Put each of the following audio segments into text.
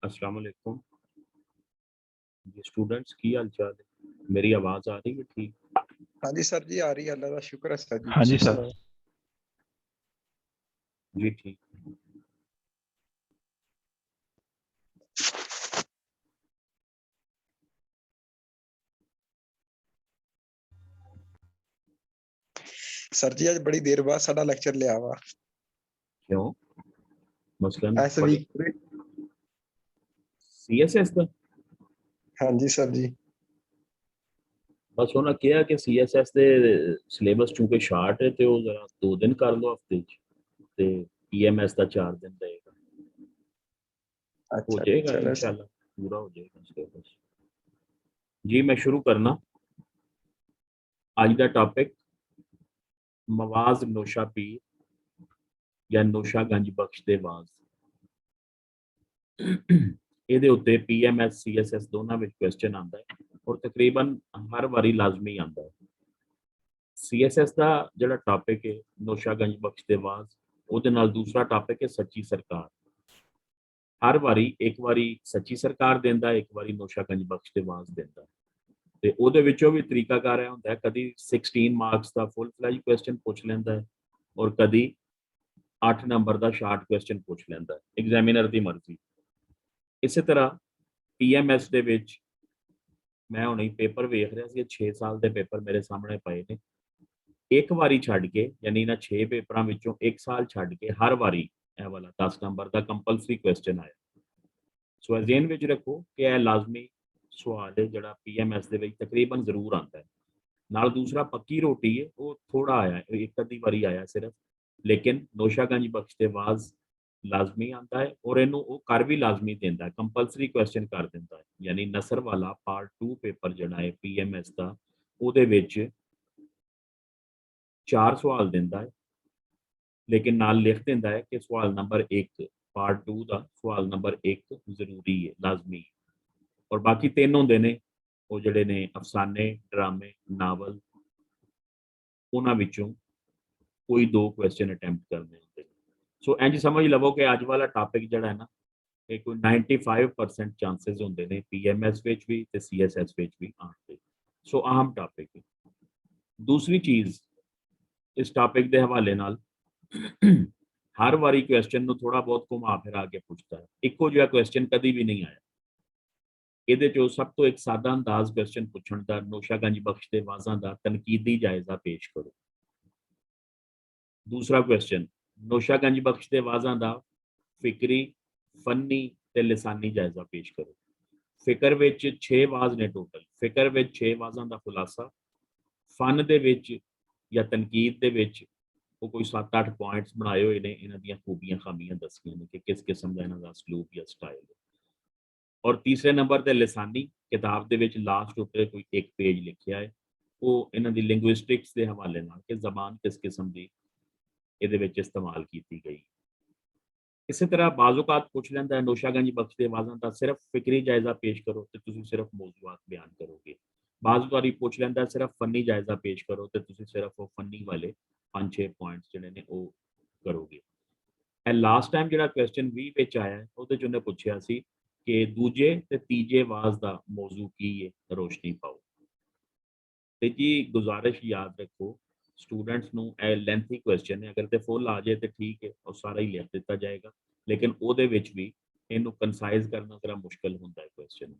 अस्सलाम वालेकुम जी स्टूडेंट्स की हाल चाल है। मेरी आवाज़ आ रही है ठीक? हाँ जी सर जी, आ रही है। अल्लाह का शुक्र है सर जी। हाँ जी तुसी सर। सुनाओ। जी ठीक। सर जी आज बड़ी देर बाद साडा लेक्चर लिया वा। क्यों? मसलन ऐसे वीक CSS का हाँ जी सर जी। बस उन्हें कहा कि CSS ਦੇ ਸਿਲੇਬਸ ਚੂੰਕਿ ਸ਼ਾਰਟ ਹੈ ਤੇ ਉਹ ਜ਼ਰਾ 2 ਦਿਨ ਕਰ ਲਓ ਹਫਤੇ ਚ ਤੇ PMS ਦਾ 4 दिन रहेगा। हो अच्छा जाएगा चलो सर। इंशाल्लाह, पूरा हो जाएगा सिलेबस। जी मैं शुरू करना। आज का टॉपिक मवाज नोशा पीर या नोशा गंज बख्श दे वाज। ਇਹਦੇ ਉੱਤੇ PMS CSS ਦੋਨਾਂ ਵਿੱਚ ਕੁਐਸਚਨ ਆਉਂਦਾ ਹੈ ਔਰ ਤਕਰੀਬਨ ਹਰ ਵਾਰੀ ਲਾਜ਼ਮੀ ਆਉਂਦਾ ਹੈ। CSS ਦਾ ਜਿਹੜਾ ਟਾਪਿਕ ਹੈ ਨੋਸ਼ਾ ਗੰਜ ਬਖਸ਼ ਦੇ ਵਾਜ਼, ਉਹਦੇ ਨਾਲ ਦੂਸਰਾ ਟਾਪਿਕ ਹੈ ਸੱਚੀ ਸਰਕਾਰ। ਹਰ ਵਾਰੀ ਇੱਕ ਵਾਰੀ ਸੱਚੀ ਸਰਕਾਰ ਦਿੰਦਾ, ਇੱਕ ਵਾਰੀ ਨੋਸ਼ਾ ਗੰਜ ਬਖਸ਼ ਦੇ ਵਾਜ਼ ਦਿੰਦਾ ਤੇ ਉਹਦੇ ਵਿੱਚੋਂ ਵੀ ਤਰੀਕਾਕਾਰ ਇਹ ਹੁੰਦਾ ਹੈ, ਕਦੀ 16 ਮਾਰਕਸ ਦਾ ਫੁੱਲ ਫਲੈਜ ਕੁਐਸਚਨ ਪੁੱਛ ਲੈਂਦਾ ਹੈ ਔਰ ਕਦੀ 8 ਨੰਬਰ ਦਾ ਸ਼ਾਰਟ ਕੁਐਸਚਨ ਪੁੱਛ ਲੈਂਦਾ ਹੈ, ਐਗਜ਼ਾਮੀਨਰ ਦੀ ਮਰਜ਼ੀ। ਇਸੇ ਤਰ੍ਹਾਂ PMS ਦੇ ਵਿੱਚ ਮੈਂ ਹੁਣੇ ਪੇਪਰ ਵੇਖ ਰਿਹਾ ਸੀ, 6 ਸਾਲ ਦੇ ਪੇਪਰ ਮੇਰੇ ਸਾਹਮਣੇ ਪਏ ਨੇ। ਇੱਕ ਵਾਰੀ ਛੱਡ ਕੇ ਯਾਨੀ ਇਹਨਾਂ 6 ਪੇਪਰਾਂ ਵਿੱਚੋਂ 1 ਸਾਲ ਛੱਡ ਕੇ ਹਰ ਵਾਰੀ ਇਹ ਵਾਲਾ 10 ਨੰਬਰ ਦਾ ਕੰਪਲਸਰੀ ਕੁਐਸਚਨ ਆਇਆ। ਸੋ ਇਹ ਜ਼ਿਹਨ ਵਿੱਚ ਰੱਖੋ ਕਿ ਇਹ ਲਾਜ਼ਮੀ ਸਵਾਲ ਹੈ ਜਿਹੜਾ PMS ਦੇ ਵਿੱਚ ਤਕਰੀਬਨ ਜ਼ਰੂਰ ਆਉਂਦਾ ਹੈ। ਨਾਲ ਦੂਸਰਾ ਪੱਕੀ ਰੋਟੀ ਹੈ, ਉਹ ਥੋੜਾ ਆਇਆ, ਇੱਕ ਅੱਧੀ ਵਾਰੀ ਆਇਆ ਸਿਰਫ, ਲੇਕਿਨ ਨੋਸ਼ਾ ਗੰਜ ਬਖਸ਼ ਦੇ ਵਾਜ਼ ਲਾਜ਼ਮੀ ਆਉਂਦਾ ਹੈ ਔਰ ਇਹਨੂੰ ਉਹ ਕਰ ਵੀ ਲਾਜ਼ਮੀ ਦਿੰਦਾ ਹੈ, ਕੰਪਲਸਰੀ ਕੁਐਸਚਨ ਕਰ ਦਿੰਦਾ ਹੈ। ਯਾਨੀ ਨਸਰ ਵਾਲਾ ਪਾਰਟ 2 ਪੇਪਰ ਜਿਹੜਾ ਹੈ PMS ਦਾ, ਉਹਦੇ ਵਿੱਚ 4 ਸਵਾਲ ਦਿੰਦਾ ਹੈ, ਲੇਕਿਨ ਨਾਲ ਲਿਖ ਦਿੰਦਾ ਹੈ ਕਿ ਸਵਾਲ ਨੰਬਰ 1 ਪਾਰਟ 2 ਦਾ ਸਵਾਲ ਨੰਬਰ 1 ਜ਼ਰੂਰੀ ਹੈ, ਲਾਜ਼ਮੀ। ਔਰ ਬਾਕੀ 3 ਹੁੰਦੇ ਨੇ ਉਹ ਜਿਹੜੇ ਨੇ ਅਫਸਾਨੇ, ਡਰਾਮੇ, ਨਾਵਲ, ਉਹਨਾਂ ਵਿੱਚੋਂ ਕੋਈ 2 ਕੁਐਸਚਨ ਅਟੈਂਪਟ ਕਰਨੇ ਹੁੰਦੇ ਨੇ। ਸੋ ਇੰਜ ਸਮਝ ਲਵੋ ਕਿ ਅੱਜ ਵਾਲਾ ਟਾਪਿਕ ਜਿਹੜਾ ਹੈ ਨਾ, ਇਹ ਕੋਈ 95% ਚਾਂਸਸ ਹੁੰਦੇ ਨੇ PMS ਵਿੱਚ ਵੀ ਤੇ CSS ਵਿੱਚ ਵੀ ਆਉਣ ਦੇ। ਸੋ ਅਹਿਮ ਟਾਪਿਕ ਹੈ। ਦੂਸਰੀ ਚੀਜ਼ ਇਸ ਟਾਪਿਕ ਦੇ ਹਵਾਲੇ ਨਾਲ ਹਰ ਵਾਰੀ ਕੁਐਸਚਨ ਨੂੰ ਥੋੜਾ ਬਹੁਤ ਘੁਮਾ ਫਿਰਾ ਕੇ ਪੁੱਛਦਾ ਹੈ, ਇੱਕੋ ਜਿਹਾ ਕੁਐਸਚਨ ਕਦੀ ਵੀ ਨਹੀਂ ਆਇਆ। ਇਹਦੇ ਚੋਂ ਸਭ ਤੋਂ ਇੱਕ ਸਾਦਾ ਅੰਦਾਜ਼ ਕੁਐਸਚਨ ਪੁੱਛਣ ਦਾ, ਨੋਸ਼ਾ ਗੰਜ ਬਖਸ਼ ਦੇ ਵਾਜ਼ਾਂ ਦਾ ਤਨਕੀਦੀ ਜਾਇਜ਼ਾ ਪੇਸ਼ ਕਰੋ। दूसरा क्वेश्चन, नोशा गंज बख्श दे वाज़ां दा फिक्री, फनी ते लिसानी जायजा पेश करो। फिकर विच 6 वाज ने टोटल, फिकर विच 6 वाज़ां दा खुलासा, फन दे विच या तनकीद दे विच वो कोई 7-8 पॉइंट्स बनाए हुए ने, इन्हां दियां खूबियां खामियां दसियां ने कि किस किस्म दा इन्हां दा असलूब या स्टाइल है। और तीसरे नंबर ते लिसानी, किताब दे विच लास्ट उत्ते कोई एक पेज लिखिया है, वो इन्हां दी लिंग्विस्टिक्स दे हवाले नाल कि ज़बान किस किस्म दी ਇਹਦੇ ਵਿੱਚ ਇਸਤੇਮਾਲ ਕੀਤੀ ਗਈ। ਇਸੇ ਤਰ੍ਹਾਂ ਬਾਜ਼ੂਕਾਤ ਪੁੱਛ ਲੈਂਦਾ ਹੈ ਨੋਸ਼ਾ ਗੰਜ ਬਖਸ਼ ਦੇ ਵਾਜ਼ਾਂ ਦਾ ਸਿਰਫ ਫਿਕਰੀ ਜਾਇਜ਼ਾ ਪੇਸ਼ ਕਰੋ ਤੇ ਤੁਸੀਂ ਸਿਰਫ ਮੌਜ਼ੂਆਤ ਬਿਆਨ ਕਰੋਗੇ। ਬਾਜ਼ੂਕਾਰੀ ਪੁੱਛ ਲੈਂਦਾ ਸਿਰਫ ਫਨੀ ਜਾਇਜ਼ਾ ਪੇਸ਼ ਕਰੋ ਤੇ ਤੁਸੀਂ ਸਿਰਫ ਉਹ ਫਨੀ ਵਾਲੇ 5-6 ਪੁਆਇੰਟਸ ਜਿਹੜੇ ਨੇ ਉਹ ਕਰੋਗੇ। ਇਹ ਲਾਸਟ ਟਾਈਮ ਜਿਹੜਾ ਕੁਐਸਚਨ 20 ਵਿੱਚ ਆਇਆ ਉਹਦੇ ਚ ਉਹਨੇ ਪੁੱਛਿਆ ਸੀ ਕਿ ਦੂਜੇ ਤੇ ਤੀਜੇ ਵਾਜ਼ ਦਾ ਮੌਜੂ ਕੀ ਹੈ, ਰੋਸ਼ਨੀ ਪਾਓ। ਤੇ ਜੀ ਗੁਜ਼ਾਰਿਸ਼ ਯਾਦ ਰੱਖੋ स्टूडेंट्स ਨੂੰ ਇਹ ਲੈਂਥੀ ਕੁਐਸਚਨ ਹੈ, ਅਗਰ ਤੇ ਫੁੱਲ ਆ ਜਾਏ ਤੇ ਠੀਕ ਹੈ ਉਹ ਸਾਰਾ ਹੀ ਲਿਖ ਦਿੱਤਾ ਜਾਏਗਾ, ਲੇਕਿਨ ਉਹਦੇ ਵਿੱਚ ਵੀ ਇਹਨੂੰ ਕੰਸਾਈਜ਼ ਕਰਨਾ ਜ਼ਰਾ ਮੁਸ਼ਕਲ ਹੁੰਦਾ ਹੈ ਕੁਐਸਚਨ।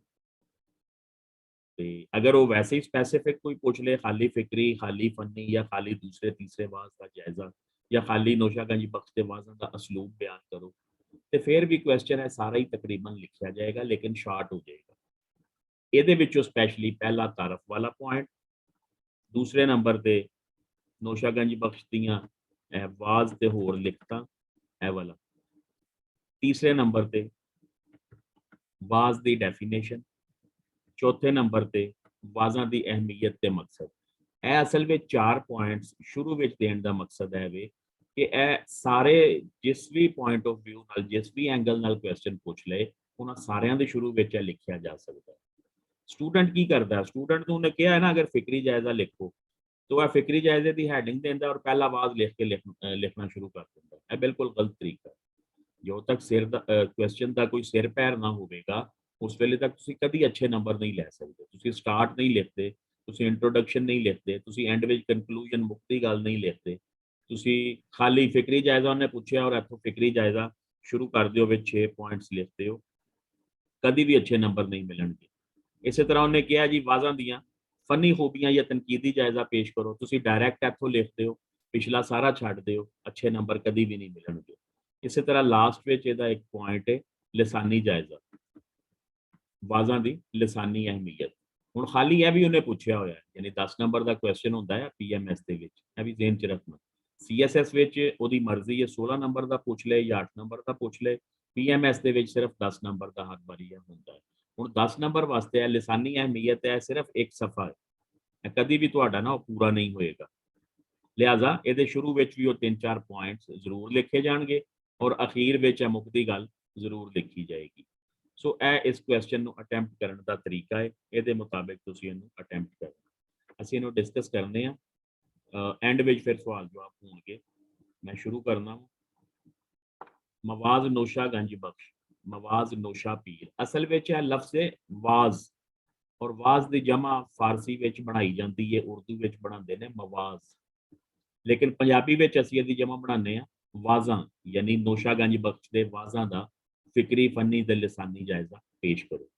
ਤੇ ਅਗਰ ਉਹ ਵੈਸੇ ਹੀ ਸਪੈਸੀਫਿਕ ਕੋਈ ਪੁੱਛ ਲੇ, ਖਾਲੀ ਫਿਕਰੀ, ਖਾਲੀ ਫਨੀ ਜਾਂ ਖਾਲੀ ਦੂਸਰੇ ਤੀਸਰੇ ਵਾਜ਼ ਦਾ ਜਾਇਜ਼ਾ ਜਾਂ ਖਾਲੀ ਨੋਸ਼ਾ ਗੰਜ ਬਖਸ਼ ਦੇ ਵਾਜ਼ਾਂ ਦਾ ਅਸਲੂਬ ਬਿਆਨ ਕਰੋ, ਤੇ ਫਿਰ ਵੀ ਕੁਐਸਚਨ ਹੈ ਸਾਰਾ ਹੀ ਤਕਰੀਬਨ ਲਿਖਿਆ ਜਾਏਗਾ ਲੇਕਿਨ ਸ਼ਾਰਟ ਹੋ ਜਾਏਗਾ। ਇਹਦੇ ਵਿੱਚੋਂ ਸਪੈਸ਼ਲੀ ਪਹਿਲਾ ਤਾਰਫ ਵਾਲਾ ਪੁਆਇੰਟ, ਦੂਸਰੇ ਨੰਬਰ ਤੇ ਨੋਸ਼ਾ ਗੰਜ ਬਖਸ਼ ਦੀਆਂ ਵਾਜ਼ ਤੇ ਹੋਰ ਲਿਖਤਾਂ, ਇਹ ਵਾਲਾ। ਤੀਸਰੇ ਨੰਬਰ ਤੇ ਵਾਜ਼ ਦੀ ਡੈਫੀਨੇਸ਼ਨ, ਚੌਥੇ ਨੰਬਰ ਤੇ ਵਾਜ਼ਾਂ ਦੀ ਅਹਿਮੀਅਤ ਤੇ ਮਕਸਦ। ਇਹ ਅਸਲ ਵਿੱਚ 4 ਪੁਆਇੰਟਸ ਸ਼ੁਰੂ ਵਿੱਚ ਦੇਣ ਦਾ ਮਕਸਦ ਹੈ ਵੇ ਕਿ ਇਹ ਸਾਰੇ ਜਿਸ ਵੀ ਪੁਆਇੰਟ ਆਫ ਵਿਊ ਨਾਲ, ਜਿਸ ਵੀ ਐਂਗਲ ਨਾਲ ਕੁਐਸਚਨ ਪੁੱਛ ਲਏ, ਉਹਨਾਂ ਸਾਰਿਆਂ ਦੇ ਸ਼ੁਰੂ ਵਿੱਚ ਇਹ ਲਿਖਿਆ ਜਾ ਸਕਦਾ ਹੈ। ਸਟੂਡੈਂਟ ਕੀ ਕਰਦਾ, ਸਟੂਡੈਂਟ ਨੂੰ ਉਹਨੇ ਕਿਹਾ ਹੈ ਨਾ ਅਗਰ ਫਿਕਰੀ ਜਾਇਜ਼ਾ ਲਿਖੋ, तो वह फिक्री जायजे की हैडिंग देता और पहला आवाज लिख के लिखना शुरू कर देता है। बिल्कुल गलत तरीका है। जो तक सिर क्वेश्चन का कोई सिर पैर ना होगा उस वेले तक ਤੁਸੀਂ ਕਦੀ ਅੱਛੇ ਨੰਬਰ ਨਹੀਂ ਲੈ ਸਕਦੇ। ਤੁਸੀਂ ਸਟਾਰਟ ਨਹੀਂ ਲਿਖਦੇ, ਤੁਸੀਂ ਇੰਟਰੋਡਕਸ਼ਨ ਨਹੀਂ ਲਿਖਦੇ, ਤੁਸੀਂ ਐਂਡ ਵਿੱਚ ਕਨਕਲੂਜਨ ਮੁਕਤੀ ਗੱਲ ਨਹੀਂ ਲਿਖਦੇ, ਤੁਸੀਂ ਖਾਲੀ ਫਿਕਰੀ ਜਾਇਜ਼ਾ ਉਹਨੇ ਪੁੱਛਿਆ ਔਰ ਇੱਥੋਂ ਫਿਕਰੀ ਜਾਇਜ਼ਾ ਸ਼ੁਰੂ ਕਰ ਦਿਓ ਵਿੱਚ 6 ਪੁਆਇੰਟਸ ਲਿਖਦੇ ਹੋ, ਕਦੀ ਵੀ ਅੱਛੇ ਨੰਬਰ ਨਹੀਂ ਮਿਲਣਗੇ। ਇਸੇ ਤਰ੍ਹਾਂ ਉਹਨੇ ਕਿਹਾ ਜੀ ਵਾਜ਼ਾਂ ਦੀਆਂ ਫਨੀ ਖੂਬੀਆਂ ਜਾਂ ਤਨਕੀਦੀ ਜਾਇਜ਼ਾ ਪੇਸ਼ ਕਰੋ, ਤੁਸੀਂ ਡਾਇਰੈਕਟ ਇੱਥੋਂ ਲਿਖਦੇ ਹੋ, ਪਿਛਲਾ ਸਾਰਾ ਛੱਡ ਦਿਓ, ਅੱਛੇ ਨੰਬਰ ਕਦੀ ਵੀ ਨਹੀਂ ਮਿਲਣਗੇ। ਇਸੇ ਤਰ੍ਹਾਂ ਲਾਸਟ ਵਿੱਚ ਇਹਦਾ ਇੱਕ ਪੁਆਇੰਟ ਹੈ ਲਿਸਾਨੀ ਜਾਇਜ਼ਾ, ਵਾਜ਼ਾਂ ਦੀ ਲਿਸਾਨੀ ਅਹਿਮੀਅਤ। ਹੁਣ ਖਾਲੀ ਇਹ ਵੀ ਉਹਨੇ ਪੁੱਛਿਆ ਹੋਇਆ ਹੈ, ਯਾਨੀ 10 ਨੰਬਰ ਦਾ ਕੁਐਸਚਨ ਹੁੰਦਾ ਹੈ ਪੀਐਮਐਸ ਦੇ ਵਿੱਚ, ਇਹ ਵੀ ਜ਼ਿਹਨ 'ਚ ਰੱਖਣਾ। ਸੀਐਸਐਸ ਵਿੱਚ ਉਹਦੀ ਮਰਜ਼ੀ ਹੈ 16 ਨੰਬਰ ਦਾ ਪੁੱਛ ਲੈ ਜਾਂ 8 ਨੰਬਰ ਦਾ ਪੁੱਛ ਲੈ, ਪੀਐਮਐਸ ਦੇ ਵਿੱਚ ਸਿਰਫ 10 ਨੰਬਰ ਦਾ ਹਰ ਵਾਰੀ ਇਹ ਹੁੰਦਾ ਹੈ। ਹੁਣ 10 ਨੰਬਰ ਵਾਸਤੇ ਹੈ ਲਿਸਾਨੀ ਅਹਿਮੀਅਤ ਹੈ ਸਿਰਫ ਇੱਕ ਸਫਾ ਹੈ, ਇਹ ਕਦੀ ਵੀ ਤੁਹਾਡਾ ਨਾ ਉਹ ਪੂਰਾ ਨਹੀਂ ਹੋਏਗਾ। ਲਿਹਾਜ਼ਾ ਇਹਦੇ ਸ਼ੁਰੂ ਵਿੱਚ ਵੀ ਉਹ 3-4 ਪੁਆਇੰਟਸ ਜ਼ਰੂਰ ਲਿਖੇ ਜਾਣਗੇ ਔਰ ਅਖੀਰ ਵਿੱਚ ਇਹ ਮੁੱਕਦੀ ਗੱਲ ਜ਼ਰੂਰ ਲਿਖੀ ਜਾਏਗੀ। ਸੋ ਇਹ ਇਸ ਕੁਐਸਚਨ ਨੂੰ ਅਟੈਂਪਟ ਕਰਨ ਦਾ ਤਰੀਕਾ ਹੈ, ਇਹਦੇ ਮੁਤਾਬਿਕ ਤੁਸੀਂ ਇਹਨੂੰ ਅਟੈਂਪਟ ਕਰਨਾ। ਅਸੀਂ ਇਹਨੂੰ ਡਿਸਕਸ ਕਰਨੇ ਆ, ਐਂਡ ਵਿੱਚ ਫਿਰ ਸਵਾਲ ਜਵਾਬ ਹੋਣਗੇ। ਮੈਂ ਸ਼ੁਰੂ ਕਰਨਾ ਮਵਾਜ਼ ਨੋਸ਼ਾ ਗੰਜ ਬਖਸ਼, ਮਵਾਜ਼ ਨੋਸ਼ਾ ਪੀਰ। ਅਸਲ ਵਿੱਚ ਇਹ ਲਫ਼ਜ਼ ਹੈ ਵਾਜ਼, ਔਰ ਵਾਜ਼ ਦੀ ਜਮਾ ਫਾਰਸੀ ਵਿੱਚ ਬਣਾਈ ਜਾਂਦੀ ਹੈ, ਉਰਦੂ ਵਿੱਚ ਬਣਾਉਂਦੇ ਨੇ ਮਵਾਜ਼, ਲੇਕਿਨ ਪੰਜਾਬੀ ਵਿੱਚ ਅਸੀਂ ਇਹਦੀ ਜਮਾ ਬਣਾਉਂਦੇ ਆ ਵਾਜ਼ਾਂ, ਯਾਨੀ ਨੋਸ਼ਾ ਗੰਜ ਬਖਸ਼ ਦੇ ਵਾਜ਼ਾਂ ਦਾ ਫਿਕਰੀ ਫਨੀ ਤੇ ਲਿਸਾਨੀ ਜਾਇਜ਼ਾ ਪੇਸ਼ ਕਰੋ।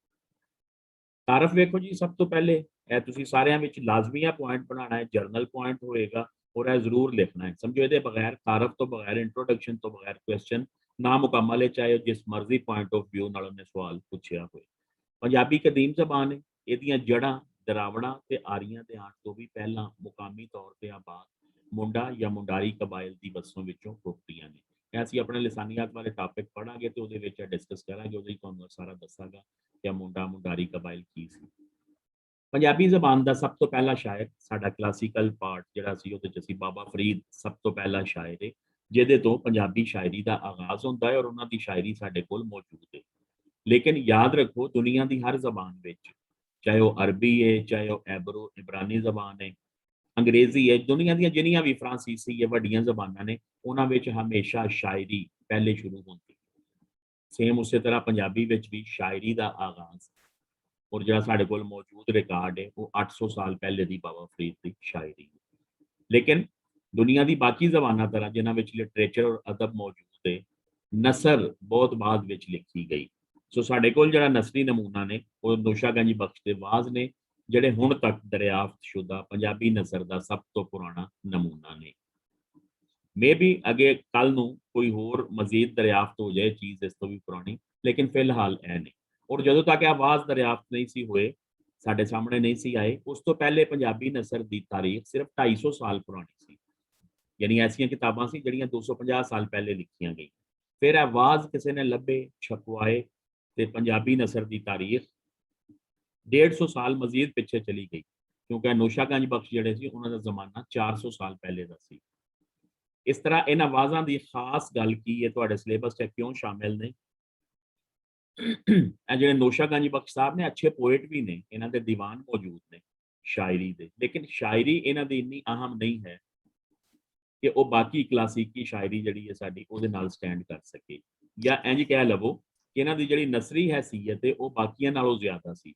ਤਾਰਫ ਵੇਖੋ ਜੀ, ਸਭ ਤੋਂ ਪਹਿਲੇ ਇਹ ਤੁਸੀਂ ਸਾਰਿਆਂ ਵਿੱਚ ਲਾਜ਼ਮੀ ਪੁਆਇੰਟ ਬਣਾਉਣਾ ਹੈ, ਜਰਨਲ ਪੁਆਇੰਟ ਹੋਏਗਾ ਔਰ ਇਹ ਜ਼ਰੂਰ ਲਿਖਣਾ ਹੈ। ਸਮਝੋ ਇਹਦੇ ਬਗੈਰ, ਤਾਰਫ ਤੋਂ ਬਗੈਰ, ਇੰਟਰੋਡਕਸ਼ਨ ਤੋਂ ਬਗੈਰ ਕੁਐਸਚਨ ਨਾ ਮੁਕੰਮਲ ਹੈ, ਚਾਹੇ ਜਿਸ ਮਰਜ਼ੀ ਪੁਆਇੰਟ ਆਫ ਵਿਊ ਨਾਲ ਉਹਨੇ ਸਵਾਲ ਪੁੱਛਿਆ ਹੋਵੇ। ਪੰਜਾਬੀ ਕਦੀਮ ਜ਼ਬਾਨ ਹੈ, ਇਹਦੀਆਂ ਜੜ੍ਹਾਂ ਦਰਾਵੜਾਂ ਤੇ ਆਰੀਆਂ ਦੇ ਆਉਣ ਤੋਂ ਵੀ ਪਹਿਲਾਂ ਮੁਕਾਮੀ ਤੌਰ ਤੇ ਆਬਾਦ ਮੁੰਡਾ ਜਾਂ ਮੁੰਡਾਰੀ ਕਬਾਇਲ ਦੀ ਵਸੋਂ ਵਿੱਚੋਂ ਟੁੱਟਦੀਆਂ ਨੇ। ਇਹ ਅਸੀਂ ਆਪਣੇ ਲਿਸਾਨੀਆਤ ਵਾਲੇ ਟਾਪਿਕ ਪੜ੍ਹਾਂਗੇ ਤੇ ਉਹਦੇ ਵਿੱਚ ਡਿਸਕਸ ਕਰਾਂਗੇ, ਉਹਦੇ ਤੁਹਾਨੂੰ ਸਾਰਾ ਦੱਸਾਂਗਾ ਕਿ ਮੁੰਡਾ ਮੁੰਡਾਰੀ ਕਬਾਇਲ ਕੀ ਸੀ। ਪੰਜਾਬੀ ਜ਼ਬਾਨ ਦਾ ਸਭ ਤੋਂ ਪਹਿਲਾ ਸ਼ਾਇਰ ਸਾਡਾ ਕਲਾਸੀਕਲ ਪਾਰਟ ਜਿਹੜਾ ਸੀ ਉਹਦੇ 'ਚ ਅਸੀਂ ਬਾਬਾ ਫਰੀਦ ਸਭ ਤੋਂ ਪਹਿਲਾ ਸ਼ਾਇਰ ਹੈ, ਜਿਹਦੇ ਤੋਂ ਪੰਜਾਬੀ ਸ਼ਾਇਰੀ ਦਾ ਆਗਾਜ਼ ਹੁੰਦਾ ਹੈ ਔਰ ਉਹਨਾਂ ਦੀ ਸ਼ਾਇਰੀ ਸਾਡੇ ਕੋਲ ਮੌਜੂਦ ਹੈ। ਲੇਕਿਨ ਯਾਦ ਰੱਖੋ ਦੁਨੀਆ ਦੀ ਹਰ ਜ਼ਬਾਨ ਵਿੱਚ, ਚਾਹੇ ਉਹ ਅਰਬੀ ਹੈ, ਚਾਹੇ ਉਹ ਐਬਰੋ ਇਬਰਾਨੀ ਜ਼ਬਾਨ ਹੈ, ਅੰਗਰੇਜ਼ੀ ਹੈ, ਦੁਨੀਆ ਦੀਆਂ ਜਿੰਨੀਆਂ ਵੀ ਫਰਾਂਸੀਸੀ ਹੈ ਵੱਡੀਆਂ ਜ਼ਬਾਨਾਂ ਨੇ, ਉਹਨਾਂ ਵਿੱਚ ਹਮੇਸ਼ਾ ਸ਼ਾਇਰੀ ਪਹਿਲੇ ਸ਼ੁਰੂ ਹੁੰਦੀ। ਸੇਮ ਉਸੇ ਤਰ੍ਹਾਂ ਪੰਜਾਬੀ ਵਿੱਚ ਵੀ ਸ਼ਾਇਰੀ ਦਾ ਆਗਾਜ਼ ਔਰ ਜਿਹੜਾ ਸਾਡੇ ਕੋਲ ਮੌਜੂਦ ਰਿਕਾਰਡ ਹੈ ਉਹ 800 ਸਾਲ ਪਹਿਲੇ ਦੀ ਬਾਬਾ ਫਰੀਦ ਦੀ ਸ਼ਾਇਰੀ ਹੈ। ਲੇਕਿਨ ਦੁਨੀਆ ਦੀ ਬਾਕੀ ਜ਼ਬਾਨਾਂ ਤਰ੍ਹਾਂ ਜਿਨ੍ਹਾਂ ਵਿੱਚ ਲਿਟਰੇਚਰ ਔਰ ਅਦਬ ਮੌਜੂਦ ਹੈ, ਨਸਰ ਬਹੁਤ ਬਾਅਦ ਵਿੱਚ ਲਿਖੀ ਗਈ। ਸੋ ਸਾਡੇ ਕੋਲ ਜਿਹੜਾ ਨਸਰੀ ਨਮੂਨਾ ਨੇ ਉਹ ਨੋਸ਼ਾ ਗੰਜ ਬਖਸ਼ ਦੇ ਵਾਜ਼ ਨੇ, ਜਿਹੜੇ ਹੁਣ ਤੱਕ ਦਰਿਆਫਤਸ਼ੁਦਾ ਪੰਜਾਬੀ ਨਸਰ ਦਾ ਸਭ ਤੋਂ ਪੁਰਾਣਾ ਨਮੂਨਾ ਨੇ। ਮੇ ਬੀ ਅੱਗੇ ਕੱਲ ਨੂੰ ਕੋਈ ਹੋਰ ਮਜ਼ੀਦ ਦਰਿਆਫਤ ਹੋ ਜਾਏ ਚੀਜ਼ ਇਸ ਤੋਂ ਵੀ ਪੁਰਾਣੀ, ਲੇਕਿਨ ਫਿਲਹਾਲ ਇਹ ਨੇ। ਔਰ ਜਦੋਂ ਤੱਕ ਆਵਾਜ਼ ਦਰਿਆਫਤ ਨਹੀਂ ਸੀ ਹੋਏ, ਸਾਡੇ ਸਾਹਮਣੇ ਨਹੀਂ ਸੀ ਆਏ, ਉਸ ਤੋਂ ਪਹਿਲੇ ਪੰਜਾਬੀ ਨਸਰ ਦੀ ਤਾਰੀਖ ਸਿਰਫ 250 ਸਾਲ ਪੁਰਾਣੀ ਸੀ, ਯਾਨੀ ਐਸੀਆਂ ਕਿਤਾਬਾਂ ਸੀ ਜਿਹੜੀਆਂ 250 ਸਾਲ ਪਹਿਲੇ ਲਿਖੀਆਂ ਗਈਆਂ। ਫਿਰ ਆਵਾਜ਼ ਕਿਸੇ ਨੇ ਲੱਭੇ, ਛਪਵਾਏ ਤੇ ਪੰਜਾਬੀ ਨਸਰ ਦੀ ਤਾਰੀਖ 150 ਸਾਲ ਮਜ਼ੀਦ ਪਿੱਛੇ ਚਲੀ ਗਈ, ਕਿਉਂਕਿ ਨੋਸ਼ਾ ਗੰਜ ਬਖਸ਼ ਜਿਹੜੇ ਸੀ ਉਹਨਾਂ ਦਾ ਜ਼ਮਾਨਾ 400 ਸਾਲ ਪਹਿਲੇ ਦਾ ਸੀ। ਇਸ ਤਰ੍ਹਾਂ ਇਹਨਾਂ ਆਵਾਜ਼ਾਂ ਦੀ ਖਾਸ ਗੱਲ ਕੀ ਹੈ, ਤੁਹਾਡੇ ਸਿਲੇਬਸ 'ਚ ਕਿਉਂ ਸ਼ਾਮਿਲ ਨੇ? ਇਹ ਜਿਹੜੇ ਨੋਸ਼ਾ ਗੰਜ ਬਖਸ਼ ਸਾਹਿਬ ਨੇ ਅੱਛੇ ਪੋਇਟ ਵੀ ਨੇ, ਇਹਨਾਂ ਦੇ ਦੀਵਾਨ ਮੌਜੂਦ ਨੇ ਸ਼ਾਇਰੀ ਦੇ, ਲੇਕਿਨ ਸ਼ਾਇਰੀ ਇਹਨਾਂ ਦੀ ਇੰਨੀ ਅਹਿਮ ਨਹੀਂ ਹੈ ਕਿ ਉਹ ਬਾਕੀ ਕਲਾਸੀਕੀ ਸ਼ਾਇਰੀ ਜਿਹੜੀ ਹੈ ਸਾਡੀ ਉਹਦੇ ਨਾਲ ਸਟੈਂਡ ਕਰ ਸਕੇ, ਜਾਂ ਇੰਜ ਕਹਿ ਲਵੋ ਕਿ ਇਹਨਾਂ ਦੀ ਜਿਹੜੀ ਨਸਰੀ ਹੈਸੀਅਤ ਹੈ ਉਹ ਬਾਕੀਆਂ ਨਾਲੋਂ ਜ਼ਿਆਦਾ ਸੀ।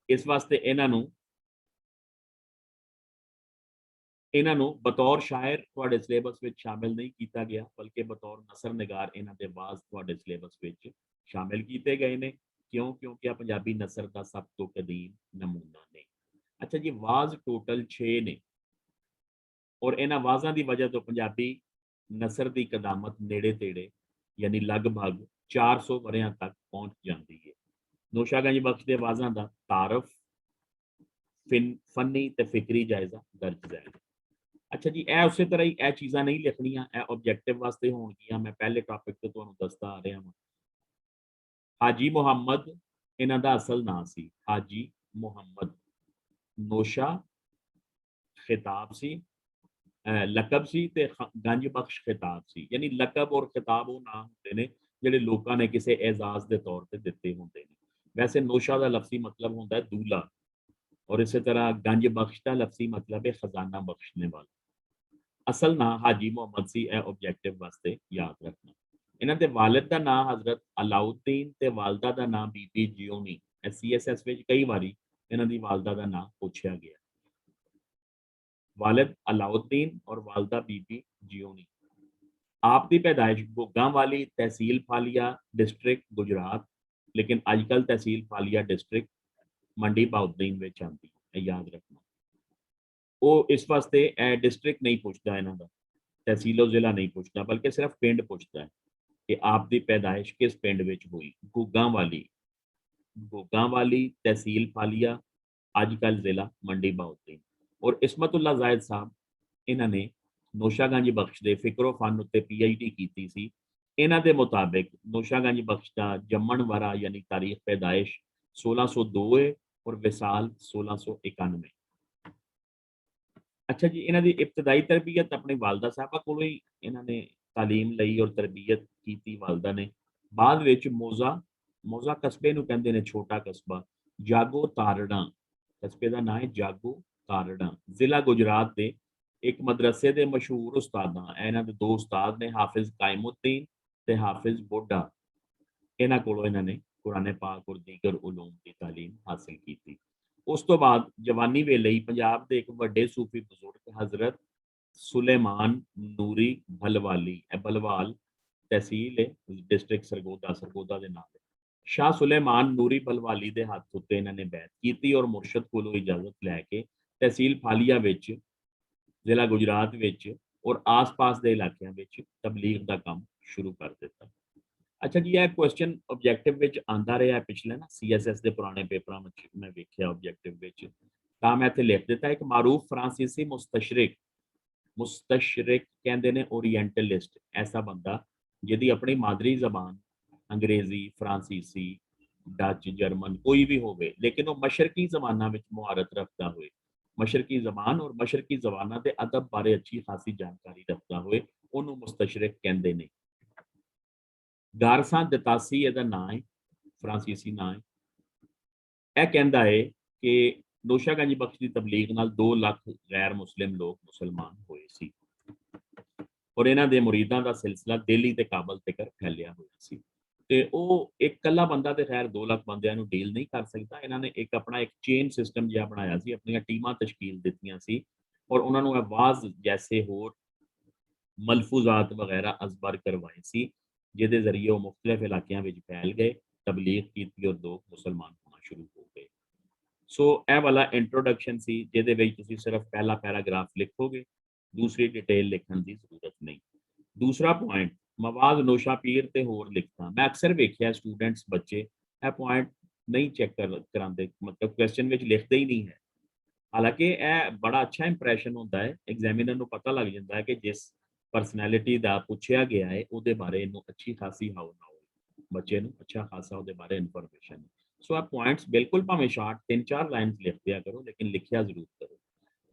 ਇਸ ਵਾਸਤੇ ਇਹਨਾਂ ਨੂੰ ਬਤੌਰ ਸ਼ਾਇਰ ਤੁਹਾਡੇ ਸਿਲੇਬਸ ਵਿੱਚ ਸ਼ਾਮਿਲ ਨਹੀਂ ਕੀਤਾ ਗਿਆ, ਬਲਕਿ ਬਤੌਰ ਨਸਰ ਨਿਗਾਰ ਇਹਨਾਂ ਦੇ ਵਾਜ਼ ਤੁਹਾਡੇ ਸਿਲੇਬਸ ਵਿੱਚ ਸ਼ਾਮਿਲ ਕੀਤੇ ਗਏ ਨੇ। ਕਿਉਂ? ਕਿਉਂਕਿ ਇਹ ਪੰਜਾਬੀ ਨਸਰ ਦਾ ਸਭ ਤੋਂ ਕਦੀਮ ਨਮੂਨਾ ਨੇ। ਅੱਛਾ ਜੀ, ਵਾਜ਼ ਟੋਟਲ 6 ਨੇ ਔਰ ਇਹਨਾਂ ਵਾਜ਼ਾਂ ਦੀ ਵਜ੍ਹਾ ਤੋਂ ਪੰਜਾਬੀ ਨਸਰ ਦੀ ਕਦਾਮਤ ਨੇੜੇ ਤੇੜੇ ਯਾਨੀ ਲਗਭਗ 400 ਵਰਿਆਂ ਤੱਕ ਪਹੁੰਚ ਜਾਂਦੀ ਹੈ। ਨੋਸ਼ਾ ਗੰਜ ਬਖਸ਼ ਦੇ ਵਾਜ਼ਾਂ ਦਾ ਤਾਰਫ, ਫਨੀ ਤੇ ਫਿਕਰੀ ਜਾਇਜ਼ਾ ਦਰਜ ਜਾਏਗਾ। ਅੱਛਾ ਜੀ, ਇਹ ਉਸੇ ਤਰ੍ਹਾਂ ਹੀ ਇਹ ਚੀਜ਼ਾਂ ਨਹੀਂ ਲਿਖਣੀਆਂ, ਇਹ ਆਬਜੈਕਟਿਵ ਵਾਸਤੇ ਹੋਣਗੀਆਂ। ਮੈਂ ਪਹਿਲੇ ਟਾਪਿਕ ਤੇ ਤੁਹਾਨੂੰ ਦੱਸਦਾ ਆ ਰਿਹਾ ਹਾਂ। ਹਾਜੀ ਮੁਹੰਮਦ ਇਹਨਾਂ ਦਾ ਅਸਲ ਨਾਂ ਸੀ, ਹਾਜੀ ਮੁਹੰਮਦ। ਨੋਸ਼ਾ ਖਿਤਾਬ ਸੀ, ਲਕਬ ਸੀ ਤੇ ਗੰਜ ਬਖਸ਼ ਖਿਤਾਬ ਸੀ, ਯਾਨੀ ਲਕਬ ਔਰ ਖਿਤਾਬ ਉਹ ਨਾਮ ਹੁੰਦੇ ਨੇ ਜਿਹੜੇ ਲੋਕਾਂ ਨੇ ਕਿਸੇ ਐਜ਼ਾਜ਼ ਦੇ ਤੌਰ ਤੇ ਦਿੱਤੇ ਹੁੰਦੇ ਨੇ। ਵੈਸੇ ਨੋਸ਼ਾ ਦਾ ਲਫ਼ਜ਼ੀ ਮਤਲਬ ਹੁੰਦਾ ਹੈ ਦੂਲਾ, ਔਰ ਇਸੇ ਤਰ੍ਹਾਂ ਗੰਜ ਬਖਸ਼ ਦਾ ਲਫ਼ਜ਼ੀ ਮਤਲਬ ਹੈ ਖਜ਼ਾਨਾ ਬਖਸ਼ਣੇ ਵਾਲਾ। ਅਸਲ ਨਾਂ ਹਾਜੀ ਮੁਹੰਮਦ ਸੀ, ਇਹ ਆਬਜੈਕਟਿਵ ਵਾਸਤੇ ਯਾਦ ਰੱਖਣਾ। ਇਹਨਾਂ ਦੇ ਵਾਲਿਦ ਦਾ ਨਾਮ ਹਜ਼ਰਤ ਅਲਾਉਦੀਨ ਤੇ ਵਾਲਦਾ ਦਾ ਨਾਮ ਬੀਬੀ ਜਿਉਣੀ। CSS ਵਿੱਚ ਕਈ ਵਾਰੀ ਇਹਨਾਂ ਦੀ ਵਾਲਦਾ ਦਾ ਨਾਮ ਪੁੱਛਿਆ ਗਿਆ। ਵਾਲਿਦ ਅਲਾਉਦੀਨ ਔਰ ਵਾਲਦਾ ਬੀਬੀ ਜਿਉਣੀ। ਆਪ ਦੀ ਪੈਦਾਇਸ਼ ਘੁੱਗਾਂ ਵਾਲੀ ਤਹਿਸੀਲ ਫਾਲੀਆ ਡਿਸਟ੍ਰਿਕਟ ਗੁਜਰਾਤ, ਲੇਕਿਨ ਅੱਜਕੱਲ ਤਹਿਸੀਲ ਫਾਲੀਆ ਡਿਸਟ੍ਰਿਕਟ ਮੰਡੀ ਬਾਉਦੀਨ ਵਿੱਚ ਆਉਂਦੀ ਹੈ, ਯਾਦ ਰੱਖਣਾ। ਉਹ ਇਸ ਵਾਸਤੇ ਇਹ ਡਿਸਟ੍ਰਿਕਟ ਨਹੀਂ ਪੁੱਛਦਾ ਇਹਨਾਂ ਦਾ, ਤਹਿਸੀਲੋ ਜ਼ਿਲ੍ਹਾ ਨਹੀਂ ਪੁੱਛਦਾ, ਬਲਕਿ ਸਿਰਫ ਪਿੰਡ ਪੁੱਛਦਾ ਹੈ ਕਿ ਆਪ ਦੀ ਪੈਦਾਇਸ਼ ਕਿਸ ਪਿੰਡ ਵਿੱਚ ਹੋਈ। ਘੁੱਗਾਂ ਵਾਲੀ ਤਹਿਸੀਲ ਫਾਲੀਆ, ਅੱਜਕੱਲ ਜ਼ਿਲ੍ਹਾ ਮੰਡੀ ਬਾਉਦੀਨ। ਔਰ ਇਸਮਤੁल्ला ਜ਼ਾਹਿਦ ਸਾਹਿਬ, ਇਹਨਾਂ ਨੇ ਨੋਸ਼ਾਗੰਜ ਬਖਸ਼ ਦੇ ਫਿਕਰੋ ਫਨ ਉੱਤੇ PhD ਕੀਤੀ ਸੀ। ਇਹਨਾਂ ਦੇ ਮੁਤਾਬਿਕ ਨੋਸ਼ਾਗੰਜ ਬਖਸ਼ ਦਾ ਜੰਮਣ ਵਰਾ ਯਾਨੀ ਤਾਰੀਖ ਪੈਦਾਇਸ਼ 1602 ਹੈ ਔਰ ਵਿਸਾਲ 1691। ਅੱਛਾ ਜੀ, ਇਹਨਾਂ ਦੀ ਇਬਤਦਾਈ ਤਰਬੀਅਤ ਆਪਣੀ ਵਾਲਦਾ ਸਾਹਿਬਾ ਕੋਲੋਂ ਹੀ ਇਹਨਾਂ ਨੇ ਤਾਲੀਮ ਲਈ ਔਰ ਤਰਬੀਅਤ ਕੀਤੀ ਵਾਲਦਾ ਨੇ। ਬਾਅਦ ਵਿੱਚ ਮੋਜ਼ਾ ਕਸਬੇ ਨੂੰ ਕਹਿੰਦੇ ਨੇ, ਛੋਟਾ ਕਸਬਾ, ਜਾਗੋ ਤਾਰੜਾ, ਕਸਬੇ ਦਾ ਨਾਂ ਹੈ ਜਾਗੋ ਤਾਰੜਾ, ਜ਼ਿਲ੍ਹਾ ਗੁਜਰਾਤ ਦੇ ਇੱਕ ਮਦਰਸੇ ਦੇ ਮਸ਼ਹੂਰ ਉਸਤਾਦਾਂ, ਇਹਨਾਂ ਦੇ ਦੋ ਉਸਤਾਦ ਨੇ, ਹਾਫਿਜ਼ ਕਾਇਮੁੱਦੀਨ ਤੇ ਹਾਫਿਜ਼ ਬੋਡਾ। ਇਹਨਾਂ ਕੋਲੋਂ ਇਹਨਾਂ ਨੇ ਕੁਰਾਨ ਪਾਕ ਔਰ ਦੀਗਰ ਉਲੂਮ ਦੀ ਤਾਲੀਮ ਹਾਸਿਲ ਕੀਤੀ। ਉਸ ਤੋਂ ਬਾਅਦ ਜਵਾਨੀ ਵੇਲੇ ਹੀ ਪੰਜਾਬ ਦੇ ਇੱਕ ਵੱਡੇ ਸੂਫੀ ਬਜ਼ੁਰਗ ਹਜ਼ਰਤ ਸੁਲੇਮਾਨ ਨੂਰੀ ਭਲਵਾਲੀ, ਬਲਵਾਲ ਤਹਿਸੀਲ ਹੈ, ਡਿਸਟ੍ਰਿਕਟ ਸਰਗੋਦਾ ਦੇ ਨਾਲ, ਸ਼ਾਹ ਸੁਲੇਮਾਨ ਨੂਰੀ ਭਲਵਾਲੀ ਦੇ ਹੱਥ ਉੱਤੇ ਇਹਨਾਂ ਨੇ ਬੈਤ ਕੀਤੀ ਔਰ ਮੁਰਸ਼ਦ ਕੋਲੋਂ ਇਜਾਜ਼ਤ ਲੈ ਕੇ ਤਹਿਸੀਲ ਫਾਲੀਆ ਵਿੱਚ, ਜ਼ਿਲ੍ਹਾ ਗੁਜਰਾਤ ਵਿੱਚ ਔਰ ਆਸ-ਪਾਸ ਦੇ ਇਲਾਕਿਆਂ ਵਿੱਚ ਤਬਲੀਗ ਦਾ ਕੰਮ ਸ਼ੁਰੂ ਕਰ ਦਿੱਤਾ। ਅੱਛਾ ਜੀ, ਇਹ ਕੁਐਸਚਨ ਆਬਜੈਕਟਿਵ ਵਿੱਚ ਆਂਦਾ ਰਿਹਾ ਪਿਛਲੇ ਨਾ CSS ਦੇ ਪੁਰਾਣੇ ਪੇਪਰਾਂ ਵਿੱਚ ਮੈਂ ਵੇਖਿਆ ਆਬਜੈਕਟਿਵ ਵਿੱਚ, ਤਾਂ ਮੈਂ ਇੱਥੇ ਲਿਖ ਦਿੱਤਾ ਇੱਕ ਮਾਰੂਫ ਫਰਾਂਸੀਸੀ ਮੁਸਤਸ਼ਰਿਕ ਕਹਿੰਦੇ ਨੇ ਓਰੀਐਂਟਲਿਸਟ, ਐਸਾ ਬੰਦਾ ਜਿਹਦੀ ਆਪਣੀ ਮਾਦਰੀ ਜ਼ਬਾਨ ਅੰਗਰੇਜ਼ੀ, ਫਰਾਂਸੀਸੀ, ਡੱਚ, ਜਰਮਨ ਕੋਈ ਵੀ ਹੋਵੇ, ਲੇਕਿਨ ਉਹ ਮਸ਼ਰਕੀ ਜ਼ਬਾਨਾਂ ਵਿੱਚ ਮੁਹਾਰਤ ਰੱਖਦਾ ਹੋਏ, ਮਸ਼ਰਕੀ ਜ਼ਬਾਨ ਔਰ ਮਸ਼ਰਕੀ ਜ਼ਬਾਨਾਂ ਦੇ ਅਦਬ ਬਾਰੇ ਅੱਛੀ ਖਾਸੀ ਜਾਣਕਾਰੀ ਰੱਖਦਾ ਹੋਏ, ਉਹਨੂੰ ਮੁਸਤਸ਼ਰਿਕ ਕਹਿੰਦੇ ਨੇ। ਗਾਰਸਾਂ ਦਤਾਸੀ ਇਹਦਾ ਨਾਂ ਹੈ, ਫਰਾਂਸੀਸੀ ਨਾਂ ਹੈ। ਇਹ ਕਹਿੰਦਾ ਹੈ ਕਿ ਨੋਸ਼ਾਗੰਜ ਬਖਸ਼ ਦੀ ਤਬਲੀਗ ਨਾਲ 2 ਲੱਖ ਗੈਰ ਮੁਸਲਿਮ ਲੋਕ ਮੁਸਲਮਾਨ ਹੋਏ ਸੀ ਔਰ ਇਹਨਾਂ ਦੇ ਮੁਰੀਦਾਂ ਦਾ ਸਿਲਸਿਲਾ ਦਿੱਲੀ ਤੇ ਕਾਬਲ ਤੱਕ ਫੈਲਿਆ ਹੋਇਆ ਸੀ। ਤੇ ਉਹ ਇੱਕ ਇਕੱਲਾ ਬੰਦਾ ਤੇ ਖੈਰ 2 ਲੱਖ ਬੰਦਿਆਂ ਨੂੰ ਡੀਲ ਨਹੀਂ ਕਰ ਸਕਦਾ। ਇਹਨਾਂ ਨੇ ਇੱਕ ਆਪਣਾ ਇੱਕ ਚੇਨ ਸਿਸਟਮ ਜਿਹਾ ਬਣਾਇਆ ਸੀ, ਆਪਣੀਆਂ ਟੀਮਾਂ ਤਸ਼ਕੀਲ ਦਿੱਤੀਆਂ ਸੀ ਔਰ ਉਹਨਾਂ ਨੂੰ ਆਵਾਜ਼ ਜੈਸੇ ਹੋਰ ਮਲਫੂਜ਼ਾਤ ਵਗੈਰਾ ਅਜ਼ਬਰ ਕਰਵਾਏ ਸੀ, ਜਿਹਦੇ ਜ਼ਰੀਏ ਉਹ ਮੁਖਤਲਿਫ ਇਲਾਕਿਆਂ ਵਿੱਚ ਫੈਲ ਗਏ, ਤਬਲੀਗ ਕੀਤੀ ਔਰ ਲੋਕ ਮੁਸਲਮਾਨ ਹੋਣਾ ਸ਼ੁਰੂ ਹੋ ਗਏ। ਸੋ ਇਹ ਵਾਲਾ ਇੰਟਰੋਡਕਸ਼ਨ ਸੀ, ਜਿਹਦੇ ਵਿੱਚ ਤੁਸੀਂ ਸਿਰਫ ਪਹਿਲਾ ਪੈਰਾਗ੍ਰਾਫ ਲਿਖੋਗੇ, ਦੂਸਰੀ ਡਿਟੇਲ ਲਿਖਣ ਦੀ ਜ਼ਰੂਰਤ ਨਹੀਂ। ਦੂਸਰਾ ਪੁਆਇੰਟ, ਮਵਾਜ਼ ਨੋਸ਼ਾ ਪੀਰ ਤੇ ਹੋਰ ਲਿਖਤਾਂ। ਮੈਂ ਅਕਸਰ ਵੇਖਿਆ ਸਟੂਡੈਂਟਸ ਬੱਚੇ ਇਹ ਪੁਆਇੰਟ ਨਹੀਂ ਚੈੱਕ ਕਰਾਉਂਦੇ, ਮਤਲਬ ਕੁਐਸਚਨ ਵਿੱਚ ਲਿਖਦੇ ਹੀ ਨਹੀਂ ਹੈ। ਹਾਲਾਂਕਿ ਇਹ ਬੜਾ ਅੱਛਾ ਇੰਪ੍ਰੈਸ਼ਨ ਹੁੰਦਾ ਹੈ, ਐਗਜ਼ਾਮੀਨਰ ਨੂੰ ਪਤਾ ਲੱਗ ਜਾਂਦਾ ਹੈ ਕਿ ਜਿਸ ਪਰਸਨੈਲਿਟੀ ਦਾ ਪੁੱਛਿਆ ਗਿਆ ਹੈ ਉਹਦੇ ਬਾਰੇ ਇਹਨੂੰ ਅੱਛੀ ਖਾਸੀ ਬੱਚੇ ਨੂੰ ਅੱਛਾ ਖਾਸਾ ਉਹਦੇ ਬਾਰੇ ਇਨਫੋਰਮੇਸ਼ਨ। ਸੋ ਇਹ ਪੁਆਇੰਟਸ ਬਿਲਕੁਲ ਭਾਵੇਂ ਸ਼ਾਰਟ 3-4 ਲਾਈਨਸ ਲਿਖ ਦਿਆ ਕਰੋ, ਲੇਕਿਨ ਲਿਖਿਆ ਜ਼ਰੂਰ ਕਰੋ।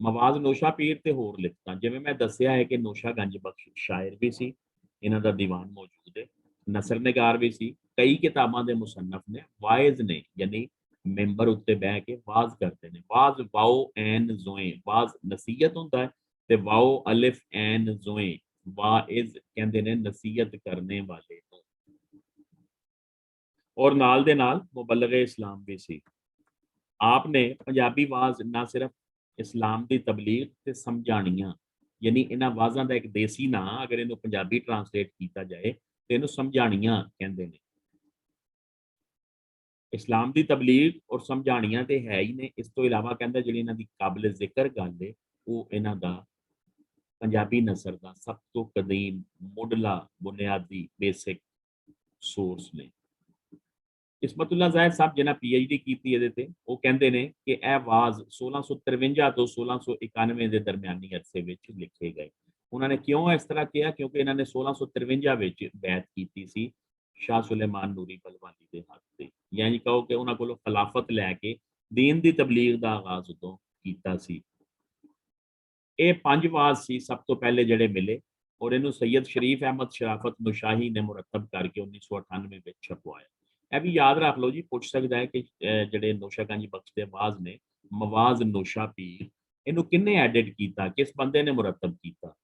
ਮਵਾਜ਼ ਨੋਸ਼ਾ ਪੀਰ ਤੇ ਹੋਰ ਲਿਖਤਾਂ, ਜਿਵੇਂ ਮੈਂ ਦੱਸਿਆ ਹੈ ਕਿ ਨੋਸ਼ਾਗੰਜ ਬਖਸ਼ ਸ਼ਾਇਰ ਵੀ ਸੀ, ਇਹਨਾਂ ਦਾ ਦੀਵਾਨ ਮੌਜੂਦ ਹੈ, ਨਸਰ ਨਿਗਾਰ ਵੀ ਸੀ, ਕਈ ਕਿਤਾਬਾਂ ਦੇ ਮੁਸੰਨਫ ਨੇ, ਵਾਇਜ਼ ਨੇ, ਯਾਨੀ ਮੈਂਬਰ ਉੱਤੇ ਬਹਿ ਕੇ ਵਾਜ਼ ਕਰਦੇ ਨੇ। ਵਾਜ਼ ਵਾਓ ਐਨ ਜ਼ੋਏ, ਵਾਜ਼ ਨਸੀਹਤ ਹੁੰਦਾ ਹੈ, ਤੇ ਵਾਓ ਅਲਿਫ ਐਨ ਜ਼ੋਏ, ਵਾਇਜ਼ ਕਹਿੰਦੇ ਨੇ ਨਸੀਹਤ ਕਰਨੇ ਵਾਲੇ ਨੂੰ। ਔਰ ਨਾਲ ਦੇ ਨਾਲ ਮੁਬਲਗ ਇਸਲਾਮ ਵੀ ਸੀ। ਆਪ ਨੇ ਪੰਜਾਬੀ ਵਾਜ਼ ਨਾ ਸਿਰਫ ਇਸਲਾਮ ਦੀ ਤਬਲੀਗ ਤੇ ਸਮਝਾਣੀਆਂ, ਯਾਨੀ ਇਹਨਾਂ ਵਾਜ਼ਾਂ ਦਾ ਇੱਕ ਦੇਸੀ ਨਾਂ ਅਗਰ ਇਹਨੂੰ ਪੰਜਾਬੀ ਟਰਾਂਸਲੇਟ ਕੀਤਾ ਜਾਏ ਤੇ ਇਹਨੂੰ ਸਮਝਾਣੀਆਂ ਕਹਿੰਦੇ ਨੇ। ਇਸਲਾਮ ਦੀ ਤਬਲੀਗ ਔਰ ਸਮਝਾਣੀਆਂ ਤੇ ਹੈ ਹੀ ਨੇ। ਇਸ ਤੋਂ ਇਲਾਵਾ ਕਹਿੰਦਾ ਜਿਹੜੀ ਇਹਨਾਂ ਦੀ ਕਾਬਿਲ ਜ਼ਿਕਰ ਗੱਲ ਹੈ ਉਹ ਇਹਨਾਂ ਦਾ ਪੰਜਾਬੀ ਨਸਰ ਦਾ ਸਭ ਤੋਂ ਕਦੀਮ ਮੁੱਢਲਾ ਬੁਨਿਆਦੀ ਬੇਸਿਕ ਸੋਰਸ ਨੇ। ਇਸਮਤੁल्ला ਜ਼ਾਹਿਦ ਸਾਹਿਬ ਜਿਹਨਾਂ PhD ਕੀਤੀ ਇਹਦੇ ਤੇ, ਉਹ ਕਹਿੰਦੇ ਨੇ ਕਿ ਇਹ ਵਾਜ਼ 1653 ਤੋਂ 1691 ਦੇ ਦਰਮਿਆਨੀ ਅਰਸੇ ਵਿੱਚ ਲਿਖੇ ਗਏ। ਉਹਨਾਂ ਨੇ ਕਿਉਂ ਇਸ ਤਰ੍ਹਾਂ ਕਿਹਾ? ਕਿਉਂਕਿ ਇਹਨਾਂ ਨੇ 1653 ਵਿੱਚ ਬੈਤ ਕੀਤੀ ਸੀ ਸ਼ਾਹ ਸੁਲੇਮਾਨ ਨੂਰੀ ਭਲਵਾਲੀ ਦੇ ਹੱਥ ਤੇ, ਯਾਨੀ ਕਹੋ ਕਿ ਉਹਨਾਂ ਕੋਲੋਂ ਖਿਲਾਫਤ ਲੈ ਕੇ ਦੀਨ ਦੀ ਤਬਲੀਗ ਦਾ ਆਗਾਜ਼ ਉਦੋਂ ਕੀਤਾ ਸੀ। ਇਹ 5 ਵਾਜ਼ ਸੀ ਸਭ ਤੋਂ ਪਹਿਲੇ ਜਿਹੜੇ ਮਿਲੇ ਔਰ ਇਹਨੂੰ ਸੈयद ਸ਼ਰੀਫ ਅਹਿਮਦ ਸ਼ਰਾਫਤ ਨੁਸ਼ਾਹੀ ਨੇ ਮੁਰਤਬ ਕਰਕੇ 1998 ਵਿੱਚ ਛਪਵਾਇਆ। ਇਹ ਵੀ ਯਾਦ ਰੱਖ ਲਓ ਜੀ, ਪੁੱਛ ਸਕਦਾ ਹੈ ਕਿ ਜਿਹੜੇ ਨੋਸ਼ਾਗੰਜ ਬਖਸ਼ ਦੇ ਆਵਾਜ਼ ਨੇ, ਮਵਾਜ਼ ਨੋਸ਼ਾ ਪੀਰ, ਇਹਨੂੰ ਕਿੰਨੇ ਐਡਿਟ ਕੀਤਾ, ਕਿਸ ਬੰਦੇ ਨੇ ਮੁਰਤਬ ਕੀਤਾ?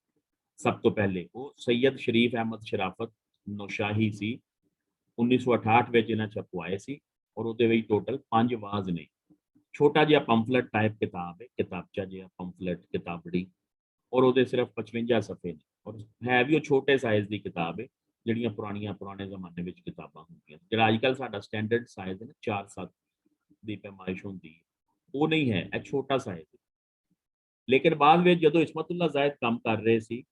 ਸਭ ਤੋਂ ਪਹਿਲੇ ਉਹ ਸੈयद ਸ਼ਰੀਫ ਅਹਿਮਦ ਸ਼ਰਾਫਤ ਨੌਸ਼ਾਹੀ ਸੀ 1968 ਵਿੱਚ ਇਹਨਾਂ ਛਪਵਾਏ ਸੀ ਔਰ ਉਹਦੇ ਵਿੱਚ ਟੋਟਲ 5 ਵਾਜ਼ ਨੇ। ਛੋਟਾ ਜਿਹਾ ਪੰਫਲੇਟ ਟਾਈਪ ਕਿਤਾਬ ਹੈ, ਕਿਤਾਬਚਾ ਜਿਹਾ ਪੰਫਲੇਟ ਕਿਤਾਬੜੀ, ਔਰ ਉਹਦੇ ਸਿਰਫ 55 ਸਫ਼ੇ ਨੇ ਔਰ ਹੈ ਵੀ ਉਹ ਛੋਟੇ ਸਾਈਜ਼ ਦੀ ਕਿਤਾਬ ਹੈ ਜਿਹੜੀਆਂ ਪੁਰਾਣੇ ਜ਼ਮਾਨੇ ਵਿੱਚ ਕਿਤਾਬਾਂ ਹੁੰਦੀਆਂ। ਜਿਹੜਾ ਅੱਜ ਕੱਲ੍ਹ ਸਾਡਾ ਸਟੈਂਡਰਡ ਸਾਈਜ਼ ਹੈ ਨਾ 4-7 ਦੀ ਪੈਮਾਇਸ਼ ਹੁੰਦੀ ਹੈ, ਉਹ ਨਹੀਂ ਹੈ, ਇਹ ਛੋਟਾ ਸਾਈਜ਼ ਹੈ। ਲੇਕਿਨ ਬਾਅਦ ਵਿੱਚ ਜਦੋਂ ਇਸਮਤੁੱਲਾ ਜ਼ਾਹਿਦ ਕੰਮ ਕਰ ਰਹੇ ਸੀ,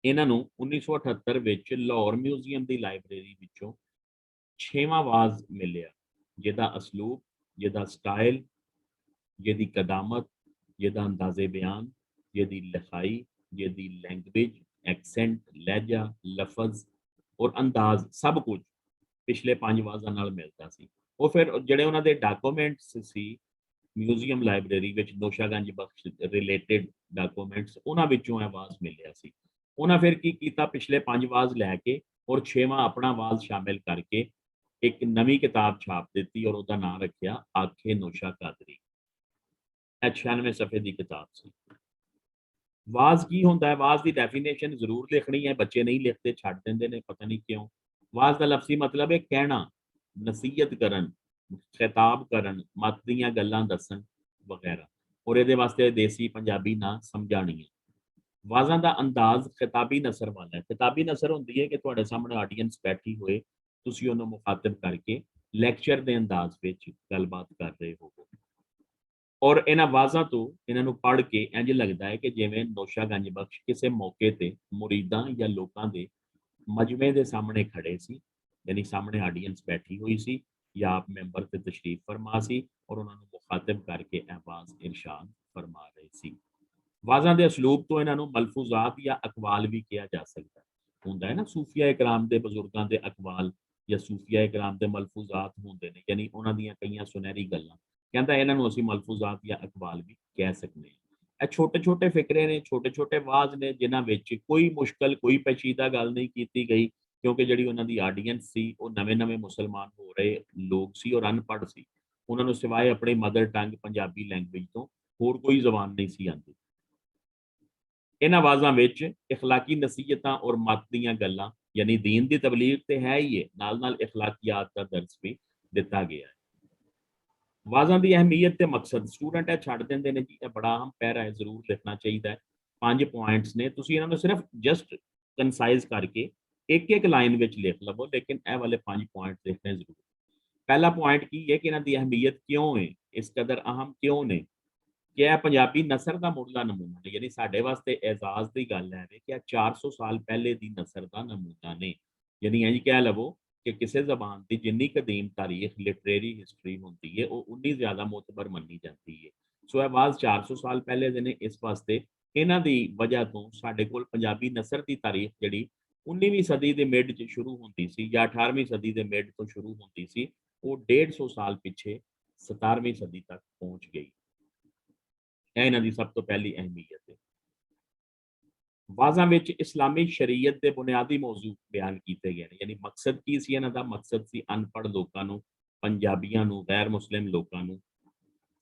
ਇਹਨਾਂ ਨੂੰ 1978 ਵਿੱਚ ਲਾਹੌਰ ਮਿਊਜ਼ੀਅਮ ਦੀ ਲਾਇਬ੍ਰੇਰੀ ਵਿੱਚੋਂ 6ਵਾਂ ਵਾਜ਼ ਮਿਲਿਆ, ਜਿਹਦਾ ਅਸਲੂਬ, ਜਿਹਦਾ ਸਟਾਈਲ, ਜਿਹਦੀ ਕਦਾਮਤ, ਜਿਹਦਾ ਅੰਦਾਜ਼ੇ ਬਿਆਨ, ਜਿਹਦੀ ਲਿਖਾਈ, ਜਿਹਦੀ ਲੈਂਗੁਏਜ, ਐਕਸੈਂਟ, ਲਹਿਜਾ, ਲਫ਼ਜ਼ ਔਰ ਅੰਦਾਜ਼ ਸਭ ਕੁਝ ਪਿਛਲੇ 5 ਵਾਜ਼ਾਂ ਨਾਲ ਮਿਲਦਾ ਸੀ। ਉਹ ਫਿਰ ਜਿਹੜੇ ਉਹਨਾਂ ਦੇ ਡਾਕੂਮੈਂਟਸ ਸੀ ਮਿਊਜ਼ੀਅਮ ਲਾਇਬ੍ਰੇਰੀ ਵਿੱਚ ਨੌਸ਼ਾਗੰਜ ਬਖਸ਼ ਰਿਲੇਟਡ ਡਾਕੂਮੈਂਟਸ, ਉਹਨਾਂ ਵਿੱਚੋਂ ਇਹ ਵਾਜ਼ ਮਿਲਿਆ ਸੀ। ਉਹਨਾਂ ਫਿਰ ਕੀ ਕੀਤਾ, ਪਿਛਲੇ 5 ਵਾਜ਼ ਲੈ ਕੇ ਔਰ 6ਵਾਂ ਆਪਣਾ ਵਾਜ਼ ਸ਼ਾਮਿਲ ਕਰਕੇ ਇੱਕ ਨਵੀਂ ਕਿਤਾਬ ਛਾਪ ਦਿੱਤੀ ਔਰ ਉਹਦਾ ਨਾਮ ਰੱਖਿਆ ਆਖੇ ਨੌਸ਼ਾ ਕਾਦਰੀ। ਇਹ 96 ਸਫ਼ੇ ਦੀ ਕਿਤਾਬ ਸੀ। ਵਾਜ਼ ਕੀ ਹੁੰਦਾ ਹੈ? ਵਾਜ਼ ਦੀ ਡੈਫੀਨੇਸ਼ਨ ਜ਼ਰੂਰ ਲਿਖਣੀ ਹੈ, ਬੱਚੇ ਨਹੀਂ ਲਿਖਦੇ, ਛੱਡ ਦਿੰਦੇ ਨੇ, ਪਤਾ ਨਹੀਂ ਕਿਉਂ। ਵਾਜ਼ ਦਾ ਲਫ਼ਜ਼ੀ ਮਤਲਬ ਹੈ ਕਹਿਣਾ, ਨਸੀਹਤ ਕਰਨ, ਖਿਤਾਬ ਕਰਨ, ਮਤ ਦੀਆਂ ਗੱਲਾਂ ਦੱਸਣ ਵਗੈਰਾ, ਔਰ ਇਹਦੇ ਵਾਸਤੇ ਦੇਸੀ ਪੰਜਾਬੀ ਨਾ ਸਮਝਾਣੀ ਹੈ। ਵਾਜ਼ਾਂ ਦਾ ਅੰਦਾਜ਼ ਖਿਤਾਬੀ ਨਸਰ ਵਾਲਾ ਹੈ। ਖਿਤਾਬੀ ਨਸਰ ਹੁੰਦੀ ਹੈ ਕਿ ਤੁਹਾਡੇ ਸਾਹਮਣੇ ਆਡੀਅנס ਬੈਠੀ ਹੋਏ, ਤੁਸੀਂ ਉਹਨੂੰ ਮੁਖਾਤਬ ਕਰਕੇ ਲੈਕਚਰ ਦੇ ਅੰਦਾਜ਼ ਵਿੱਚ ਗੱਲਬਾਤ ਕਰ ਰਹੇ ਹੋਵੋ। ਔਰ ਇਹਨਾਂ ਵਾਜ਼ਾਂ ਤੋਂ ਇਹਨਾਂ ਨੂੰ ਪੜ੍ਹ ਕੇ ਇੰਝ ਲੱਗਦਾ ਹੈ ਕਿ ਜਿਵੇਂ ਨੌਸ਼ਾਗੰਜ ਬਖਸ਼ ਕਿਸੇ ਮੌਕੇ ਤੇ ਮੁਰੀਦਾਂ ਜਾਂ ਲੋਕਾਂ ਦੇ ਮਜਮੇ ਦੇ ਸਾਹਮਣੇ ਖੜੇ ਸੀ, ਯਾਨੀ ਸਾਹਮਣੇ ਆਡੀਅנס ਬੈਠੀ ਹੋਈ ਸੀ ਜਾਂ ਆਪ ਮੈਂਬਰ ਤੇ ਤਸ਼ਰੀਫ ਫਰਮਾ ਸੀ ਔਰ ਉਹਨਾਂ ਨੂੰ ਮੁਖਾਤਬ ਕਰਕੇ ਇਹ ਵਾਜ਼ ਇਰਸ਼ਾਦ ਫਰਮਾ ਰਹੇ ਸੀ। ਵਾਜ਼ਾਂ ਦੇ ਅਸਲੂਬ ਤੋਂ ਇਹਨਾਂ ਨੂੰ ਮਲਫੂਜ਼ਾਤ ਜਾਂ ਅਕਵਾਲ ਵੀ ਕਿਹਾ ਜਾ ਸਕਦਾ ਹੁੰਦਾ ਹੈ ਨਾ। ਸੂਫੀਆ ਇਕਰਾਮ ਦੇ ਬਜ਼ੁਰਗਾਂ ਦੇ ਅਕਵਾਲ ਜਾਂ ਸੂਫੀਆ ਇਕਰਾਮ ਦੇ ਮਲਫੂਜ਼ਾਤ ਹੁੰਦੇ ਨੇ, ਯਾਨੀ ਉਹਨਾਂ ਦੀਆਂ ਕਈਆਂ ਸੁਨਹਿਰੀ ਗੱਲਾਂ, ਕਹਿੰਦਾ ਇਹਨਾਂ ਨੂੰ ਅਸੀਂ ਮਲਫੂਜ਼ਾਤ ਜਾਂ ਅਕਵਾਲ ਵੀ ਕਹਿ ਸਕਦੇ ਹਾਂ। ਇਹ ਛੋਟੇ ਛੋਟੇ ਫਿਕਰੇ ਨੇ, ਛੋਟੇ ਛੋਟੇ ਵਾਜ਼ ਨੇ, ਜਿਨ੍ਹਾਂ ਵਿੱਚ ਕੋਈ ਮੁਸ਼ਕਲ, ਕੋਈ ਪੇਚੀਦਾ ਗੱਲ ਨਹੀਂ ਕੀਤੀ ਗਈ, ਕਿਉਂਕਿ ਜਿਹੜੀ ਉਹਨਾਂ ਦੀ ਆਡੀਅנס ਸੀ ਉਹ ਨਵੇਂ ਮੁਸਲਮਾਨ ਹੋ ਰਹੇ ਲੋਕ ਸੀ ਔਰ ਅਨਪੜ੍ਹ ਸੀ। ਉਹਨਾਂ ਨੂੰ ਸਿਵਾਏ ਆਪਣੀ ਮਦਰ ਟੰਗ ਪੰਜਾਬੀ ਲੈਂਗੁਏਜ ਤੋਂ ਹੋਰ ਕੋਈ ਜ਼ਬਾਨ ਨਹੀਂ ਸੀ ਆਉਂਦੀ। ਇਹਨਾਂ ਵਾਜ਼ਾਂ ਵਿੱਚ ਇਖਲਾਕੀ ਨਸੀਹਤਾਂ ਔਰ ਮਤ ਦੀਆਂ ਗੱਲਾਂ, ਯਾਨੀ ਦੀਨ ਦੀ ਤਬਲੀਗ ਤੇ ਹੈ ਹੀ ਹੈ, ਨਾਲ ਇਖਲਾਕੀਆਤ ਦਾ ਦਰਸ ਵੀ ਦਿੱਤਾ ਗਿਆ ਹੈ। ਵਾਜ਼ਾਂ ਦੀ ਅਹਿਮੀਅਤ ਤੇ ਮਕਸਦ, ਸਟੂਡੈਂਟ ਇਹ ਛੱਡ ਦਿੰਦੇ ਨੇ ਜੀ, ਇਹ ਬੜਾ ਅਹਿਮ ਪੈਰਾ ਹੈ, ਜ਼ਰੂਰ ਲਿਖਣਾ ਚਾਹੀਦਾ ਹੈ। 5 ਪੁਆਇੰਟਸ ਨੇ, ਤੁਸੀਂ ਇਹਨਾਂ ਨੂੰ ਸਿਰਫ ਜਸਟ ਕੰਸਾਈਜ਼ ਕਰਕੇ ਇੱਕ ਲਾਈਨ ਵਿੱਚ ਲਿਖ ਲਵੋ, ਲੇਕਿਨ ਇਹ ਵਾਲੇ 5 ਪੁਆਇੰਟ ਲਿਖਣੇ ਜ਼ਰੂਰ। ਪਹਿਲਾ ਪੁਆਇੰਟ ਕੀ ਹੈ ਕਿ ਇਹਨਾਂ ਦੀ ਅਹਿਮੀਅਤ ਕਿਉਂ ਹੈ, ਇਸ ਕਦਰ ਅਹਿਮ ਕਿਉਂ ਨੇ, ਕਿ ਇਹ ਪੰਜਾਬੀ ਨਸਰ ਦਾ ਮੁੱਢਲਾ ਨਮੂਨਾ ਨੇ, ਯਾਨੀ ਸਾਡੇ ਵਾਸਤੇ ਐਜ਼ਾਜ਼ ਦੀ ਗੱਲ ਹੈ ਕਿ ਇਹ 400 ਸਾਲ ਪਹਿਲੇ ਦੀ ਨਸਰ ਦਾ ਨਮੂਨਾ ਨੇ। ਯਾਨੀ ਇੰਝ ਕਹਿ ਲਵੋ ਕਿ ਕਿਸੇ ਜ਼ਬਾਨ ਦੀ ਜਿੰਨੀ ਕਦੀਮ ਤਾਰੀਖ, ਲਿਟਰੇਰੀ ਹਿਸਟਰੀ ਹੁੰਦੀ ਹੈ, ਉਹ ਉਨੀ ਜ਼ਿਆਦਾ ਮੋਤਬਰ ਮੰਨੀ ਜਾਂਦੀ ਹੈ। ਸੋ ਇਹ ਵਾਜ਼ 400 ਸਾਲ ਪਹਿਲੇ ਦੇ ਨੇ, ਇਸ ਵਾਸਤੇ ਇਹਨਾਂ ਦੀ ਵਜ੍ਹਾ ਤੋਂ ਸਾਡੇ ਕੋਲ ਪੰਜਾਬੀ ਨਸਰ ਦੀ ਤਾਰੀਖ ਜਿਹੜੀ 19ਵੀਂ ਸਦੀ ਦੇ ਮਿਡ 'ਚ ਸ਼ੁਰੂ ਹੁੰਦੀ ਸੀ ਜਾਂ 18ਵੀਂ ਸਦੀ ਦੇ ਮਿਡ ਤੋਂ ਸ਼ੁਰੂ ਹੁੰਦੀ ਸੀ, ਉਹ 150 ਸਾਲ ਪਿੱਛੇ 17ਵੀਂ ਸਦੀ ਤੱਕ ਪਹੁੰਚ ਗਈ। ਇਹ ਇਹਨਾਂ ਦੀ ਸਭ ਤੋਂ ਪਹਿਲੀ ਅਹਿਮੀਅਤ ਹੈ। ਵਾਜ਼ਾਂ ਵਿੱਚ ਇਸਲਾਮੀ ਸ਼ਰੀਅਤ ਦੇ ਬੁਨਿਆਦੀ ਮੌਜੂ ਬਿਆਨ ਕੀਤੇ ਗਏ ਨੇ, ਯਾਨੀ ਮਕਸਦ ਕੀ ਸੀ ਇਹਨਾਂ ਦਾ? ਮਕਸਦ ਸੀ ਅਨਪੜ੍ਹ ਲੋਕਾਂ ਨੂੰ, ਪੰਜਾਬੀਆਂ ਨੂੰ, ਗੈਰ ਮੁਸਲਿਮ ਲੋਕਾਂ ਨੂੰ,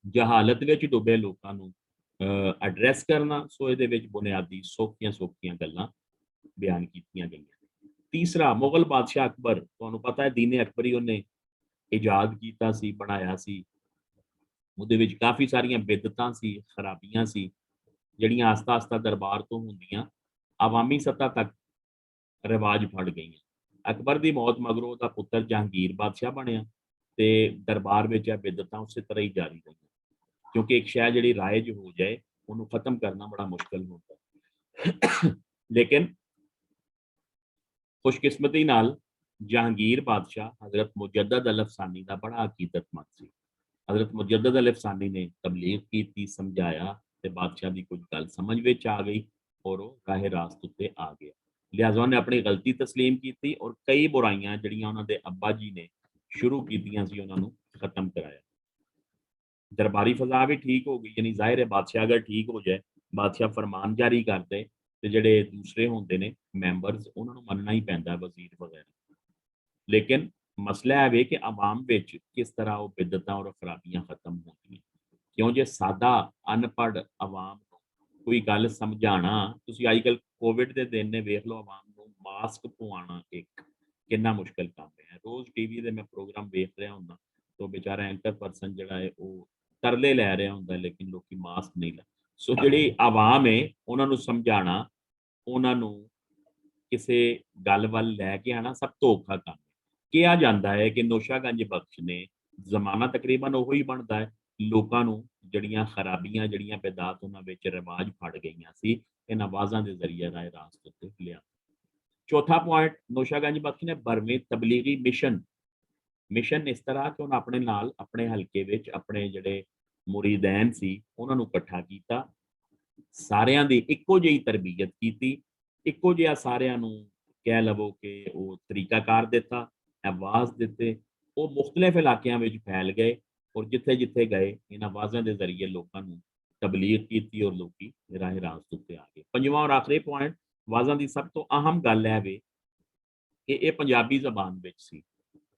ਜਹਾਲਤ ਵਿੱਚ ਡੁੱਬੇ ਲੋਕਾਂ ਨੂੰ ਐਡਰੈਸ ਕਰਨਾ। ਸੋ ਇਹਦੇ ਵਿੱਚ ਬੁਨਿਆਦੀ ਸੌਖੀਆਂ ਗੱਲਾਂ ਬਿਆਨ ਕੀਤੀਆਂ ਗਈਆਂ। ਤੀਸਰਾ, ਮੁਗਲ ਬਾਦਸ਼ਾਹ ਅਕਬਰ, ਤੁਹਾਨੂੰ ਪਤਾ ਹੈ ਦੀਨ ਅਕਬਰੀ ਉਹਨੇ ਇਜਾਦ ਕੀਤਾ ਸੀ, ਬਣਾਇਆ ਸੀ। ਉਹਦੇ ਵਿੱਚ ਕਾਫੀ ਸਾਰੀਆਂ ਬਿਦਤਾਂ ਸੀ, ਖਰਾਬੀਆਂ ਸੀ, ਜਿਹੜੀਆਂ ਆਸਤਾ ਦਰਬਾਰ ਤੋਂ ਹੁੰਦੀਆਂ ਆਵਾਮੀ ਸਤ੍ਹਾ ਤੱਕ ਰਿਵਾਜ ਫੜ ਗਈਆਂ। ਅਕਬਰ ਦੀ ਮੌਤ ਮਗਰੋਂ ਉਹਦਾ ਪੁੱਤਰ ਜਹਾਂਗੀਰ ਬਾਦਸ਼ਾਹ ਬਣਿਆ ਤੇ ਦਰਬਾਰ ਵਿੱਚ ਇਹ ਬਿਦਤਾਂ ਉਸੇ ਤਰ੍ਹਾਂ ਹੀ ਜਾਰੀ ਰਹੀਆਂ, ਕਿਉਂਕਿ ਇੱਕ ਸ਼ੈ ਜਿਹੜੀ ਰਾਇਜ ਹੋ ਜਾਏ ਉਹਨੂੰ ਖਤਮ ਕਰਨਾ ਬੜਾ ਮੁਸ਼ਕਲ ਹੁੰਦਾ। ਲੇਕਿਨ ਖੁਸ਼ਕਿਸਮਤੀ ਨਾਲ ਜਹਾਂਗੀਰ ਬਾਦਸ਼ਾਹ ਹਜ਼ਰਤ ਮੁਜੱਦਦ ਅਲ ਅਫਸਾਨੀ ਦਾ ਬੜਾ ਅਕੀਦਤਮੰਦ ਸੀ। ਹਜ਼ਰਤ ਮੁਜੱਦਦ ਅਲ ਅਫਸਾਨੀ ਨੇ ਤਬਲੀਗ ਕੀਤੀ, ਸਮਝਾਇਆ ਤੇ ਬਾਦਸ਼ਾਹ ਦੀ ਕੁਝ ਗੱਲ ਸਮਝ ਵਿੱਚ ਆ ਗਈ ਔਰ ਉਹ ਰਾਹੇ ਰਾਸਤ ਉੱਤੇ ਆ ਗਿਆ। ਲਿਹਾਜ਼ਾ ਉਹਨੇ ਆਪਣੀ ਗਲਤੀ ਤਸਲੀਮ ਕੀਤੀ ਔਰ ਕਈ ਬੁਰਾਈਆਂ ਜਿਹੜੀਆਂ ਉਹਨਾਂ ਦੇ ਅੱਬਾ ਜੀ ਨੇ ਸ਼ੁਰੂ ਕੀਤੀਆਂ ਸੀ ਉਹਨਾਂ ਨੂੰ ਖਤਮ ਕਰਾਇਆ। ਦਰਬਾਰੀ ਫਜ਼ਾ ਵੀ ਠੀਕ ਹੋ ਗਈ, ਯਾਨੀ ਜ਼ਾਹਿਰ ਹੈ ਬਾਦਸ਼ਾਹ ਅਗਰ ਠੀਕ ਹੋ ਜਾਏ, ਬਾਦਸ਼ਾਹ ਫਰਮਾਨ ਜਾਰੀ ਕਰਦੇ ਤੇ ਜਿਹੜੇ ਦੂਸਰੇ ਹੁੰਦੇ ਨੇ ਮੈਂਬਰਸ, ਉਹਨਾਂ ਨੂੰ ਮੰਨਣਾ ਹੀ ਪੈਂਦਾ, ਵਜ਼ੀਰ ਵਗੈਰਾ। ਲੇਕਿਨ ਮਸਲਾ ਇਹ ਵੇ ਕਿ ਆਵਾਮ ਵਿੱਚ ਕਿਸ ਤਰ੍ਹਾਂ ਉਹ ਬਿਦਤਾਂ ਔਰ ਖਰਾਬੀਆਂ ਖਤਮ ਹੁੰਦੀਆਂ। ਕਿਉਂ ਜੇ ਸਾਦਾ ਅਨਪੜ੍ਹ ਆਵਾਮ ਨੂੰ ਕੋਈ ਗੱਲ ਸਮਝਾਉਣਾ, ਤੁਸੀਂ ਅੱਜ ਕੱਲ੍ਹ ਕੋਵਿਡ ਦੇ ਦਿਨ ਨੇ ਵੇਖ ਲਓ, ਆਵਾਮ ਨੂੰ ਮਾਸਕ ਪਵਾਉਣਾ ਇੱਕ ਕਿੰਨਾ ਮੁਸ਼ਕਲ ਕੰਮ ਹੈ। ਰੋਜ਼ ਟੀਵੀ ਦੇ ਮੈਂ ਪ੍ਰੋਗਰਾਮ ਵੇਖ ਰਿਹਾ ਹੁੰਦਾ ਤਾਂ ਵਿਚਾਰਾ ਐਂਕਰ ਪਰਸਨ ਜਿਹੜਾ ਹੈ ਉਹ ਤਰਲੇ ਲੈ ਰਿਹਾ ਹੁੰਦਾ, ਲੇਕਿਨ ਲੋਕੀ ਮਾਸਕ ਨਹੀਂ ਲਾ। ਸੋ ਜਿਹੜੀ ਆਵਾਮ ਹੈ ਉਹਨਾਂ ਨੂੰ ਸਮਝਾਉਣਾ, ਉਹਨਾਂ ਨੂੰ ਕਿਸੇ ਗੱਲ ਵੱਲ ਲੈ ਕੇ ਆਣਾ ਸਭ ਤੋਂ ਔਖਾ ਕੰਮ ਹੈ। ਕਿਹਾ ਜਾਂਦਾ ਹੈ ਕਿ ਨੌਸ਼ਾਗੰਜ ਬਖਸ਼ ਨੇ ਜ਼ਮਾਨਾ ਤਕਰੀਬਨ ਉਹੀ ਬਣਦਾ ਹੈ, ਲੋਕਾਂ ਨੂੰ ਜਿਹੜੀਆਂ ਖਰਾਬੀਆਂ ਜਿਹੜੀਆਂ ਬੇਦਾਤ ਉਹਨਾਂ ਵਿੱਚ ਰਿਵਾਜ ਫੜ ਗਈਆਂ ਸੀ ਇਹਨਾਂ ਆਵਾਜ਼ਾਂ ਦੇ ਜ਼ਰੀਏ ਰਾਹ ਰਾਸਤ ਉੱਤੇ ਲਿਆ। ਚੌਥਾ ਪੁਆਇੰਟ, ਨੌਸ਼ਾਗੰਜ ਬਖਸ਼ ਨੇ ਭਰਵੇਂ ਤਬਲੀਗੀ ਮਿਸ਼ਨ ਇਸ ਤਰ੍ਹਾਂ ਕਿ ਉਹਨਾਂ ਆਪਣੇ ਨਾਲ ਆਪਣੇ ਹਲਕੇ ਵਿੱਚ ਆਪਣੇ ਜਿਹੜੇ ਮੁਰੀਦੈਨ ਸੀ ਉਹਨਾਂ ਨੂੰ ਇਕੱਠਾ ਕੀਤਾ, ਸਾਰਿਆਂ ਦੀ ਇੱਕੋ ਜਿਹੀ ਤਰਬੀਅਤ ਕੀਤੀ, ਇੱਕੋ ਜਿਹਾ ਸਾਰਿਆਂ ਨੂੰ ਕਹਿ ਲਵੋ ਕਿ ਉਹ ਤਰੀਕਾਕਾਰ ਦਿੱਤਾ, ਆਵਾਜ਼ ਦਿੱਤੇ। ਉਹ ਮੁਖਤਲਿਫ ਇਲਾਕਿਆਂ ਵਿੱਚ ਫੈਲ ਗਏ ਔਰ ਜਿੱਥੇ ਜਿੱਥੇ ਗਏ ਇਹਨਾਂ ਆਵਾਜ਼ਾਂ ਦੇ ਜ਼ਰੀਏ ਲੋਕਾਂ ਨੂੰ ਤਬਲੀਗ ਕੀਤੀ ਔਰ ਲੋਕੀ ਰਾਹ ਰਾਸਤ ਉੱਤੇ ਆ ਗਏ। ਪੰਜਵਾਂ ਔਰ ਆਖਰੀ ਪੁਆਇੰਟ, ਆਵਾਜ਼ਾਂ ਦੀ ਸਭ ਤੋਂ ਅਹਿਮ ਗੱਲ ਹੈ ਵੇ ਕਿ ਇਹ ਪੰਜਾਬੀ ਜ਼ਬਾਨ ਵਿੱਚ ਸੀ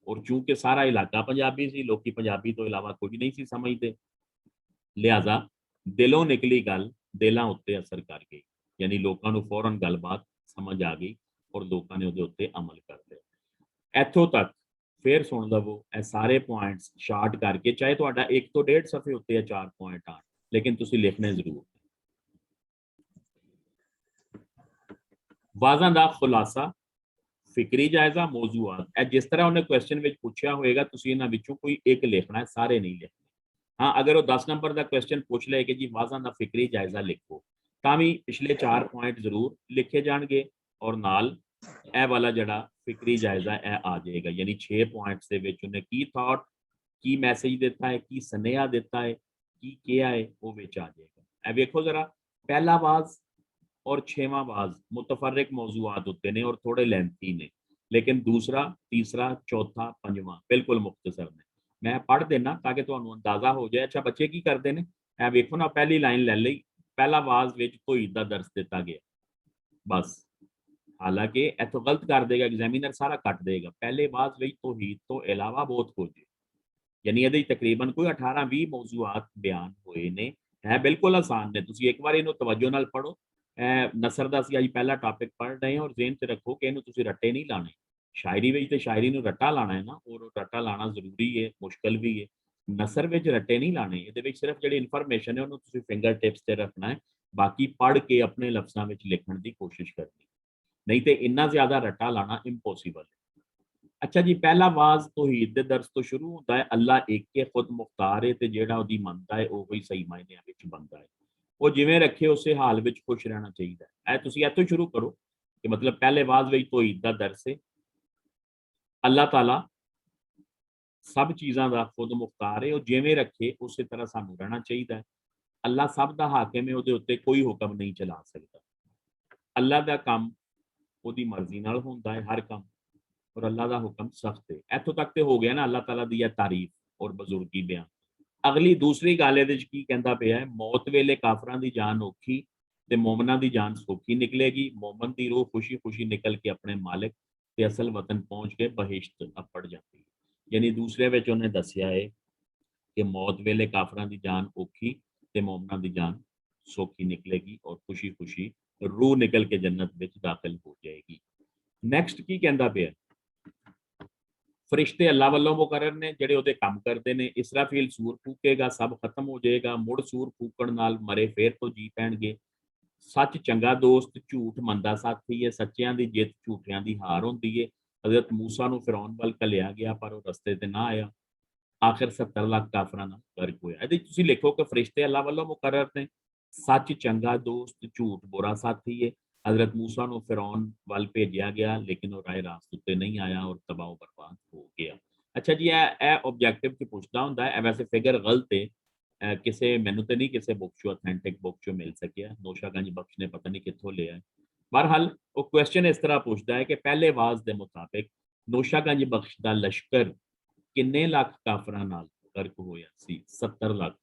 ਔਰ ਚੂੰਕਿ ਸਾਰਾ ਇਲਾਕਾ ਪੰਜਾਬੀ ਸੀ, ਲੋਕੀ ਪੰਜਾਬੀ ਤੋਂ ਇਲਾਵਾ ਕੁਝ ਨਹੀਂ ਸੀ ਸਮਝਦੇ, ਲਿਹਾਜ਼ਾ ਦਿਲੋਂ ਨਿਕਲੀ ਗੱਲ ਦਿਲਾਂ ਉੱਤੇ ਅਸਰ ਕਰ ਗਈ, ਯਾਨੀ ਲੋਕਾਂ ਨੂੰ ਫੌਰਨ ਗੱਲਬਾਤ ਸਮਝ ਆ ਗਈ ਔਰ ਲੋਕਾਂ ਨੇ ਉਹਦੇ ਉੱਤੇ ਅਮਲ ਕਰ ਲਿਆ। ਇੱਥੋਂ ਤੱਕ ਫਿਰ ਸੁਣ ਲਵੋ ਇਹ ਸਾਰੇ ਪੁਆਇੰਟਸ ਸ਼ਾਰਟ ਕਰਕੇ, ਚਾਹੇ ਤੁਹਾਡਾ 1 ਤੋਂ 1.5 ਸਫੇ ਉੱਤੇ ਜਾਂ 4 ਪੁਆਇੰਟ ਆਣ, ਲੇਕਿਨ ਤੁਸੀਂ ਲਿਖਣੇ ਜ਼ਰੂਰ। ਆਵਾਜ਼ਾਂ ਦਾ ਖੁਲਾਸਾ, ਫਿਕਰੀ ਜਾਇਜ਼ਾ, ਮੌਜ਼ੂਆਤ, ਇਹ ਜਿਸ ਤਰ੍ਹਾਂ ਉਹਨੇ ਕੁਐਸਚਨ ਵਿੱਚ ਪੁੱਛਿਆ ਹੋਏਗਾ ਤੁਸੀਂ ਇਹਨਾਂ ਵਿੱਚੋਂ ਕੋਈ ਇੱਕ ਲਿਖਣਾ ਹੈ, ਸਾਰੇ ਨਹੀਂ ਲਿਖਣੇ। हाँ, अगर वो 10 नंबर का क्वेश्चन पूछ ले कि जी वाज़ा दा फिक्री जायजा लिखो, ਤਾਂ ਵੀ ਪਿਛਲੇ 4 ਪੁਆਇੰਟ ਜ਼ਰੂਰ ਲਿਖੇ ਜਾਣਗੇ ਔਰ ਨਾਲ ਇਹ ਵਾਲਾ ਜਿਹੜਾ ਫਿਕਰੀ ਜਾਇਜ਼ਾ ਇਹ ਆ ਜਾਏਗਾ, ਯਾਨੀ 6 ਪੁਆਇੰਟਸ ਦੇ ਵਿੱਚ ਉਹਨੇ ਕੀ ਥਾਟ, ਕੀ ਮੈਸੇਜ ਦਿੱਤਾ ਹੈ, ਕੀ ਸੁਨੇਹਾ ਦਿੱਤਾ ਹੈ, ਕੀ ਕਿਹਾ ਹੈ, ਉਹ ਵਿੱਚ ਆ ਜਾਏਗਾ। ਇਹ ਵੇਖੋ ਜ਼ਰਾ, ਪਹਿਲਾ ਵਾਜ਼ और 6वां वाज मुतफर्रिक मौजूआत होते हैं और थोड़े लेंथी ने, लेकिन दूसरा, तीसरा, चौथा, पंजवां बिल्कुल मुख्तसर ने। मैं पढ़ देना ताकि ਤੁਹਾਨੂੰ ਅੰਦਾਜ਼ਾ ਹੋ ਜਾਏ। ਅੱਛਾ ਬੱਚੇ ਕੀ ਕਰਦੇ ਨੇ, ਇਹ ਵੇਖੋ ਨਾ, ਪਹਿਲੀ ਲਾਈਨ ਲੈ ਲਈ, ਪਹਿਲਾ ਵਾਜ਼ ਵਿੱਚ ਤੌਹੀਦ ਦਾ ਦਰਸ ਦਿੱਤਾ ਗਿਆ ਬਸ, ਹਾਲਾਂਕਿ ਇੱਥੋਂ ਗਲਤ ਕਰ ਦੇਗਾ ਐਗਜ਼ਾਮੀਨਰ, ਸਾਰਾ ਕੱਟ ਦੇਗਾ। ਪਹਿਲੇ ਵਾਜ਼ ਵਿੱਚ ਤੌਹੀਦ ਤੋਂ ਇਲਾਵਾ ਬਹੁਤ ਕੁਝ, ਯਾਨੀ ਇਹਦੇ ਤਕਰੀਬਨ ਕੋਈ 18-20 ਮੌਜੂਆਤ ਬਿਆਨ ਹੋਏ ਨੇ। ਹੈ ਬਿਲਕੁਲ ਆਸਾਨ ਨੇ, ਤੁਸੀਂ ਇੱਕ ਵਾਰ ਇਹਨੂੰ ਤਵੱਜੋ ਨਾਲ ਪੜੋ। ਨਸਰ ਦਾ ਅਸੀਂ ਅੱਜ ਪਹਿਲਾ ਟਾਪਿਕ ਪੜ੍ਹ ਰਹੇ ਹਾਂ ਔਰ ਜ਼ੇਨ 'ਚ ਰੱਖੋ ਕਿ ਇਹਨੂੰ ਤੁਸੀਂ ਰੱਟੇ ਨਹੀਂ ਲਾਣੇ। ਸ਼ਾਇਰੀ ਵਿੱਚ ਤੇ ਸ਼ਾਇਰੀ ਨੂੰ ਰੱਟਾ ਲਾਣਾ ਹੈ ਨਾ, ਔਰ ਰੱਟਾ ਲਾਣਾ ਜ਼ਰੂਰੀ ਹੈ, ਮੁਸ਼ਕਲ ਵੀ ਹੈ। ਨਸਰ ਵਿੱਚ ਰੱਟੇ ਨਹੀਂ ਲਾਣੇ, ਇਹਦੇ ਵਿੱਚ ਸਿਰਫ ਜਿਹੜੀ ਇਨਫੋਰਮੇਸ਼ਨ ਹੈ ਉਹਨੂੰ ਤੁਸੀਂ ਫਿੰਗਰ ਟਿਪਸ ਤੇ ਰੱਖਣਾ ਹੈ, ਬਾਕੀ ਪੜ੍ਹ ਕੇ ਆਪਣੇ ਲਫ਼ਜ਼ਾਂ ਵਿੱਚ ਲਿਖਣ ਦੀ ਕੋਸ਼ਿਸ਼ ਕਰਨੀ, ਨਹੀਂ ਤੇ ਇੰਨਾ ਜ਼ਿਆਦਾ ਰੱਟਾ ਲਾਣਾ ਇੰਪੋਸੀਬਲ ਹੈ। ਅੱਛਾ ਜੀ, ਪਹਿਲਾ ਵਾਜ਼ ਤੌਹੀਦ ਦੇ ਦਰਸ ਤੋਂ ਸ਼ੁਰੂ ਹੁੰਦਾ ਹੈ। ਅੱਲਾ ਇੱਕ ਹੈ, ਖੁਦ ਮੁਖਤਾਰ ਹੈ, ਤੇ ਜਿਹੜਾ ਉਹਦੀ ਮੰਨਦਾ ਹੈ ਉਹ ਹੀ ਸਹੀ ਮਾਇਨਿਆਂ ਵਿੱਚ ਬੰਦਾ ਹੈ। ਉਹ ਜਿਵੇਂ ਰੱਖੇ ਉਸੇ ਹਾਲ ਵਿੱਚ ਖੁਸ਼ ਰਹਿਣਾ ਚਾਹੀਦਾ ਹੈ। ਇਹ ਤੁਸੀਂ ਇੱਥੋਂ ਸ਼ੁਰੂ ਕਰੋ ਕਿ ਮਤਲਬ ਪਹਿਲੇ ਵਾਜ਼ ਵਿੱਚ ਤੌਹੀਦ ਦਾ ਦਰਸ ਹੈ, ਅੱਲਾਹ ਤਾਲਾ ਸਭ ਚੀਜ਼ਾਂ ਦਾ ਖੁਦ ਮੁਖਤਾਰ ਹੈ, ਉਹ ਜਿਵੇਂ ਰੱਖੇ ਉਸੇ ਤਰ੍ਹਾਂ ਸਾਨੂੰ ਰਹਿਣਾ ਚਾਹੀਦਾ ਹੈ। ਅੱਲਾ ਸਭ ਦਾ ਹਾਕਿਮ ਹੈ, ਉਹਦੇ ਉੱਤੇ ਕੋਈ ਹੁਕਮ ਨਹੀਂ ਚਲਾ ਸਕਦਾ। ਅੱਲਾ ਦਾ ਕੰਮ ਉਹਦੀ ਮਰਜ਼ੀ ਨਾਲ ਹੁੰਦਾ ਹੈ ਹਰ ਕੰਮ, ਔਰ ਅੱਲਾ ਦਾ ਹੁਕਮ ਸਖਤ ਹੈ। ਇੱਥੋਂ ਤੱਕ ਤੇ ਹੋ ਗਿਆ ਨਾ ਅੱਲਾਹ ਤਾਲਾ ਦੀ ਇਹ ਤਾਰੀਫ ਔਰ ਬਜ਼ੁਰਗੀ ਬਿਆਨ। ਅਗਲੀ ਦੂਸਰੀ ਗੱਲ ਇਹਦੇ ਵਿੱਚ ਕੀ ਕਹਿੰਦਾ ਪਿਆ ਹੈ, ਮੌਤ ਵੇਲੇ ਕਾਫਰਾਂ ਦੀ ਜਾਨ ਔਖੀ ਤੇ ਮੋਮਨਾਂ ਦੀ ਜਾਨ ਸੌਖੀ ਨਿਕਲੇਗੀ। ਮੋਮਨ ਦੀ ਰੂਹ ਖੁਸ਼ੀ ਖੁਸ਼ੀ ਨਿਕਲ ਕੇ ਆਪਣੇ ਮਾਲਿਕ ਤੇ ਅਸਲ ਵਤਨ ਪਹੁੰਚ ਕੇ ਬਹਿਸ਼ਤ ਅੱਪੜ ਜਾਂਦੀ ਹੈ। ਯਾਨੀ ਦੂਸਰੇ ਵਿੱਚ ਉਹਨੇ ਦੱਸਿਆ ਹੈ ਕਿ ਮੌਤ ਵੇਲੇ ਕਾਫਰਾਂ ਦੀ ਜਾਨ ਔਖੀ ਤੇ ਮੋਮਨਾਂ ਦੀ ਜਾਨ ਸੌਖੀ ਨਿਕਲੇਗੀ ਔਰ ਖੁਸ਼ੀ ਖੁਸ਼ੀ ਰੂਹ ਨਿਕਲ ਕੇ ਜੰਨਤ ਵਿੱਚ ਦਾਖਲ ਹੋ ਜਾਏਗੀ। ਨੈਕਸਟ ਕੀ ਕਹਿੰਦਾ ਪਿਆ, ਫਰਿਸ਼ਤੇ ਅੱਲਾਹ ਵੱਲੋਂ ਮੁਕਰਰ ਨੇ ਜਿਹੜੇ ਉਹਦੇ ਕੰਮ ਕਰਦੇ ਨੇ। ਇਸਰਾਫੀਲ ਸੂਰ ਫੂਕੇਗਾ, ਸਭ ਖਤਮ ਹੋ ਜਾਏਗਾ, ਮੁੜ ਸੂਰ ਫੂਕਣ ਨਾਲ ਮਰੇ ਫੇਰ ਤੋਂ ਜੀ ਪੈਣਗੇ। ਸੱਚ ਚੰਗਾ ਦੋਸਤ, ਝੂਠ ਮੰਦਾ ਸਾਥੀ ਹੈ, ਸੱਚਿਆਂ ਦੀ ਜਿੱਤ ਝੂਠਿਆਂ ਦੀ ਹਾਰ ਹੁੰਦੀ ਹੈ। ਹਜ਼ਰਤ ਮੂਸਾ ਨੂੰ ਫਿਰੌਨ ਵੱਲ ਘੱਲਿਆ ਗਿਆ ਪਰ ਉਹ ਰਸਤੇ ਤੇ ਨਾ ਆਇਆ, ਆਖਿਰ 70 ਲੱਖ ਕਾਫਰਾਂ ਨਾਲ ਗਰਕ ਹੋਇਆ। ਇਹਦੇ ਤੁਸੀਂ ਲਿਖੋ ਕਿ ਫਰਿਸ਼ਤੇ ਅੱਲਾਹ ਵੱਲੋਂ ਮੁਕਰਰ ਨੇ, ਸੱਚ ਚੰਗਾ ਦੋਸਤ, ਝੂਠ ਬੁਰਾ ਸਾਥੀ ਹੈ। हजरत मूसा ਨੂੰ ਫਿਰੌਨ ਵੱਲ ਭੇਜਿਆ ਗਿਆ ਲੇਕਿਨ ਉਹ ਰਾਹ ਰਾਸਤੇ ਉੱਤੇ ਨਹੀਂ ਆਇਆ ਔਰ ਤਬਾਹ ਬਰਬਾਦ ਹੋ ਗਿਆ। ਅੱਛਾ ਜੀ, ਇਹ ਆਬਜੈਕਟਿਵ ਕਿ ਪੁੱਛਦਾ ਹੁੰਦਾ ਹੈ, ਵੈਸੇ ਫਿਗਰ ਗਲਤ ਹੈ, ਕਿਸੇ ਮੈਨੂੰ ਤੇ ਨਹੀਂ ਕਿਸੇ ਬੁੱਕ ਚੋਂ ਅਥੈਂਟਿਕ ਬੁੱਕ ਚੋਂ ਮਿਲ ਸਕਿਆ, ਨੌਸ਼ਾਗੰਜ ਬਖਸ਼ ਨੇ ਪਤਾ ਨਹੀਂ ਕਿੱਥੋਂ ਲਿਆ ਹੈ। ਬਹਰਹਾਲ ਉਹ ਕੁਐਸਚਨ ਇਸ ਤਰ੍ਹਾਂ ਪੁੱਛਦਾ ਹੈ ਕਿ ਪਹਿਲੇ ਵਾਜ਼ ਦੇ ਮੁਤਾਬਿਕ ਨੌਸ਼ਾਗੰਜ ਬਖਸ਼ ਦਾ ਲਸ਼ਕਰ ਕਿੰਨੇ ਲੱਖ ਕਾਫਰਾਂ ਨਾਲ ਗਰਕ ਹੋਇਆ ਸੀ? 70 ਲੱਖ।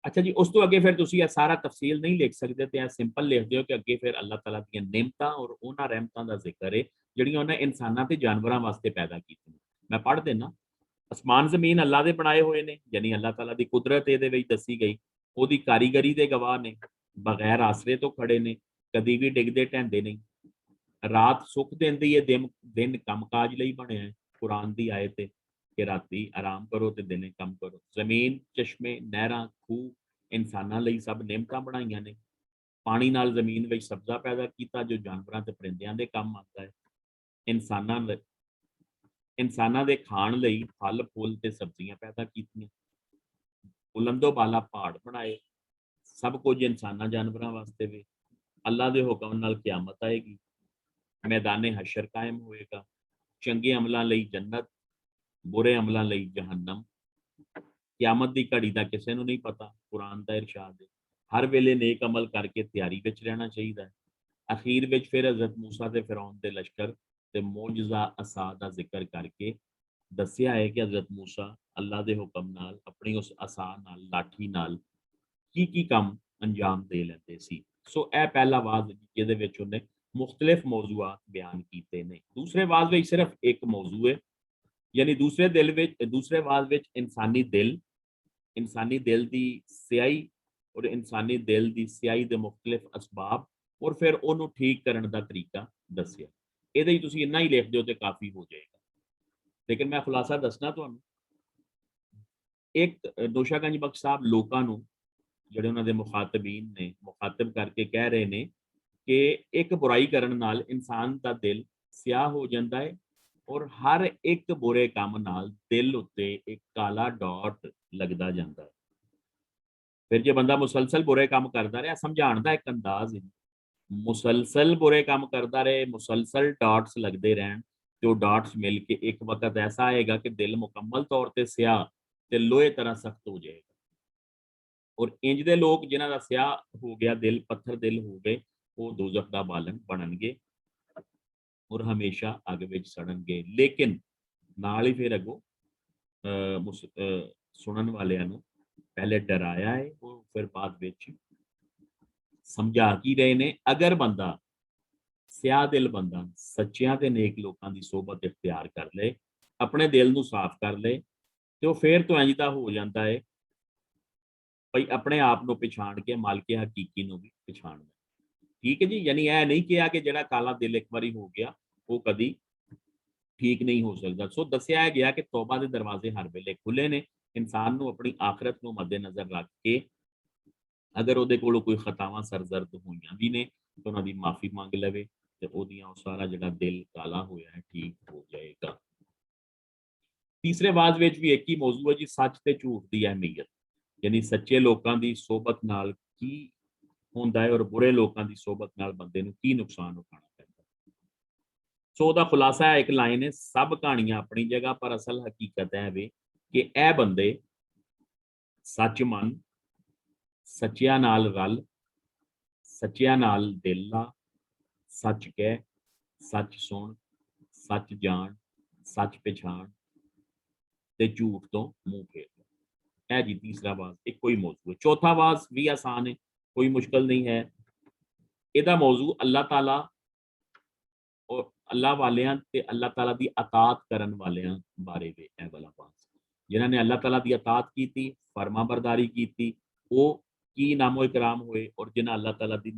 ਅੱਛਾ ਜੀ, ਉਸ ਤੋਂ ਅੱਗੇ ਫਿਰ ਤੁਸੀਂ ਇਹ ਸਾਰਾ ਤਫਸੀਲ ਨਹੀਂ ਲਿਖ ਸਕਦੇ ਤੇ ਇਹ ਸਿੰਪਲ ਲਿਖ ਦਿਓ ਕਿ ਅੱਗੇ ਫਿਰ ਅੱਲਾਹ ਤਾਲਾ ਦੀਆਂ ਨਿਮਤਾਂ ਔਰ ਉਹਨਾਂ ਰਹਿਮਤਾਂ ਦਾ ਜ਼ਿਕਰ ਹੈ ਜਿਹੜੀਆਂ ਉਹਨਾਂ ਇਨਸਾਨਾਂ ਤੇ ਜਾਨਵਰਾਂ ਵਾਸਤੇ ਪੈਦਾ ਕੀਤੀਆਂ। ਮੈਂ ਪੜ੍ਹ ਦੇਣਾ, ਅਸਮਾਨ ਜ਼ਮੀਨ ਅੱਲਾਹ ਦੇ ਬਣਾਏ ਹੋਏ ਨੇ, ਯਾਨੀ ਅੱਲਾਹ ਤਾਲਾ ਦੀ ਕੁਦਰਤ ਇਹਦੇ ਵਿੱਚ ਦੱਸੀ ਗਈ, ਉਹਦੀ ਕਾਰੀਗਰੀ ਦੇ ਗਵਾਹ ਨੇ, ਬਗੈਰ ਆਸਰੇ ਤੋਂ ਖੜੇ ਨੇ, ਕਦੀ ਵੀ ਡਿੱਗਦੇ ਢਹਿੰਦੇ ਨਹੀਂ। ਰਾਤ ਸੁੱਖ ਦਿੰਦੀ ਹੈ, ਦਿਨ ਕੰਮਕਾਜ ਲਈ ਬਣਿਆ ਹੈ। ਕੁਰਾਨ ਦੀ ਆਇਤ ਹੈ ਕਿ ਰਾਤੀ ਆਰਾਮ ਕਰੋ ਤੇ ਦਿਨੇ ਕੰਮ ਕਰੋ। ਜ਼ਮੀਨ, ਚਸ਼ਮੇ, ਨਹਿਰਾਂ, ਖੂਹ ਇਨਸਾਨਾਂ ਲਈ ਸਭ ਨਿਯਮਤਾਂ ਬਣਾਈਆਂ ਨੇ। ਪਾਣੀ ਨਾਲ ਜ਼ਮੀਨ ਵਿੱਚ ਸਬਜ਼ਾ ਪੈਦਾ ਕੀਤਾ ਜੋ ਜਾਨਵਰਾਂ ਤੇ ਪਰਿੰਦਿਆਂ ਦੇ ਕੰਮ ਆਉਂਦਾ ਹੈ। ਇਨਸਾਨਾਂ ਦੇ ਖਾਣ ਲਈ ਫਲ ਫੁੱਲ ਤੇ ਸਬਜ਼ੀਆਂ ਪੈਦਾ ਕੀਤੀਆਂ। ਬੁਲੰਦੋ ਬਾਲਾ ਪਹਾੜ ਬਣਾਏ। ਸਭ ਕੁਝ ਇਨਸਾਨਾਂ ਜਾਨਵਰਾਂ ਵਾਸਤੇ ਵੀ। ਅੱਲਾ ਦੇ ਹੁਕਮ ਨਾਲ ਕਿਆਮਤ ਆਏਗੀ, ਮੈਦਾਨੇ ਹਸ਼ਰ ਕਾਇਮ ਹੋਏਗਾ। ਚੰਗੇ ਅਮਲਾਂ ਲਈ ਜੰਨਤ, ਬੁਰੇ ਅਮਲਾਂ ਲਈ ਜਹੰਨਮ। ਕਿਆਮਤ ਦੀ ਘੜੀ ਦਾ ਕਿਸੇ ਨੂੰ ਨਹੀਂ ਪਤਾ। ਕੁਰਾਨ ਦਾ ਇਰਸ਼ਾਦ ਹੈ ਹਰ ਵੇਲੇ ਨੇਕ ਅਮਲ ਕਰਕੇ ਤਿਆਰੀ ਵਿੱਚ ਰਹਿਣਾ ਚਾਹੀਦਾ ਹੈ। ਅਖੀਰ ਵਿੱਚ ਫਿਰ ਹਜ਼ਰਤ ਮੂਸਾ ਤੇ ਫਿਰੌਨ ਦੇ ਲਸ਼ਕਰ ਤੇ ਮੌਜਜ਼ਾ ਅਸਾ ਦਾ ਜ਼ਿਕਰ ਕਰਕੇ ਦੱਸਿਆ ਹੈ ਕਿ ਹਜ਼ਰਤ ਮੂਸਾ ਅੱਲਾ ਦੇ ਹੁਕਮ ਨਾਲ ਆਪਣੀ ਉਸ ਅਸਾ ਨਾਲ, ਲਾਠੀ ਨਾਲ ਕੀ ਕੰਮ ਅੰਜਾਮ ਦੇ ਲੈਂਦੇ ਸੀ। ਸੋ ਇਹ ਪਹਿਲਾ ਵਾਅਜ਼ ਜਿਹਦੇ ਵਿੱਚ ਉਹਨੇ ਮੁਖਤਲਿਫ ਮੌਜ਼ੂਆਤ ਬਿਆਨ ਕੀਤੇ ਨੇ। ਦੂਸਰੇ ਵਾਅਜ਼ ਵਿੱਚ ਸਿਰਫ ਇੱਕ ਮੌਜ਼ੂ ਹੈ, ਯਾਨੀ ਦੂਸਰੇ ਵਾਅਜ਼ ਵਿੱਚ ਇਨਸਾਨੀ ਦਿਲ ਦੀ ਸਿਆਹੀ ਔਰ ਇਨਸਾਨੀ ਦਿਲ ਦੀ ਸਿਆਹੀ ਦੇ ਮੁਖਤਲਿਫ ਅਸਬਾਬ ਔਰ ਫਿਰ ਉਹਨੂੰ ਠੀਕ ਕਰਨ ਦਾ ਤਰੀਕਾ ਦੱਸਿਆ। ਇਹਦੇ ਹੀ ਤੁਸੀਂ ਇੰਨਾ ਹੀ ਲਿਖ ਦਿਓ ਤੇ ਕਾਫੀ ਹੋ ਜਾਏਗਾ। ਲੇਕਿਨ ਮੈਂ ਖੁਲਾਸਾ ਦੱਸਣਾ ਤੁਹਾਨੂੰ। ਇੱਕ ਨੋਸ਼ਾਗੰਜ ਬਖਸ਼ ਸਾਹਿਬ ਲੋਕਾਂ ਨੂੰ ਜਿਹੜੇ ਉਹਨਾਂ ਦੇ ਮੁਖਾਤਬੀਨ ਨੇ ਮੁਖਾਤਬ ਕਰਕੇ ਕਹਿ ਰਹੇ ਨੇ ਕਿ ਇੱਕ ਬੁਰਾਈ ਕਰਨ ਨਾਲ ਇਨਸਾਨ ਦਾ ਦਿਲ ਸਿਆਹ ਹੋ ਜਾਂਦਾ ਹੈ ਔਰ ਹਰ ਇੱਕ ਬੁਰੇ ਕੰਮ ਨਾਲ ਦਿਲ ਉੱਤੇ ਇੱਕ ਕਾਲਾ ਡਾਟ ਲੱਗਦਾ ਜਾਂਦਾ ਹੈ। ਫਿਰ ਜੇ ਬੰਦਾ ਮੁਸਲਸਲ ਬੁਰੇ ਕੰਮ ਕਰਦਾ ਰਿਹਾ, ਸਮਝਾਉਣ ਦਾ ਇੱਕ ਅੰਦਾਜ਼ ਹੈ, ਮੁਸਲਸਲ ਬੁਰੇ ਕੰਮ ਕਰਦਾ ਰਹੇ, ਮੁਸਲਸਲ ਡਾਟਸ ਲੱਗਦੇ ਰਹਿਣ ਤੇ ਉਹ ਡਾਟਸ ਮਿਲ ਕੇ ਇੱਕ ਵਕਤ ਐਸਾ ਆਏਗਾ ਕਿ ਦਿਲ ਮੁਕੰਮਲ ਤੌਰ ਤੇ ਸਿਆਹ ਤੇ ਲੋਹੇ ਤਰ੍ਹਾਂ ਸਖਤ ਹੋ ਜਾਏਗਾ। ਔਰ ਇੰਜ ਦੇ ਲੋਕ ਜਿਨ੍ਹਾਂ ਦਾ ਸਿਆਹ ਹੋ ਗਿਆ ਦਿਲ, ਪੱਥਰ ਦਿਲ ਹੋ ਗਏ, ਉਹ ਦੋਜ਼ਖ ਦਾ ਬਾਲਣ ਬਣਨਗੇ ਔਰ ਹਮੇਸ਼ਾ ਅੱਗ ਵਿੱਚ ਸੜਨਗੇ। ਲੇਕਿਨ ਨਾਲ ਹੀ ਫਿਰ ਅੱਗੋਂ ਸੁਣਨ ਵਾਲਿਆਂ ਨੂੰ ਪਹਿਲੇ ਡਰਾਇਆ ਹੈ ਉਹ ਫਿਰ ਬਾਅਦ ਵਿੱਚ ਸਮਝਾ ਕੀ ਰਹੇ ਨੇ। ਅਗਰ ਬੰਦਾ ਸਿਆਹ ਦਿਲ ਬੰਦਾ ਸੱਚਿਆਂ ਤੇ ਨੇਕ ਲੋਕਾਂ ਦੀ ਸੋਬਤ ਇਖਤਿਆਰ ਕਰ ਲਏ, ਆਪਣੇ ਦਿਲ ਨੂੰ ਸਾਫ਼ ਕਰ ਲਏ ਤੇ ਉਹ ਫਿਰ ਤੋਂ ਇੰਜ ਦਾ ਹੋ ਜਾਂਦਾ ਹੈ ਭਈ ਆਪਣੇ ਆਪ ਨੂੰ ਪਛਾਣ ਕੇ ਮਾਲਕੇ ਹਕੀਕੀ ਨੂੰ ਵੀ ਪਛਾਣਦਾ। ਠੀਕ ਹੈ ਜੀ। ਯਾਨੀ ਇਹ ਨਹੀਂ ਕਿਹਾ ਕਿ ਜਿਹੜਾ ਕਾਲਾ ਦਿਲ ਇੱਕ ਵਾਰੀ ਹੋ ਗਿਆ ਉਹ ਕਦੀ ਠੀਕ ਨਹੀਂ ਹੋ ਸਕਦਾ। ਸੋ ਦੱਸਿਆ ਗਿਆ ਕਿ ਤੌਬਾ ਦੇ ਦਰਵਾਜ਼ੇ ਹਰ ਵੇਲੇ ਖੁੱਲੇ ਨੇ। ਇਨਸਾਨ ਨੂੰ ਆਪਣੀ ਆਖਰਤ ਨੂੰ ਮੱਦੇਨਜ਼ਰ ਰੱਖ ਕੇ ਅਗਰ ਉਹਦੇ ਕੋਲੋਂ ਕੋਈ ਖਤਾਵਾਂ ਸਰਜ਼ਰਦ ਹੋਈਆਂ ਵੀ ਨੇ ਤਾਂ ਉਹਨਾਂ ਦੀ ਮਾਫੀ ਮੰਗ ਲਵੇ ਤੇ ਉਹਦੀਆਂ ਉਹ ਸਾਰਾ ਜਿਹੜਾ ਦਿਲ ਕਾਲਾ ਹੋਇਆ ਹੈ ਠੀਕ ਹੋ ਜਾਏਗਾ। ਤੀਸਰੇ ਬਾਅਦ ਵਿੱਚ ਵੀ ਇੱਕ ਹੀ ਮੌਜੂ ਹੈ ਜੀ, ਸੱਚ ਤੇ ਝੂਠ ਦੀ ਅਹਿਮੀਅਤ। ਯਾਨੀ ਸੱਚੇ ਲੋਕਾਂ ਦੀ ਸੋਬਤ ਨਾਲ ਕੀ ਹੁੰਦਾ ਹੈ ਔਰ ਬੁਰੇ ਲੋਕਾਂ ਦੀ ਸੋਬਤ ਨਾਲ ਬੰਦੇ ਨੂੰ ਕੀ ਨੁਕਸਾਨ ਉਠਾਉਣਾ ਪੈਂਦਾ। ਸੋ ਉਹਦਾ ਖੁਲਾਸਾ ਹੈ, ਇੱਕ ਲਾਈਨ ਹੈ, ਸਭ ਕਹਾਣੀਆਂ ਆਪਣੀ ਜਗ੍ਹਾ ਪਰ ਅਸਲ ਹਕੀਕਤ ਹੈ ਵੇ ਕਿ ਇਹ ਬੰਦੇ ਸੱਚ ਮੰਨ, ਸੱਚਿਆਂ ਨਾਲ ਰਲ, ਸੱਚਿਆਂ ਨਾਲ ਦਿਲ ਲਾ, ਸੱਚ ਕਹਿ, ਸੱਚ ਸੁਣ, ਸੱਚ ਜਾਣ, ਸੱਚ ਪਛਾਣ ਤੇ ਝੂਠ ਤੋਂ ਮੂੰਹ ਫੇਰ। ਇਹ ਜੀ ਤੀਸਰਾ ਵਾਜ਼ ਇੱਕੋ ਹੀ ਮੌਜੂ ਹੈ। ਚੌਥਾ ਵਾਜ਼ ਵੀ ਆਸਾਨ ਹੈ, ਕੋਈ ਮੁਸ਼ਕਲ ਨਹੀਂ ਹੈ। ਇਹਦਾ ਮੌਜੂ ਅੱਲਾਹ ਤਾਲਾ ਔਰ ਅੱਲਾਹ ਵਾਲਿਆਂ ਤੇ ਅੱਲਾਹ ਤਾਲਾ ਦੀ ਅਤਾਤ ਕਰਨ ਵਾਲਿਆਂ ਬਾਰੇ ਵੇ। ਇਹ ਵਾਲਾ ਵਾਜ਼ ਜਿਨ੍ਹਾਂ ਨੇ ਅੱਲਾਹ ਤਾਲਾ ਦੀ ਅਤਾਤ ਕੀਤੀ, ਫਰਮਾ ਬਰਦਾਰੀ ਕੀਤੀ, ਉਹ ਕੀ ਨਾਮੋ ਇਕਰਾਮ ਹੋਏ ਔਰ ਜਿਨ੍ਹਾਂ ਅੱਲਾਹ ਤਾਲਾ ਦੀ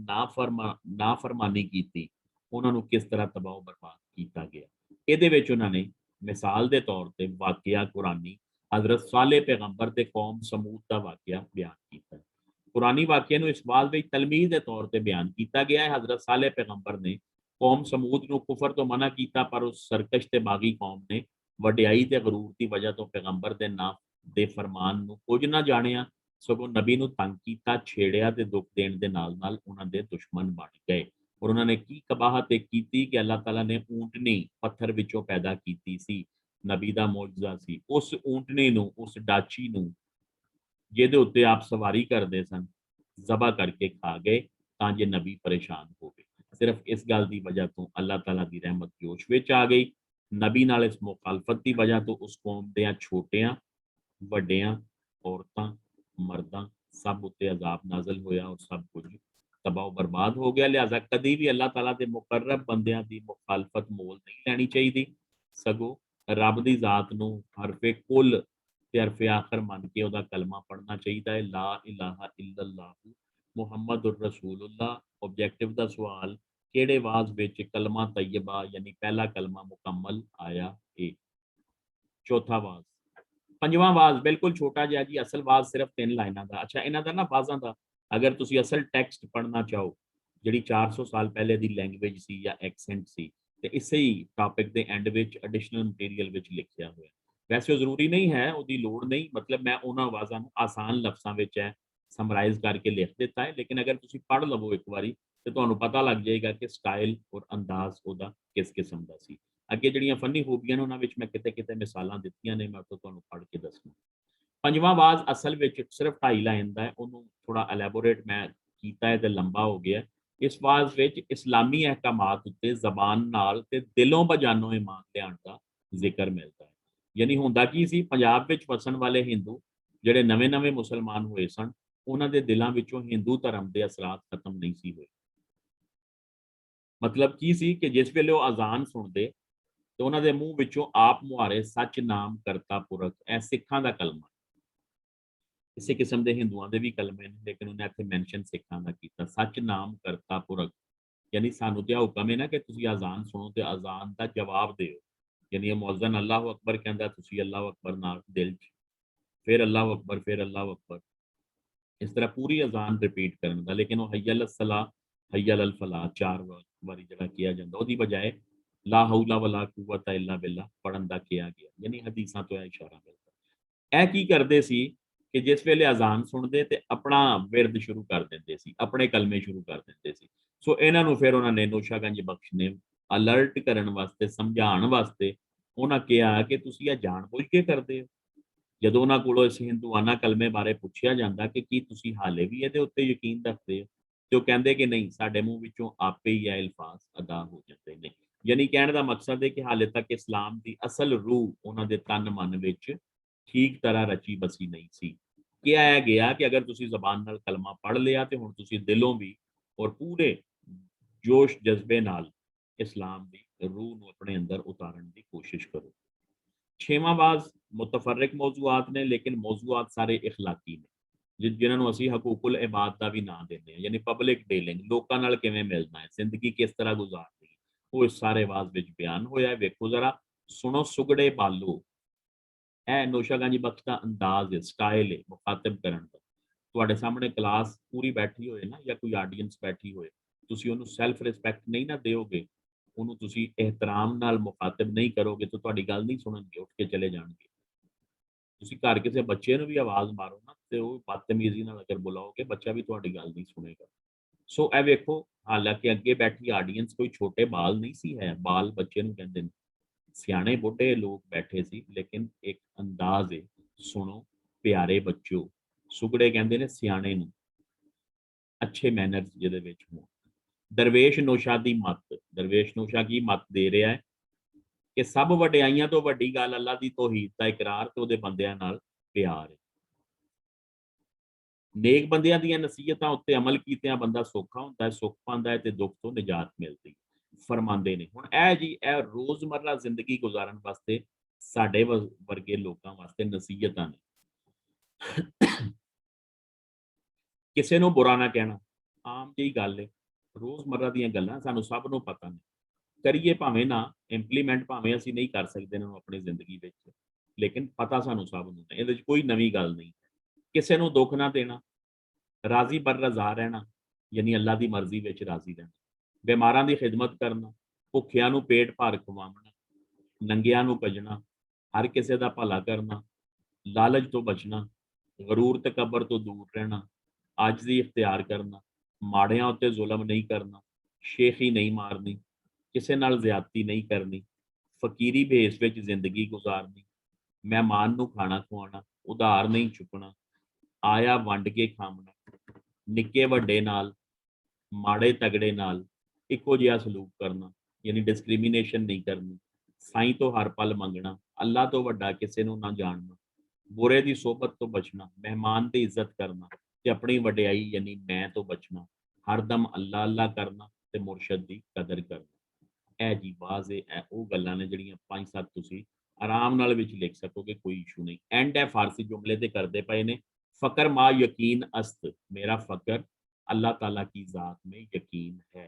ਨਾਫਰਮਾਨੀ ਕੀਤੀ ਉਹਨਾਂ ਨੂੰ ਕਿਸ ਤਰ੍ਹਾਂ ਤਬਾਹ ਬਰਬਾਦ ਕੀਤਾ ਗਿਆ। ਇਹਦੇ ਵਿੱਚ ਉਹਨਾਂ ਨੇ ਮਿਸਾਲ ਦੇ ਤੌਰ ਤੇ ਵਾਕਿਆ ਕੁਰਾਨੀ हजरत साले पैगंबर ते कौम समूद का वाकया बयान किया। कुरानी वाकये ਨੂੰ ਇਸ ਬਾਤ ਵਿੱਚ ਤਲਮੀਜ਼ ਦੇ ਤੌਰ ਤੇ ਬਿਆਨ ਕੀਤਾ ਗਿਆ ਹੈ। हजरत साले पैगंबर ਨੇ ਕੌਮ ਸਮੂਦ ਨੂੰ ਕੁਫਰ ਤੋਂ ਮਨਾ ਕੀਤਾ ਪਰ ਉਸ ਸਰਕਸ਼ ਤੇ ਬਾਗੀ ਕੌਮ ਨੇ ਵਡਿਆਈ ਤੇ ਗਰੂਰ ਦੀ ਵਜ੍ਹਾ ਤੋਂ ਪੈਗੰਬਰ ਦੇ ਨਾਮ ਦੇ ਫਰਮਾਨ ਨੂੰ ਕੁਝ ਨਾ ਜਾਣਿਆ, ਸਗੋਂ ਨਬੀ ਨੂੰ ਤੰਗ ਕੀਤਾ, ਛੇੜਿਆ ਤੇ ਦੁੱਖ ਦੇਣ ਦੇ ਨਾਲ-ਨਾਲ ਉਹਨਾਂ ਦੇ ਦੁਸ਼ਮਣ ਬਣ ਗਏ। ਔਰ ਉਹਨਾਂ ਨੇ ਕੀ ਕਬਾਹਤ ਕੀਤੀ ਕਿ ਅੱਲਾਹ ਤਾਲਾ ਨੇ ਊਂਟਨੀ ਪੱਥਰ ਵਿੱਚੋਂ ਪੈਦਾ ਕੀਤੀ ਸੀ, ਨਬੀ ਦਾ ਮੌਜਜ਼ਾ ਸੀ। ਉਸ ਊਂਟਨੀ ਨੂੰ, ਉਸ ਡਾਚੀ ਨੂੰ ਜਿਹਦੇ ਉੱਤੇ ਆਪ ਸਵਾਰੀ ਕਰਦੇ ਸਨ, ਜ਼ਬਾ ਕਰਕੇ ਖਾ ਗਏ ਤਾਂ ਜੇ ਨਬੀ ਪਰੇਸ਼ਾਨ ਹੋ ਗਏ। ਸਿਰਫ ਇਸ ਗੱਲ ਦੀ ਵਜ੍ਹਾ ਤੋਂ ਅੱਲਾਹ ਤਾਲਾ ਦੀ ਰਹਿਮਤ ਜੋਸ਼ ਵਿੱਚ ਆ ਗਈ। ਨਬੀ ਨਾਲ ਇਸ ਮੁਖਾਲਫਤ ਦੀ ਵਜ੍ਹਾ ਤੋਂ ਉਸ ਕੌਮ ਦੇ ਛੋਟਿਆਂ ਵੱਡਿਆਂ, ਔਰਤਾਂ ਮਰਦਾਂ ਸਭ ਉੱਤੇ ਅਜ਼ਾਬ ਨਾਜ਼ਲ ਹੋਇਆ ਔਰ ਸਭ ਕੁਝ ਤਬਾਹ ਬਰਬਾਦ ਹੋ ਗਿਆ। ਲਿਹਾਜ਼ਾ ਕਦੀ ਵੀ ਅੱਲਾਹ ਤਾਲਾ ਦੇ ਮੁਕਰਰਬ ਬੰਦਿਆਂ ਦੀ ਮੁਖਾਲਫਤ ਮੋਲ ਨਹੀਂ ਲੈਣੀ ਚਾਹੀਦੀ, ਸਗੋਂ ਰੱਬ ਦੀ ਜ਼ਾਤ ਨੂੰ ਹਰਫੇ ਕੁੱਲ ਤੇ ਹਰਫੇ ਆਖਰ ਮੰਨ ਕੇ ਉਹਦਾ ਕਲਮਾ ਪੜ੍ਹਨਾ ਚਾਹੀਦਾ ਹੈ, ਲਾ ਇਲਾਹਾ ਇल्लल्लाह ਮੁਹੰਮਦੁਰ ਰਸੂਲੁल्लाह। ਆਬਜੈਕਟਿਵ ਦਾ ਸਵਾਲ ਕਿਹੜੇ ਵਾਜ਼ ਵਿੱਚ ਕਲਮਾ ਤੈयबा यानी पहला कलमा मुकम्मल आया है। चौथा वाज, पंजवां वाज बिल्कुल छोटा जिहा जी, असल वाज सिर्फ 3 लाइनां दा। अच्छा इन्हां दा ना वाज़ां दा अगर तुसीं असल टैक्सट पढ़ना चाहो ਜਿਹੜੀ 400 ਸਾਲ ਪਹਿਲੇ ਦੀ ਲੈਂਗੁਏਜ ਸੀ ਜਾਂ ਐਕਸੈਂਟ ਸੀ, ਤੇ ਇਸੇ ਹੀ ਟਾਪਿਕ ਦੇ ਐਂਡ ਵਿੱਚ ਐਡੀਸ਼ਨਲ ਮਟੀਰੀਅਲ ਵਿੱਚ ਲਿਖਿਆ ਹੋਇਆ। ਵੈਸੇ ਉਹ ਜ਼ਰੂਰੀ ਨਹੀਂ ਹੈ, ਉਹਦੀ ਲੋੜ ਨਹੀਂ, ਮਤਲਬ ਮੈਂ ਉਹਨਾਂ ਆਵਾਜ਼ਾਂ ਨੂੰ ਆਸਾਨ ਲਫ਼ਜ਼ਾਂ ਵਿੱਚ ਹੈ ਸਮਰਾਈਜ਼ ਕਰਕੇ ਲਿਖ ਦਿੱਤਾ ਹੈ। ਲੇਕਿਨ ਅਗਰ ਤੁਸੀਂ ਪੜ੍ਹ ਲਵੋ ਇੱਕ ਵਾਰੀ ਤੇ ਤੁਹਾਨੂੰ ਪਤਾ ਲੱਗ ਜਾਏਗਾ ਕਿ ਸਟਾਈਲ ਔਰ ਅੰਦਾਜ਼ ਉਹਦਾ ਕਿਸ ਕਿਸਮ ਦਾ ਸੀ। ਅੱਗੇ ਜਿਹੜੀਆਂ ਫਨੀ ਖੂਬੀਆਂ ਨੇ ਉਹਨਾਂ ਵਿੱਚ ਮੈਂ ਕਿਤੇ ਕਿਤੇ ਮਿਸਾਲਾਂ ਦਿੱਤੀਆਂ ਨੇ, ਮੈਂ ਉੱਥੋਂ ਤੁਹਾਨੂੰ ਪੜ੍ਹ ਕੇ ਦੱਸਣਾ। ਪੰਜਵਾਂ ਵਾਜ਼ ਅਸਲ ਵਿੱਚ ਸਿਰਫ 2.5 ਲਾਈਨ ਦਾ ਹੈ, ਉਹਨੂੰ ਥੋੜਾ ਐਲੈਬੋਰੇਟ ਮੈਂ ਕੀਤਾ ਹੈ ਤੇ ਲੰਬਾ ਹੋ ਗਿਆ। ਇਸ ਵਾਜ਼ ਵਿੱਚ ਇਸਲਾਮੀ ਅਹਿਕਾਮਾਤ ਉੱਤੇ ਜ਼ਬਾਨ ਨਾਲ ਤੇ ਦਿਲੋਂ ਬਜਾਨੋ ਈਮਾਨ ਲਿਆਉਣ ਦਾ ਜ਼ਿਕਰ ਮਿਲਦਾ ਹੈ। ਯਾਨੀ ਹੁੰਦਾ ਕੀ ਸੀ, ਪੰਜਾਬ ਵਿੱਚ ਵਸਣ ਵਾਲੇ ਹਿੰਦੂ ਜਿਹੜੇ ਨਵੇਂ-ਨਵੇਂ ਮੁਸਲਮਾਨ ਹੋਏ ਸਨ, ਉਹਨਾਂ ਦੇ ਦਿਲਾਂ ਵਿੱਚੋਂ ਹਿੰਦੂ ਧਰਮ ਦੇ ਅਸਰਾਤ ਖਤਮ ਨਹੀਂ ਸੀ ਹੋਏ। ਮਤਲਬ ਕੀ ਸੀ ਕਿ ਜਿਸ ਵੇਲੇ ਉਹ ਅਜ਼ਾਨ ਸੁਣਦੇ ਤੇ ਉਹਨਾਂ ਦੇ ਮੂੰਹ ਵਿੱਚੋਂ ਆਪ ਮੁਹਾਰੇ ਸੱਚ ਨਾਮ ਕਰਤਾ ਪੁਰਖ, ਇਹ ਸਿੱਖਾਂ ਦਾ ਕਲਮਾ। ਇਸੇ ਕਿਸਮ ਦੇ ਹਿੰਦੂਆਂ ਦੇ ਵੀ ਕਲਮੇ ਨੇ, ਲੇਕਿਨ ਉਹਨੇ ਇੱਥੇ ਮੈਂਸ਼ਨ ਸਿੱਖਾਂ ਦਾ ਕੀਤਾ। ਸੱਚ ਨਾਮ ਕਰਤਾ ਪੁਰਖ, ਯਾਨੀ ਸਾਨੂੰ ਤੇ ਹੁਕਮ ਹੈ ਨਾ ਕਿ ਤੁਸੀਂ ਅਜ਼ਾਨ ਸੁਣੋ ਤੇ ਅਜ਼ਾਨ ਦਾ ਜਵਾਬ ਦਿਓ। ਯਾਨੀ ਇਹ ਮੁਅੱਜ਼ਨ ਅੱਲਾਹੁ ਅਕਬਰ ਕਹਿੰਦਾ, ਤੁਸੀਂ ਅੱਲਾਹੁ ਅਕਬਰ ਨਾਲ ਦਿਲ 'ਚ, ਫਿਰ ਅੱਲਾਹੁ ਅਕਬਰ, ਫਿਰ ਅੱਲਾਹੁ ਅਕਬਰ, ਇਸ ਤਰ੍ਹਾਂ ਪੂਰੀ ਅਜ਼ਾਨ ਰਿਪੀਟ ਕਰਨ ਦਾ। ਲੇਕਿਨ ਉਹ ਹਯ ਅਲ ਸਲਾਹ, ਹਯ ਅਲ ਫਲਾਹ 4 ਵਾਰੀ ਜਿਹੜਾ ਕਿਹਾ ਜਾਂਦਾ, ਉਹਦੀ ਬਜਾਏ ਲਾ ਹੌਲਾ ਵਲਾ ਕੁਵਤ ਇਲਾ ਬਿल्ला ਪੜਨ ਦਾ ਕਿਹਾ ਗਿਆ। ਯਾਨੀ ਹਦੀਸਾਂ ਤੋਂ ਇਹ ਇਸ਼ਾਰਾ ਮਿਲਦਾ। ਇਹ ਕੀ ਕਰਦੇ ਸੀ ਕਿ ਜਿਸ ਵੇਲੇ ਅਜ਼ਾਨ ਸੁਣਦੇ ਤੇ ਆਪਣਾ ਵਿਰਦ ਸ਼ੁਰੂ ਕਰ ਦਿੰਦੇ ਸੀ, ਆਪਣੇ ਕਲਮੇ ਸ਼ੁਰੂ ਕਰ ਦਿੰਦੇ ਸੀ। ਸੋ ਇਹਨਾਂ ਨੂੰ ਫਿਰ ਉਹਨਾਂ ਨੇ ਨੋਸ਼ਾਗੰਜ ਬਖਸ਼ ਨੇ ਅਲਰਟ ਕਰਨ ਵਾਸਤੇ, ਸਮਝਾਉਣ ਵਾਸਤੇ ਉਹਨਾਂ ਕਿਹਾ ਕਿ ਤੁਸੀਂ ਇਹ ਜਾਣਬੁੱਝ ਕੇ ਕਰਦੇ ਹੋ। ਜਦੋਂ ਉਹਨਾਂ ਕੋਲੋਂ ਇਸ ਹਿੰਦੂਆਨਾ ਕਲਮੇ ਬਾਰੇ ਪੁੱਛਿਆ ਜਾਂਦਾ ਕਿ ਕੀ ਤੁਸੀਂ ਹਾਲੇ ਵੀ ਇਹਦੇ ਉੱਤੇ ਯਕੀਨ ਰੱਖਦੇ ਹੋ, ਤੇ ਉਹ ਕਹਿੰਦੇ ਕਿ ਨਹੀਂ, ਸਾਡੇ ਮੂੰਹ ਵਿੱਚੋਂ ਆਪੇ ਹੀ ਇਹ ਅਲਫਾਜ਼ ਅਦਾ ਹੋ ਜਾਂਦੇ ਨੇ। ਯਾਨੀ ਕਹਿਣ ਦਾ ਮਕਸਦ ਹੈ ਕਿ ਹਾਲੇ ਤੱਕ ਇਸਲਾਮ ਦੀ ਅਸਲ ਰੂਹ ਉਹਨਾਂ ਦੇ ਤਨ ਮਨ ਵਿੱਚ ਠੀਕ ਤਰ੍ਹਾਂ ਰਚੀ ਬਸੀ ਨਹੀਂ ਸੀ। ਕਿਹਾ ਇਹ ਗਿਆ ਕਿ ਅਗਰ ਤੁਸੀਂ ਜ਼ਬਾਨ ਨਾਲ ਕਲਮਾ ਪੜ੍ਹ ਲਿਆ ਤੇ ਹੁਣ ਤੁਸੀਂ ਦਿਲੋਂ ਵੀ ਔਰ ਪੂਰੇ ਜੋਸ਼ ਜਜ਼ਬੇ ਨਾਲ ਇਸਲਾਮ ਦੀ ਰੂਹ ਨੂੰ ਆਪਣੇ ਅੰਦਰ ਉਤਾਰਨ ਦੀ ਕੋਸ਼ਿਸ਼ ਕਰੋ। ਛੇਵਾਂ ਬਾਜ਼ ਮੁਤਫਰਰਿਕ ਮੌਜ਼ੂਆਤ ਨੇ, ਲੇਕਿਨ ਮੌਜ਼ੂਆਤ ਸਾਰੇ ਇਖਲਾਕੀ ਨੇ, ਜਿਨ੍ਹਾਂ ਨੂੰ ਅਸੀਂ ਹਕੂਕੁਲ ਇਬਾਦ ਦਾ ਵੀ ਨਾਂ ਦਿੰਦੇ ਹਾਂ। ਯਾਨੀ ਪਬਲਿਕ ਡੀਲਿੰਗ, ਲੋਕਾਂ ਨਾਲ ਕਿਵੇਂ ਮਿਲਣਾ ਹੈ, ਜ਼ਿੰਦਗੀ ਕਿਸ ਤਰ੍ਹਾਂ ਗੁਜ਼ਾਰਨੀ ਹੈ, ਉਹ ਇਸ ਸਾਰੇ ਬਾਜ਼ ਵਿੱਚ ਬਿਆਨ ਹੋਇਆ ਹੈ। ਵੇਖੋ ਜ਼ਰਾ, ਸੁਣੋ ਸੁਗੜੇ ਬਾਲੋ, ਇਹ ਨੋਸ਼ਾਗੰਜ ਬਖਸ਼ ਦਾ ਅੰਦਾਜ਼ ਹੈ, ਸਟਾਈਲ ਹੈ ਮੁਖਾਤਬ ਕਰਨ ਦਾ। ਤੁਹਾਡੇ ਸਾਹਮਣੇ ਕਲਾਸ ਪੂਰੀ ਬੈਠੀ ਹੋਏ ਨਾ, ਜਾਂ ਕੋਈ ਆਡੀਅנס ਬੈਠੀ ਹੋਏ, ਤੁਸੀਂ ਉਹਨੂੰ ਸੈਲਫ ਰਿਸਪੈਕਟ ਨਹੀਂ ਨਾ ਦਿਓਗੇ, ਉਹਨੂੰ ਤੁਸੀਂ ਇਹਤਰਾਮ ਨਾਲ ਮੁਖਾਤਬ ਨਹੀਂ ਕਰੋਗੇ ਤਾਂ ਤੁਹਾਡੀ ਗੱਲ ਨਹੀਂ ਸੁਣਨਗੇ, ਉੱਠ ਕੇ ਚਲੇ ਜਾਣਗੇ। ਤੁਸੀਂ ਘਰ ਕਿਸੇ ਬੱਚੇ ਨੂੰ ਵੀ ਆਵਾਜ਼ ਮਾਰੋ ਨਾ ਤੇ ਉਹ ਬਦਤਮੀਜ਼ੀ ਨਾਲ ਅਗਰ ਬੁਲਾਓਗੇ, ਬੱਚਾ ਵੀ ਤੁਹਾਡੀ ਗੱਲ ਨਹੀਂ ਸੁਣੇਗਾ। ਸੋ ਇਹ ਵੇਖੋ, ਹਾਲਾਂਕਿ ਅੱਗੇ ਬੈਠੀ ਆਡੀਅנס ਕੋਈ ਛੋਟੇ ਬਾਲ ਨਹੀਂ ਸੀ, ਹੈ ਬਾਲ ਬੱਚੇ ਨੂੰ ਕਹਿੰਦੇ ਨੇ, ਸਿਆਣੇ ਬੁੱਢੇ ਲੋਕ ਬੈਠੇ ਸੀ, ਲੇਕਿਨ ਇੱਕ ਅੰਦਾਜ਼ ਹੈ, ਸੁਣੋ ਪਿਆਰੇ ਬੱਚੋ। ਸੁਗੜੇ ਕਹਿੰਦੇ ਨੇ ਸਿਆਣੇ ਨੂੰ, ਅੱਛੇ ਮੈਨਰਸ ਜਿਹਦੇ ਵਿੱਚ ਹੋਣ। ਦਰਵੇਸ਼ ਨੋਸ਼ਾ ਦੀ ਮੱਤ, ਦਰਵੇਸ਼ ਨੋਸ਼ਾ ਕੀ ਮੱਤ ਦੇ ਰਿਹਾ ਹੈ ਕਿ ਸਭ ਵਡਿਆਈਆਂ ਤੋਂ ਵੱਡੀ ਗੱਲ ਅੱਲਾ ਦੀ ਤੌਹੀਦ ਦਾ ਇਕਰਾਰ ਤੇ ਉਹਦੇ ਬੰਦਿਆਂ ਨਾਲ ਪਿਆਰ ਹੈ। ਨੇਕ ਬੰਦਿਆਂ ਦੀਆਂ ਨਸੀਹਤਾਂ ਉੱਤੇ ਅਮਲ ਕੀਤਿਆਂ ਬੰਦਾ ਸੌਖਾ ਹੁੰਦਾ ਹੈ, ਸੁੱਖ ਪਾਉਂਦਾ ਹੈ ਤੇ ਦੁੱਖ ਤੋਂ ਨਿਜਾਤ ਮਿਲਦੀ ਫਰਮਾਉਂਦੇ ਨੇ। ਹੁਣ ਇਹ ਜੀ, ਇਹ ਰੋਜ਼ਮਰਰਾ ਜ਼ਿੰਦਗੀ ਗੁਜ਼ਾਰਨ ਵਾਸਤੇ ਸਾਡੇ ਵਰਗੇ ਲੋਕਾਂ ਵਾਸਤੇ ਨਸੀਹਤਾਂ ਨੇ। ਕਿਸੇ ਨੂੰ ਬੁਰਾ ਨਾ ਕਹਿਣਾ ਆਮ ਜਿਹੀ ਗੱਲ ਹੈ, ਰੋਜ਼ਮਰਰਾ ਦੀਆਂ ਗੱਲਾਂ ਸਾਨੂੰ ਸਭ ਨੂੰ ਪਤਾ ਨੇ, ਕਰੀਏ ਭਾਵੇਂ ਨਾ, ਇੰਪਲੀਮੈਂਟ ਭਾਵੇਂ ਅਸੀਂ ਨਹੀਂ ਕਰ ਸਕਦੇ ਇਹਨਾਂ ਨੂੰ ਆਪਣੀ ਜ਼ਿੰਦਗੀ ਵਿੱਚ, ਲੇਕਿਨ ਪਤਾ ਸਾਨੂੰ ਸਭ ਨੂੰ ਹੈ, ਇਹਦੇ 'ਚ ਕੋਈ ਨਵੀਂ ਗੱਲ ਨਹੀਂ। ਕਿਸੇ ਨੂੰ ਦੁੱਖ ਨਾ ਦੇਣਾ, ਰਾਜ਼ੀ ਬਰ ਰਜ਼ਾ ਰਹਿਣਾ, ਯਾਨੀ ਅੱਲਾ ਦੀ ਮਰਜ਼ੀ ਵਿੱਚ ਰਾਜ਼ੀ ਰਹਿਣਾ, ਬਿਮਾਰਾਂ ਦੀ ਖਿਦਮਤ ਕਰਨਾ, ਭੁੱਖਿਆਂ ਨੂੰ ਪੇਟ ਭਰ ਖਵਾਉਣਾ, ਨੰਗਿਆਂ ਨੂੰ ਕੱਜਣਾ, ਹਰ ਕਿਸੇ ਦਾ ਭਲਾ ਕਰਨਾ, ਲਾਲਚ ਤੋਂ ਬਚਣਾ, ਗਰੂਰ ਤਕੱਬਰ ਤੋਂ ਦੂਰ ਰਹਿਣਾ, ਆਜਜ਼ੀ ਇਖਤਿਆਰ ਕਰਨਾ, ਮਾੜਿਆਂ ਉੱਤੇ ਜ਼ੁਲਮ ਨਹੀਂ ਕਰਨਾ, ਸ਼ੇਖੀ ਨਹੀਂ ਮਾਰਨੀ, ਕਿਸੇ ਨਾਲ ਜ਼ਿਆਦਤੀ ਨਹੀਂ ਕਰਨੀ, ਫਕੀਰੀ ਭੇਸ ਵਿੱਚ ਜ਼ਿੰਦਗੀ ਗੁਜ਼ਾਰਨੀ, ਮਹਿਮਾਨ ਨੂੰ ਖਾਣਾ ਖਵਾਉਣਾ, ਉਧਾਰ ਨਹੀਂ ਚੁੱਕਣਾ, ਆਇਆ ਵੰਡ ਕੇ ਖਾਣਾ, ਨਿੱਕੇ ਵੱਡੇ ਨਾਲ, ਮਾੜੇ ਤਗੜੇ ਨਾਲ ਇੱਕੋ ਜਿਹਾ ਸਲੂਕ ਕਰਨਾ, ਯਾਨੀ ਡਿਸਕ੍ਰਿਮੀਨੇਸ਼ਨ ਨਹੀਂ ਕਰਨੀ, ਸਾਈਂ ਤੋਂ ਹਰ ਪਲ ਮੰਗਣਾ, ਅੱਲਾ ਤੋਂ ਵੱਡਾ ਕਿਸੇ ਨੂੰ ਨਾ ਜਾਣਨਾ, ਬੁਰੇ ਦੀ ਸੋਬਤ ਤੋਂ ਬਚਣਾ, ਮਹਿਮਾਨ ਦੀ ਇੱਜ਼ਤ ਕਰਨਾ ਤੇ ਆਪਣੀ ਵਡਿਆਈ ਯਾਨੀ ਮੈਂ ਤੋਂ ਬਚਣਾ, ਹਰਦਮ ਅੱਲਾ ਅੱਲਾ ਕਰਨਾ ਤੇ ਮੁਰਸ਼ਦ ਦੀ ਕਦਰ ਕਰਨਾ। ਇਹ ਜੀ ਵਾਜ਼ੇ, ਇਹ ਉਹ ਗੱਲਾਂ ਨੇ ਜਿਹੜੀਆਂ 5-7 ਤੁਸੀਂ ਆਰਾਮ ਨਾਲ ਵਿੱਚ ਲਿਖ ਸਕੋਗੇ, ਕੋਈ ਇਸ਼ੂ ਨਹੀਂ। ਐਂਡ ਹੈ ਫਾਰਸੀ जुमले ਤੇ ਕਰਦੇ ਪਏ ਨੇ, फ़क्र मा यकीन अस्त, मेरा फ़क्र अल्लाह ताला की ज़ात में यकीन है।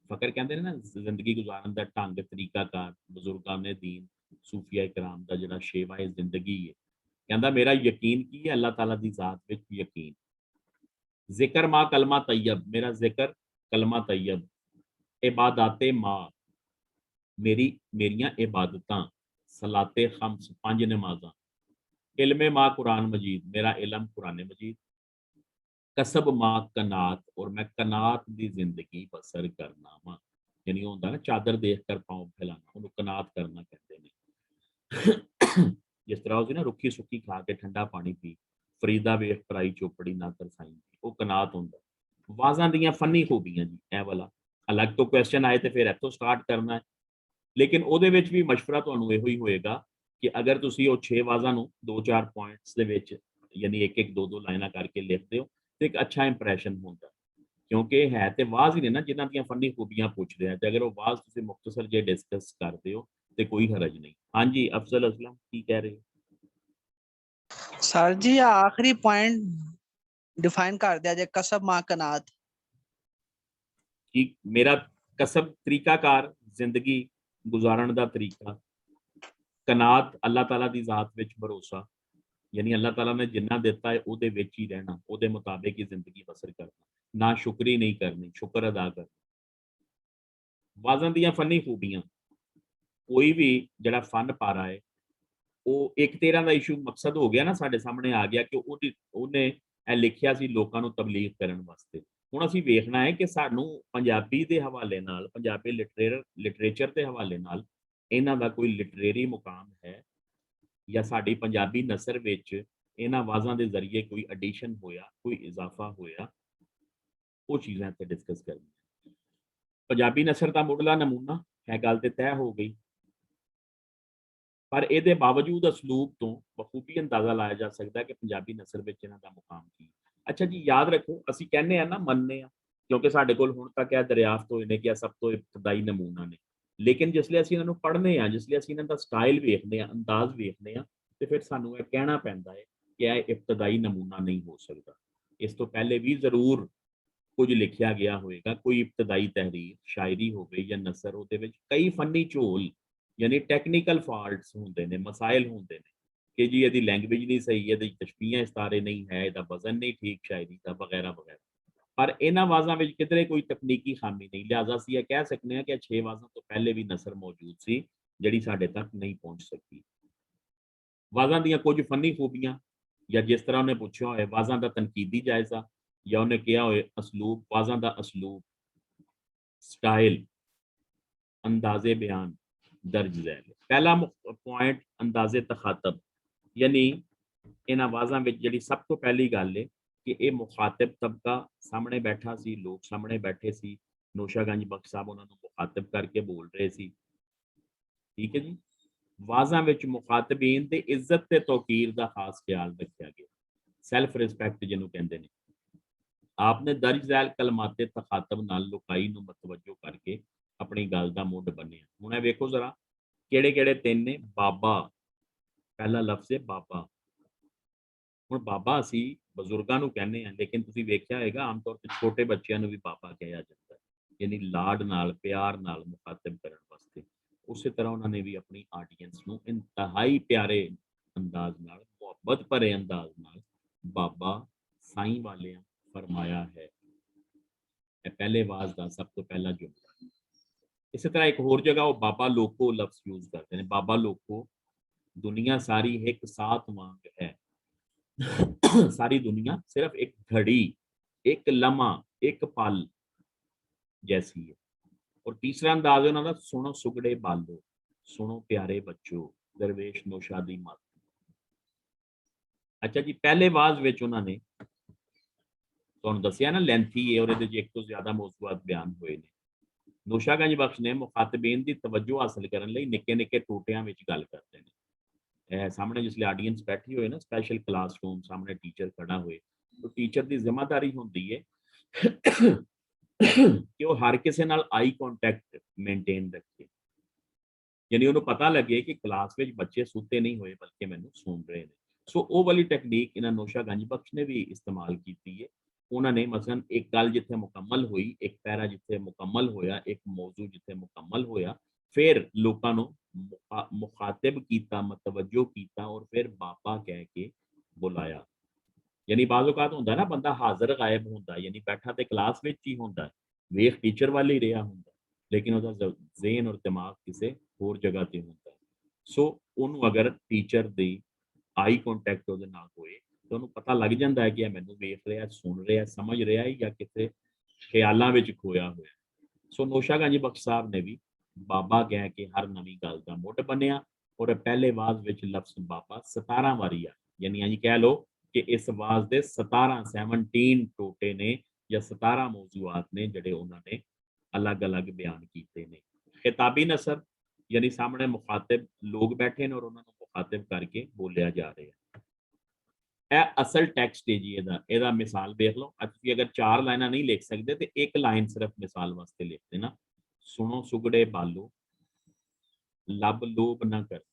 ਫਕਰ ਕਹਿੰਦੇ ਨੇ ਨਾ ਜ਼ਿੰਦਗੀ ਗੁਜ਼ਾਰਨ ਦਾ ਢੰਗ ਤਰੀਕਾਕਾਰ ਬਜ਼ੁਰਗਾਂ ਨੇ ਦੀਨ ਸੂਫੀਆ ਇਕਰਾਮ ਦਾ ਜਿਹੜਾ ਸ਼ੇਵਾ ਹੈ ਜ਼ਿੰਦਗੀ ਹੈ ਕਹਿੰਦਾ ਮੇਰਾ ਯਕੀਨ ਕੀ ਹੈ ਅੱਲਾਹ ਤਾਲਾ ਦੀ ਜ਼ਾਤ ਵਿੱਚ ਯਕੀਨ ਜ਼ਿਕਰ ਮਾ ਕਲਮਾ ਤੈयब ਮੇਰਾ ਜ਼ਿਕਰ ਕਲਮਾ ਤੈयब ਇਬਾਦਤੇ ਮਾ ਮੇਰੀਆਂ ਇਬਾਦਤਾਂ ਸਲਾਤੇ ਖਮਸ 5 ਨਮਾਜ਼ਾਂ इल्म माँ कुरान मजीद मेरा इलम कुरान मजीद कसब माँ कनात और मैं कनात दी जिंदगी बसर करना वा यानी होंदा ना चादर देख कर पाँव फैलाना उन्होंने कनात करना कहते हैं जिस तरह होती ना रुखी सुखी खा के ठंडा पानी पी फरीदा वेख पराई चोपड़ी ना तरसाई वो कनात होंदा वाजां दियां फनी खूबियां जी ए वाला अलग तो क्वेश्चन आए तो फिर इत्थों स्टार्ट करना है लेकिन ਉਹਦੇ ਵਿੱਚ ਵੀ ਮਸ਼ਵਰਾ ਤੁਹਾਨੂੰ ਇਹੋ ਹੀ ਹੋਏਗਾ ਕਿ ਅਗਰ ਤੁਸੀਂ ਉਹ 6 ਵਾਜ਼ਾਂ ਨੂੰ 2-4 ਪੁਆਇੰਟਸ ਦੇ ਵਿੱਚ ਯਾਨੀ ਇੱਕ ਇੱਕ ਦੋ ਦੋ ਲਾਈਨਾਂ ਕਰਕੇ ਲਿਖਦੇ ਹੋ ਤੇ ਇੱਕ ਅੱਛਾ ਇੰਪ੍ਰੈਸ਼ਨ ਹੁੰਦਾ ਕਿਉਂਕਿ ਹੈ ਤੇ ਵਾਜ਼ ਹੀ ਨੇ ਨਾ ਜਿਨ੍ਹਾਂ ਦੀਆਂ ਫਨੀ ਖੂਬੀਆਂ ਪੁੱਛਦੇ ਆ ਤੇ ਅਗਰ ਉਹ ਵਾਜ਼ ਤੁਸੀਂ ਮੁਖਤਸਰ ਜੇ ਡਿਸਕਸ ਕਰਦੇ ਹੋ ਤੇ ਕੋਈ ਹਰਜ ਨਹੀਂ ਹਾਂਜੀ ਅਫਜ਼ਲ ਅਸਲਮ ਕੀ ਕਹਿ ਰਹੇ सर जी आखिरी पॉइंट डिफाइन कर दिया जाए कसब मां कनात कि मेरा कसब तरीकाकार जिंदगी गुजारन ਦਾ ਤਰੀਕਾ ਕਨਾਤ ਅੱਲਾਹ ਤਾਲਾ ਦੀ ਜ਼ਾਤ ਵਿੱਚ ਭਰੋਸਾ ਯਾਨੀ ਅੱਲਾਹ ਤਾਲਾ ਨੇ ਜਿੰਨਾ ਦਿੱਤਾ ਹੈ ਉਹਦੇ ਵਿੱਚ ਹੀ ਰਹਿਣਾ ਉਹਦੇ ਮੁਤਾਬਿਕ ਹੀ ਜ਼ਿੰਦਗੀ ਬਸਰ ਕਰਨਾ ਨਾ ਸ਼ੁਕਰੀ ਨਹੀਂ ਕਰਨੀ ਸ਼ੁਕਰ ਅਦਾ ਕਰਨਾ ਵਾਜ਼ਾਂ ਦੀਆਂ ਫਨੀ ਖੂਬੀਆਂ ਕੋਈ ਵੀ ਜਿਹੜਾ ਫਨ ਪਾਰਾ ਹੈ ਉਹ ਇੱਕ ਤਰ੍ਹਾਂ ਦਾ ਇਸ਼ੂ ਮਕਸਦ ਹੋ ਗਿਆ ਨਾ ਸਾਡੇ ਸਾਹਮਣੇ ਆ ਗਿਆ ਕਿ ਉਹਨੇ ਇਹ ਲਿਖਿਆ ਸੀ ਲੋਕਾਂ ਨੂੰ ਤਬਲੀਗ ਕਰਨ ਵਾਸਤੇ ਹੁਣ ਅਸੀਂ ਵੇਖਣਾ ਹੈ ਕਿ ਸਾਨੂੰ ਪੰਜਾਬੀ ਦੇ ਹਵਾਲੇ ਨਾਲ ਪੰਜਾਬੀ ਲਿਟਰੇਚਰ ਦੇ ਹਵਾਲੇ ਨਾਲ ਇਹਨਾਂ ਦਾ ਕੋਈ ਲਿਟਰੇਰੀ ਮੁਕਾਮ ਹੈ ਜਾਂ ਸਾਡੀ ਪੰਜਾਬੀ ਨਸਰ ਵਿੱਚ ਇਹਨਾਂ ਵਾਜ਼ਾਂ ਦੇ ਜ਼ਰੀਏ ਕੋਈ ਐਡੀਸ਼ਨ ਹੋਇਆ ਕੋਈ ਇਜ਼ਾਫਾ ਹੋਇਆ ਉਹ ਚੀਜ਼ਾਂ ਤੇ ਡਿਸਕਸ ਕਰਨੀ ਪੰਜਾਬੀ ਨਸਰ ਦਾ ਮੁੱਢਲਾ ਨਮੂਨਾ ਹੈ ਗੱਲ ਤੇ ਤੈਅ ਹੋ ਗਈ ਪਰ ਇਹਦੇ ਬਾਵਜੂਦ ਅਸਲੂਬ ਤੋਂ ਬਖੂਬੀ ਅੰਦਾਜ਼ਾ ਲਾਇਆ ਜਾ ਸਕਦਾ ਕਿ ਪੰਜਾਬੀ ਨਸਰ ਵਿੱਚ ਇਹਨਾਂ ਦਾ ਮੁਕਾਮ ਕੀ ਅੱਛਾ ਜੀ ਯਾਦ ਰੱਖੋ ਅਸੀਂ ਕਹਿੰਦੇ ਆ ਨਾ ਮੰਨਦੇ ਆ ਕਿਉਂਕਿ ਸਾਡੇ ਕੋਲ ਹੁਣ ਤੱਕ ਇਹ ਦਰਿਆਫਤ ਹੋਏ ਨੇ ਕਿ ਇਹ ਸਭ ਤੋਂ ਇਬਤਦਾਈ ਨਮੂਨਾ ਨੇ ਲੇਕਿਨ ਜਿਸਲੇ ਅਸੀਂ ਇਹਨਾਂ ਨੂੰ ਪੜ੍ਹਨੇ ਆ ਜਿਸਲੇ ਅਸੀਂ ਇਹਨਾਂ ਦਾ ਸਟਾਈਲ ਵੇਖਦੇ ਆ ਅੰਦਾਜ਼ ਵੇਖਦੇ ਆ ਤੇ ਫਿਰ ਸਾਨੂੰ ਇਹ ਕਹਿਣਾ ਪੈਂਦਾ ਹੈ ਕਿ ਇਹ ਇਬਤਦਾਈ ਨਮੂਨਾ ਨਹੀਂ ਹੋ ਸਕਦਾ ਇਸ ਤੋਂ ਪਹਿਲੇ ਵੀ ਜ਼ਰੂਰ ਕੁਝ ਲਿਖਿਆ ਗਿਆ ਹੋਵੇਗਾ ਕੋਈ ਇਬਤਦਾਈ ਤਹਿਰੀਰ ਸ਼ਾਇਰੀ ਹੋਵੇ ਜਾਂ ਨਸਰ ਉਹਦੇ ਵਿੱਚ ਕਈ ਫਨੀ ਝੋਲ ਯਾਨੀ ਟੈਕਨੀਕਲ ਫਾਲਟਸ ਹੁੰਦੇ ਨੇ ਮਸਾਇਲ ਹੁੰਦੇ ਨੇ ਕਿ ਜੀ ਇਹਦੀ ਲੈਂਗੁਏਜ ਨਹੀਂ ਸਹੀ ਇਹਦੀ ਤਸ਼ਬੀਹਾਂ ਇਸਤਾਰੇ ਨਹੀਂ ਹੈ ਇਹਦਾ ਵਜ਼ਨ ਨਹੀਂ ਠੀਕ ਸ਼ਾਇਰੀ ਦਾ ਵਗੈਰਾ ਵਗੈਰਾ ਪਰ ਇਹਨਾਂ ਵਾਜ਼ਾਂ ਵਿੱਚ ਕਿਧਰੇ ਕੋਈ ਤਕਨੀਕੀ ਖਾਮੀ ਨਹੀਂ ਲਿਹਾਜ਼ਾ ਅਸੀਂ ਇਹ ਕਹਿ ਸਕਦੇ ਹਾਂ ਕਿ 6 ਵਾਜ਼ਾਂ ਤੋਂ ਪਹਿਲੇ ਵੀ ਨਸਰ ਮੌਜੂਦ ਸੀ ਜਿਹੜੀ ਸਾਡੇ ਤੱਕ ਨਹੀਂ ਪਹੁੰਚ ਸਕਦੀ ਵਾਜ਼ਾਂ ਦੀਆਂ ਕੁਝ ਫਨੀ ਖੂਬੀਆਂ ਜਾਂ ਜਿਸ ਤਰ੍ਹਾਂ ਉਹਨੇ ਪੁੱਛਿਆ ਹੋਏ ਵਾਜ਼ਾਂ ਦਾ ਤਨਕੀਦੀ ਜਾਇਜ਼ਾ ਜਾਂ ਉਹਨੇ ਕਿਹਾ ਹੋਏ ਅਸਲੂਬ ਵਾਜ਼ਾਂ ਦਾ ਅਸਲੂਬ ਸਟਾਈਲ ਅੰਦਾਜ਼ੇ ਬਿਆਨ ਦਰਜ ਜ਼ੈਲ ਪਹਿਲਾ ਪੁਆਇੰਟ ਅੰਦਾਜ਼ੇ ਤਖਾਤਬ ਯਾਨੀ ਇਹਨਾਂ ਵਾਜ਼ਾਂ ਵਿੱਚ ਜਿਹੜੀ ਸਭ ਤੋਂ ਪਹਿਲੀ ਗੱਲ ਹੈ ਕਿ ਇਹ ਮੁਖਾਤਬ ਤਬਕਾ ਸਾਹਮਣੇ ਬੈਠਾ ਸੀ ਲੋਕ ਸਾਹਮਣੇ ਬੈਠੇ ਸੀ ਨੋਸ਼ਾਗੰਜ ਬਖਸ਼ ਸਾਹਿਬ ਉਹਨਾਂ ਨੂੰ ਮੁਖਾਤਬ ਕਰਕੇ ਬੋਲ ਰਹੇ ਸੀ ਠੀਕ ਹੈ ਜੀ ਵਾਜ਼ਾਂ ਵਿੱਚ ਮੁਖਾਤਬੀਨ ਦੇ ਇੱਜ਼ਤ ਤੇ ਤੌਕੀਰ ਦਾ ਖਾਸ ਖਿਆਲ ਰੱਖਿਆ ਗਿਆ ਸੈਲਫ ਰਿਸਪੈਕਟ ਜਿਹਨੂੰ ਕਹਿੰਦੇ ਨੇ ਆਪਨੇ ਦਰਜ ਜ਼ੈਲ ਕਲਮਾਤੇ ਤਖਾਤਬ ਨਾਲ ਲੁਕਾਈ ਨੂੰ ਮਤਵੱਜੋ ਕਰਕੇ ਆਪਣੀ ਗੱਲ ਦਾ ਮੁੱਢ ਬੰਨਿਆ ਹੁਣ ਇਹ ਵੇਖੋ ਜ਼ਰਾ ਕਿਹੜੇ ਕਿਹੜੇ ਤਿੰਨ ਨੇ ਬਾਬਾ ਪਹਿਲਾ ਲਫ਼ਜ਼ ਹੈ ਬਾਬਾ ਹੁਣ ਬਾਬਾ ਅਸੀਂ ਬਜ਼ੁਰਗਾਂ ਨੂੰ ਕਹਿੰਦੇ ਆ ਲੇਕਿਨ ਤੁਸੀਂ ਵੇਖਿਆ ਹੋਏਗਾ ਆਮ ਤੌਰ ਤੇ ਛੋਟੇ ਬੱਚਿਆਂ ਨੂੰ ਵੀ ਬਾਬਾ ਕਿਹਾ ਜਾਂਦਾ ਹੈ ਯਾਨੀ ਲਾਡ ਨਾਲ ਪਿਆਰ ਨਾਲ ਮੁਖਾਤਬ ਕਰਨ ਵਾਸਤੇ ਉਸੇ ਤਰ੍ਹਾਂ ਉਹਨਾਂ ਨੇ ਵੀ ਆਪਣੀ ਆਡੀਅנס ਨੂੰ ਇੰਤਹਾਈ ਪਿਆਰੇ ਅੰਦਾਜ਼ ਨਾਲ ਮੁਹੱਬਤ ਭਰੇ ਅੰਦਾਜ਼ ਨਾਲ ਬਾਬਾ ਸਾਈਂ ਵਾਲਿਆਂ ਫਰਮਾਇਆ ਹੈ ਇਹ ਪਹਿਲੇ ਵਾਜ਼ ਦਾ ਸਭ ਤੋਂ ਪਹਿਲਾ ਜੁਮਲਾ ਇਸੇ ਤਰ੍ਹਾਂ ਇੱਕ ਹੋਰ ਜਗ੍ਹਾ ਉਹ ਬਾਬਾ ਲੋਕੋ ਲਫ਼ਜ਼ ਯੂਜ਼ ਕਰਦੇ ਨੇ ਬਾਬਾ ਲੋਕੋ ਦੁਨੀਆ ਸਾਰੀ ਇੱਕ ਸਾਥ ਵਾਂਗ ਹੈ ਸਾਰੀ ਦੁਨੀਆ ਸਿਰਫ ਇੱਕ ਘੜੀ ਇੱਕ ਲਮਾ ਇੱਕ ਪਲ ਜੈਸੀ ਹੈ और तीसरा अंदाज है उन्होंने सुनो सुगड़े बालो सुनो प्यारे बच्चों दरवेश नौशादी मत अच्छा जी पहले वाज विच उन्होंने तुहानूं दस्सिया ना लेंथी है और इहदे च एक तो ज्यादा मौजूआत बयान हुए ने नौशागंज बख्श ने मुखातबीन की तवज्जो हासिल करने लई निक्के निक्के टोटियां विच गल करते हैं सामने जिसले ऑडियंस बैठी हुई ना स्पैशल क्लासरूम सामने टीचर खड़ा हुए तो टीचर की जिम्मेदारी होंदी है कि वो हर किसी नाल आई कॉन्टैक्ट मेनटेन रखे यानी उन्होंने पता लगे कि क्लास में बच्चे सुते नहीं हुए बल्कि मैनू सुन रहे हैं सो वो वाली टेक्नीक इन्होंने नौशागंज बख्श ने भी इस्तेमाल की है उन्होंने मसलन एक गल जिथे मुकम्मल हुई, एक पैरा जिथे मुकम्मल होया, एक मौजू जिथे मुकम्मल होया, फिर लोगों को मुखातिब कीता, मतवज्जो कीता और फिर बाबा कह के बुलाया। यानी बाज़ औकात होंदा ना बंदा हाज़िर गायब होंदा, यानी बैठा ते क्लास विच ही होंदा, वेख टीचर वाल ही रहा होंदा, लेकिन उहदा ज़हन और दिमाग किसी होर जगह ते होंदा। सो उहनूं अगर टीचर दी आई कॉन्टैक्ट उहदे नाल होए तो उहनूं पता लग जांदा है कि मैनूं वेख रिहा, सुन रिहा, समझ रिहा है या किते ख्यालां विच खोया होया। सो नौशागंज बख्श साहब ने भी बाबा कह के हर नवीं गल दा मुੱਢ बन्निया और पहले वाज विच लफ्ज़ बाबा 17 वारी आ, यानी इंज कह लो कि इस वाज दे 17 टोटे ने या 17 मौजूआत ने जिहड़े उन्होंने अलग-अलग बयान कीते ने। खिताबी नसर यानी सामने मुखातिब लोग बैठे ने और उन्होंने मुखातिब करके बोलिया जा रहा है। यह असल टैक्सट है जी, ਇਹਦਾ मिसाल देख लो। ਤੁਸੀਂ अगर 4 लाइना नहीं लिख सकते तो एक लाइन सिर्फ मिसाल वास्ते लिख देना, सुनो सुगड़े बालो लब लोभ ना करना।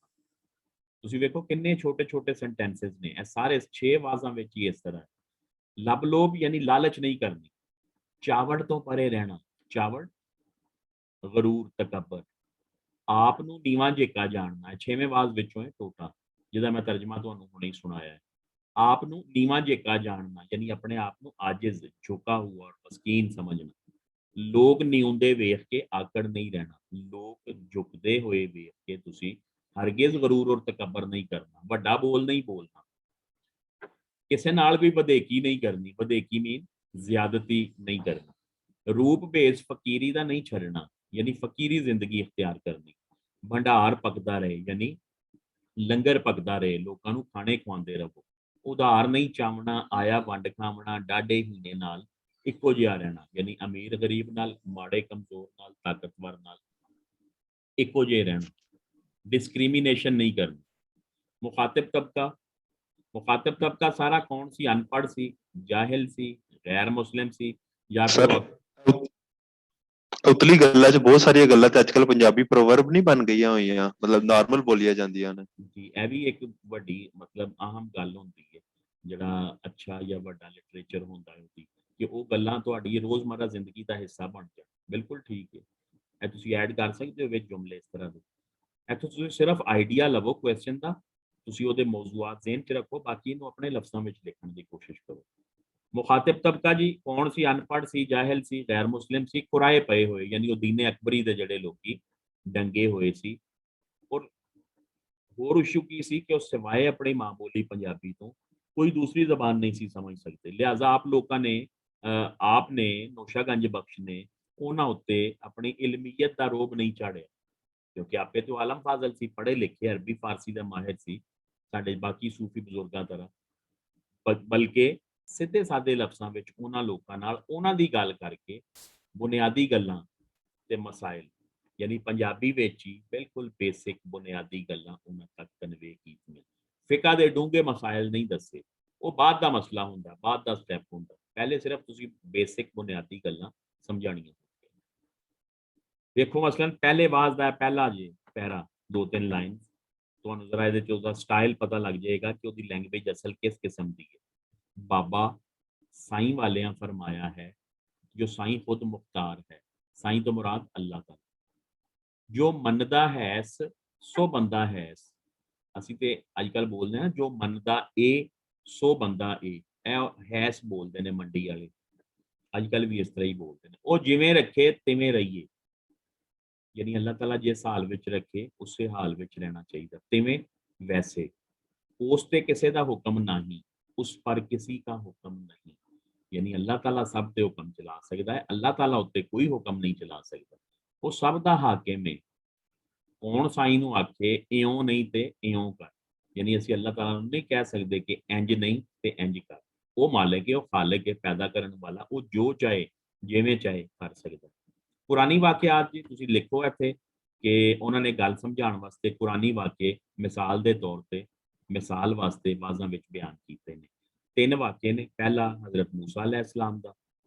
ਤੁਸੀਂ ਵੇਖੋ ਕਿੰਨੇ ਛੋਟੇ-ਛੋਟੇ ਸੈਂਟੈਂਸਸ ਨੇ, ਇਹ ਸਾਰੇ 6 ਆਵਾਜ਼ਾਂ ਵਿੱਚ ਹੀ ਇਸ ਤਰ੍ਹਾਂ ਹੈ। ਲਬ ਲੋਭ ਯਾਨੀ ਲਾਲਚ ਨਹੀਂ ਕਰਨੀ, ਚਾਵੜ ਤੋਂ ਪਰੇ ਰਹਿਣਾ, ਚਾਵੜ ਗਰੂਰ ਤਕੱਬਰ, ਆਪ ਨੂੰ ਨੀਵਾਂ ਜੇਕਾ ਜਾਣਨਾ ਹੈ। 6ਵੇਂ ਆਵਾਜ਼ ਵਿੱਚੋਂ ਹੈ ਟੋਟਾ ਜਿਹਦਾ ਮੈਂ ਤਰਜਮਾ ਤੁਹਾਨੂੰ ਹੁਣੇ ਹੀ ਸੁਣਾਇਆ ਹੈ। आप ਨੂੰ ਨੀਵਾਂ ਜੇਕਾ ਜਾਣਨਾ ਯਾਨੀ ਆਪਣੇ ਆਪ ਨੂੰ ਆजिज ਝੁਕਾ हुआ और ਮਸਕੀਨ ਸਮਝਣਾ। ਲੋਕ ਨਿਉਂਦੇ ਵੇਖ ਕੇ ਆਕੜ ਨਹੀਂ ਰਹਿਣਾ, ਲੋਕ ਝੁਕਦੇ ਹੋਏ ਵੇਖ ਕੇ ਤੁਸੀਂ ਹਰਗਿਜ਼ ਗਰੂਰ ਔਰ ਤਕੱਬਰ ਨਹੀਂ ਕਰਨਾ, ਵੱਡਾ ਬੋਲ ਨਹੀਂ ਬੋਲਣਾ, ਕਿਸੇ ਨਾਲ ਵੀ ਵਧੇਕੀ ਨਹੀਂ ਕਰਨੀ, ਵਧੇਕੀ ਮੀਨ ਜ਼ਿਆਦਤੀ ਨਹੀਂ ਕਰਨੀ, ਰੂਪ ਭੇਸ ਫਕੀਰੀ ਦਾ ਨਹੀਂ ਛੱਡਣਾ ਯਾਨੀ ਫਕੀਰੀ ਜ਼ਿੰਦਗੀ ਇਖਤਿਆਰ ਕਰਨੀ, ਭੰਡਾਰ ਪਕਦਾ ਰਹੇ ਯਾਨੀ ਲੰਗਰ ਪਕਦਾ ਰਹੇ, ਲੋਕਾਂ ਨੂੰ ਖਾਣੇ ਖਵਾਉਂਦੇ ਰਹੋ, ਉਧਾਰ ਨਹੀਂ ਚਾਵਣਾ, ਆਇਆ ਵੰਡ ਖਾਵਣਾ, ਡਾਢੇ ਹੀਨੇ ਨਾਲ ਇੱਕੋ ਜਿਹਾ ਰਹਿਣਾ ਯਾਨੀ ਅਮੀਰ ਗਰੀਬ ਨਾਲ, ਮਾੜੇ ਕਮਜ਼ੋਰ ਨਾਲ, ਤਾਕਤਵਰ ਨਾਲ ਇੱਕੋ ਜਿਹੇ ਰਹਿਣਾ, डिस्क्रिमिनेशन नहीं करनी। मुखातिब तबका सारा कौन सी, अनपढ़ सी, जाहिल सी, गैर मुस्लिम सी या सर फिर ਉਤਲੀ ਗੱਲਾਂ 'ਚ ਬਹੁਤ ਸਾਰੀਆਂ ਗੱਲਾਂ ਤੇ ਅੱਜਕੱਲ ਪੰਜਾਬੀ ਪ੍ਰੋਵਰਬ ਨਹੀਂ ਬਣ ਗਈਆਂ ਹੋਈਆਂ, ਮਤਲਬ ਨਾਰਮਲ ਬੋਲੀਆਂ ਜਾਂਦੀਆਂ ਨੇ। जी ਇਹ ਵੀ ਇੱਕ ਵੱਡੀ ਮਤਲਬ ਅਹਿਮ ਗੱਲ ਹੁੰਦੀ ਹੈ, ਜਿਹੜਾ ਅੱਛਾ ਜਾਂ ਵੱਡਾ ਲਿਟਰੇਚਰ ਹੁੰਦਾ ਹੈ ਉਹਦੀ ਕਿ ਉਹ ਗੱਲਾਂ ਤੁਹਾਡੀ ਰੋਜ਼ਮਰਰਾ ਜ਼ਿੰਦਗੀ ਦਾ ਹਿੱਸਾ ਬਣ ਜਾਣ। ਬਿਲਕੁਲ ਠੀਕ ਹੈ, ਇਹ ਤੁਸੀਂ ਐਡ ਕਰ ਸਕਦੇ ਹੋ ਵਿੱਚ ਜੁਮਲੇ ਇਸ ਤਰ੍ਹਾਂ ਦੇ। ਇੱਥੋਂ ਤੁਸੀਂ ਸਿਰਫ ਆਈਡੀਆ ਲਵੋ ਕੁਐਸਚਨ ਦਾ, ਤੁਸੀਂ ਉਹਦੇ ਮੌਜ਼ੂਆਤ ਜ਼ਿਹਨ 'ਚ ਰੱਖੋ, ਬਾਕੀ ਇਹਨੂੰ ਆਪਣੇ ਲਫ਼ਜ਼ਾਂ ਵਿੱਚ ਲਿਖਣ ਦੀ ਕੋਸ਼ਿਸ਼ ਕਰੋ। ਮੁਖਾਤਿਬ ਤਬਕਾ ਜੀ ਕੌਣ ਸੀ, ਅਨਪੜ੍ਹ ਸੀ, ਜਾਹਿਲ ਸੀ, ਗੈਰ ਮੁਸਲਿਮ ਸੀ, ਕੁਰਾਏ ਪਏ ਹੋਏ ਯਾਨੀ ਉਹ ਦੀਨੇ ਅਕਬਰੀ ਦੇ ਜਿਹੜੇ ਲੋਕੀ ਡੰਗੇ ਹੋਏ ਸੀ। ਔਰ ਹੋਰ ਇਸ਼ੂ ਕੀ ਸੀ ਕਿ ਉਹ ਸਿਵਾਏ ਆਪਣੀ ਮਾਂ ਬੋਲੀ ਪੰਜਾਬੀ ਤੋਂ ਕੋਈ ਦੂਸਰੀ ਜ਼ਬਾਨ ਨਹੀਂ ਸੀ ਸਮਝ ਸਕਦੇ, ਲਿਹਾਜ਼ਾ ਆਪ ਲੋਕਾਂ ਨੇ ਆਪ ਨੇ ਨੌਸ਼ਾਗੰਜ ਬਖਸ਼ ਨੇ ਉਹਨਾਂ ਉੱਤੇ ਆਪਣੀ ਇਲਮੀਅਤ ਦਾ ਰੋਬ ਨਹੀਂ ਚਾੜਿਆ ਕਿਉਂਕਿ ਆਪੇ ਤੋਂ ਆਲਮ ਫਾਜ਼ਲ ਸੀ, ਪੜ੍ਹੇ ਲਿਖੇ, ਅਰਬੀ ਫਾਰਸੀ ਦਾ ਮਾਹਿਰ ਸੀ ਸਾਡੇ ਬਾਕੀ ਸੂਫੀ ਬਜ਼ੁਰਗਾਂ ਤਰ੍ਹਾਂ, ਬਲਕਿ ਸਿੱਧੇ ਸਾਦੇ ਲਫ਼ਜ਼ਾਂ ਵਿੱਚ ਉਹਨਾਂ ਲੋਕਾਂ ਨਾਲ ਉਹਨਾਂ ਦੀ ਗੱਲ ਕਰਕੇ ਬੁਨਿਆਦੀ ਗੱਲਾਂ ਤੇ ਮਸਾਇਲ ਯਾਨੀ ਪੰਜਾਬੀ ਵਿੱਚ ਹੀ ਬਿਲਕੁਲ ਬੇਸਿਕ ਬੁਨਿਆਦੀ ਗੱਲਾਂ ਉਹਨਾਂ ਤੱਕ ਕਨਵੇ ਕੀਤੀਆਂ। ਫਿਕਾ ਦੇ ਡੂੰਘੇ ਮਸਾਇਲ ਨਹੀਂ ਦੱਸੇ, ਉਹ ਬਾਅਦ ਦਾ ਮਸਲਾ ਹੁੰਦਾ, ਬਾਅਦ ਦਾ ਸਟੈਪ ਹੁੰਦਾ, ਪਹਿਲੇ ਸਿਰਫ ਤੁਸੀਂ ਬੇਸਿਕ ਬੁਨਿਆਦੀ ਗੱਲਾਂ ਸਮਝਾਣੀਆਂ। ਦੇਖੋ ਮਸਲਨ ਪਹਿਲੇ ਆਵਾਜ਼ ਦਾ ਪਹਿਲਾ ਜੇ ਪੈਰਾ 2-3 ਲਾਈਨ ਤੁਹਾਨੂੰ ਜ਼ਰਾ ਇਹਦੇ 'ਚ ਉਹਦਾ ਸਟਾਈਲ ਪਤਾ ਲੱਗ ਜਾਏਗਾ ਕਿ ਉਹਦੀ ਲੈਂਗੁਏਜ ਅਸਲ ਕਿਸ ਕਿਸਮ ਦੀ ਹੈ। बाबा साईं वालियां फरमाया है, जो साईं खुद मुख्तार है, साईं तो मुराद अल्लाह का, जो मनदा है सो बंदा है। ਅਸੀਂ ਤੇ ਅੱਜਕੱਲ ਬੋਲਦੇ ਹਾਂ ਜੋ ਮੰਨਦਾ ਏ ਸੋ ਬੰਦਾ ਏ, ਇਹ ਹੈਸ ਬੋਲਦੇ ਨੇ ਮੰਡੀ ਵਾਲੇ, ਅੱਜਕੱਲ ਵੀ ਇਸ ਤਰ੍ਹਾਂ ਹੀ ਬੋਲਦੇ ਨੇ। ਉਹ ਜਿਵੇਂ ਰੱਖੇ ਤਿਵੇਂ ਰਹੀਏ ਯਾਨੀ ਅੱਲਾਹ ਤਾਲਾ ਜਿਸ ਹਾਲ ਵਿੱਚ ਰੱਖੇ ਉਸੇ ਹਾਲ ਵਿੱਚ ਰਹਿਣਾ ਚਾਹੀਦਾ, ਤਿਵੇਂ ਵੈਸੇ, ਉਸ ਤੇ ਕਿਸੇ ਦਾ ਹੁਕਮ ਨਹੀਂ, उस पर किसी का हुक्म नहीं यानी अल्लाह ताला सब ते हुक्म चला सकता है, अल्लाह ताला उत्ते कोई हुक्म नहीं चला सकता, वो सब दा हाकिम है। कौन साईं नूं आखे इयों नहीं ते इयों कर यानी ਅਸੀਂ अल्लाह ताला ਨੂੰ नहीं कह सकते कि इंज नहीं ते इंज कर, वो मालिक है, वो खालिक है, पैदा करने वाला, वो जो चाहे जिवें चाहे कर सकता। पुरानी वाकयात जी ਤੁਸੀਂ ਲਿਖੋ ਇੱਥੇ कि ਉਹਨਾਂ ਨੇ ਗੱਲ ਸਮਝਾਉਣ ਵਾਸਤੇ ਕੁਰਾਨੀ ਵਾਕਿਏ ਮਿਸਾਲ ਦੇ ਤੌਰ ਤੇ ਮਿਸਾਲ ਵਾਸਤੇ ਵਾਜ਼ਾਂ ਵਿੱਚ ਬਿਆਨ ਕੀਤੇ ਨੇ। 3 ਵਾਕਿਏ ਨੇ, ਪਹਿਲਾ ਹਜ਼ਰਤ ਮੂਸਾ अलैहिस्सलाम ਦਾ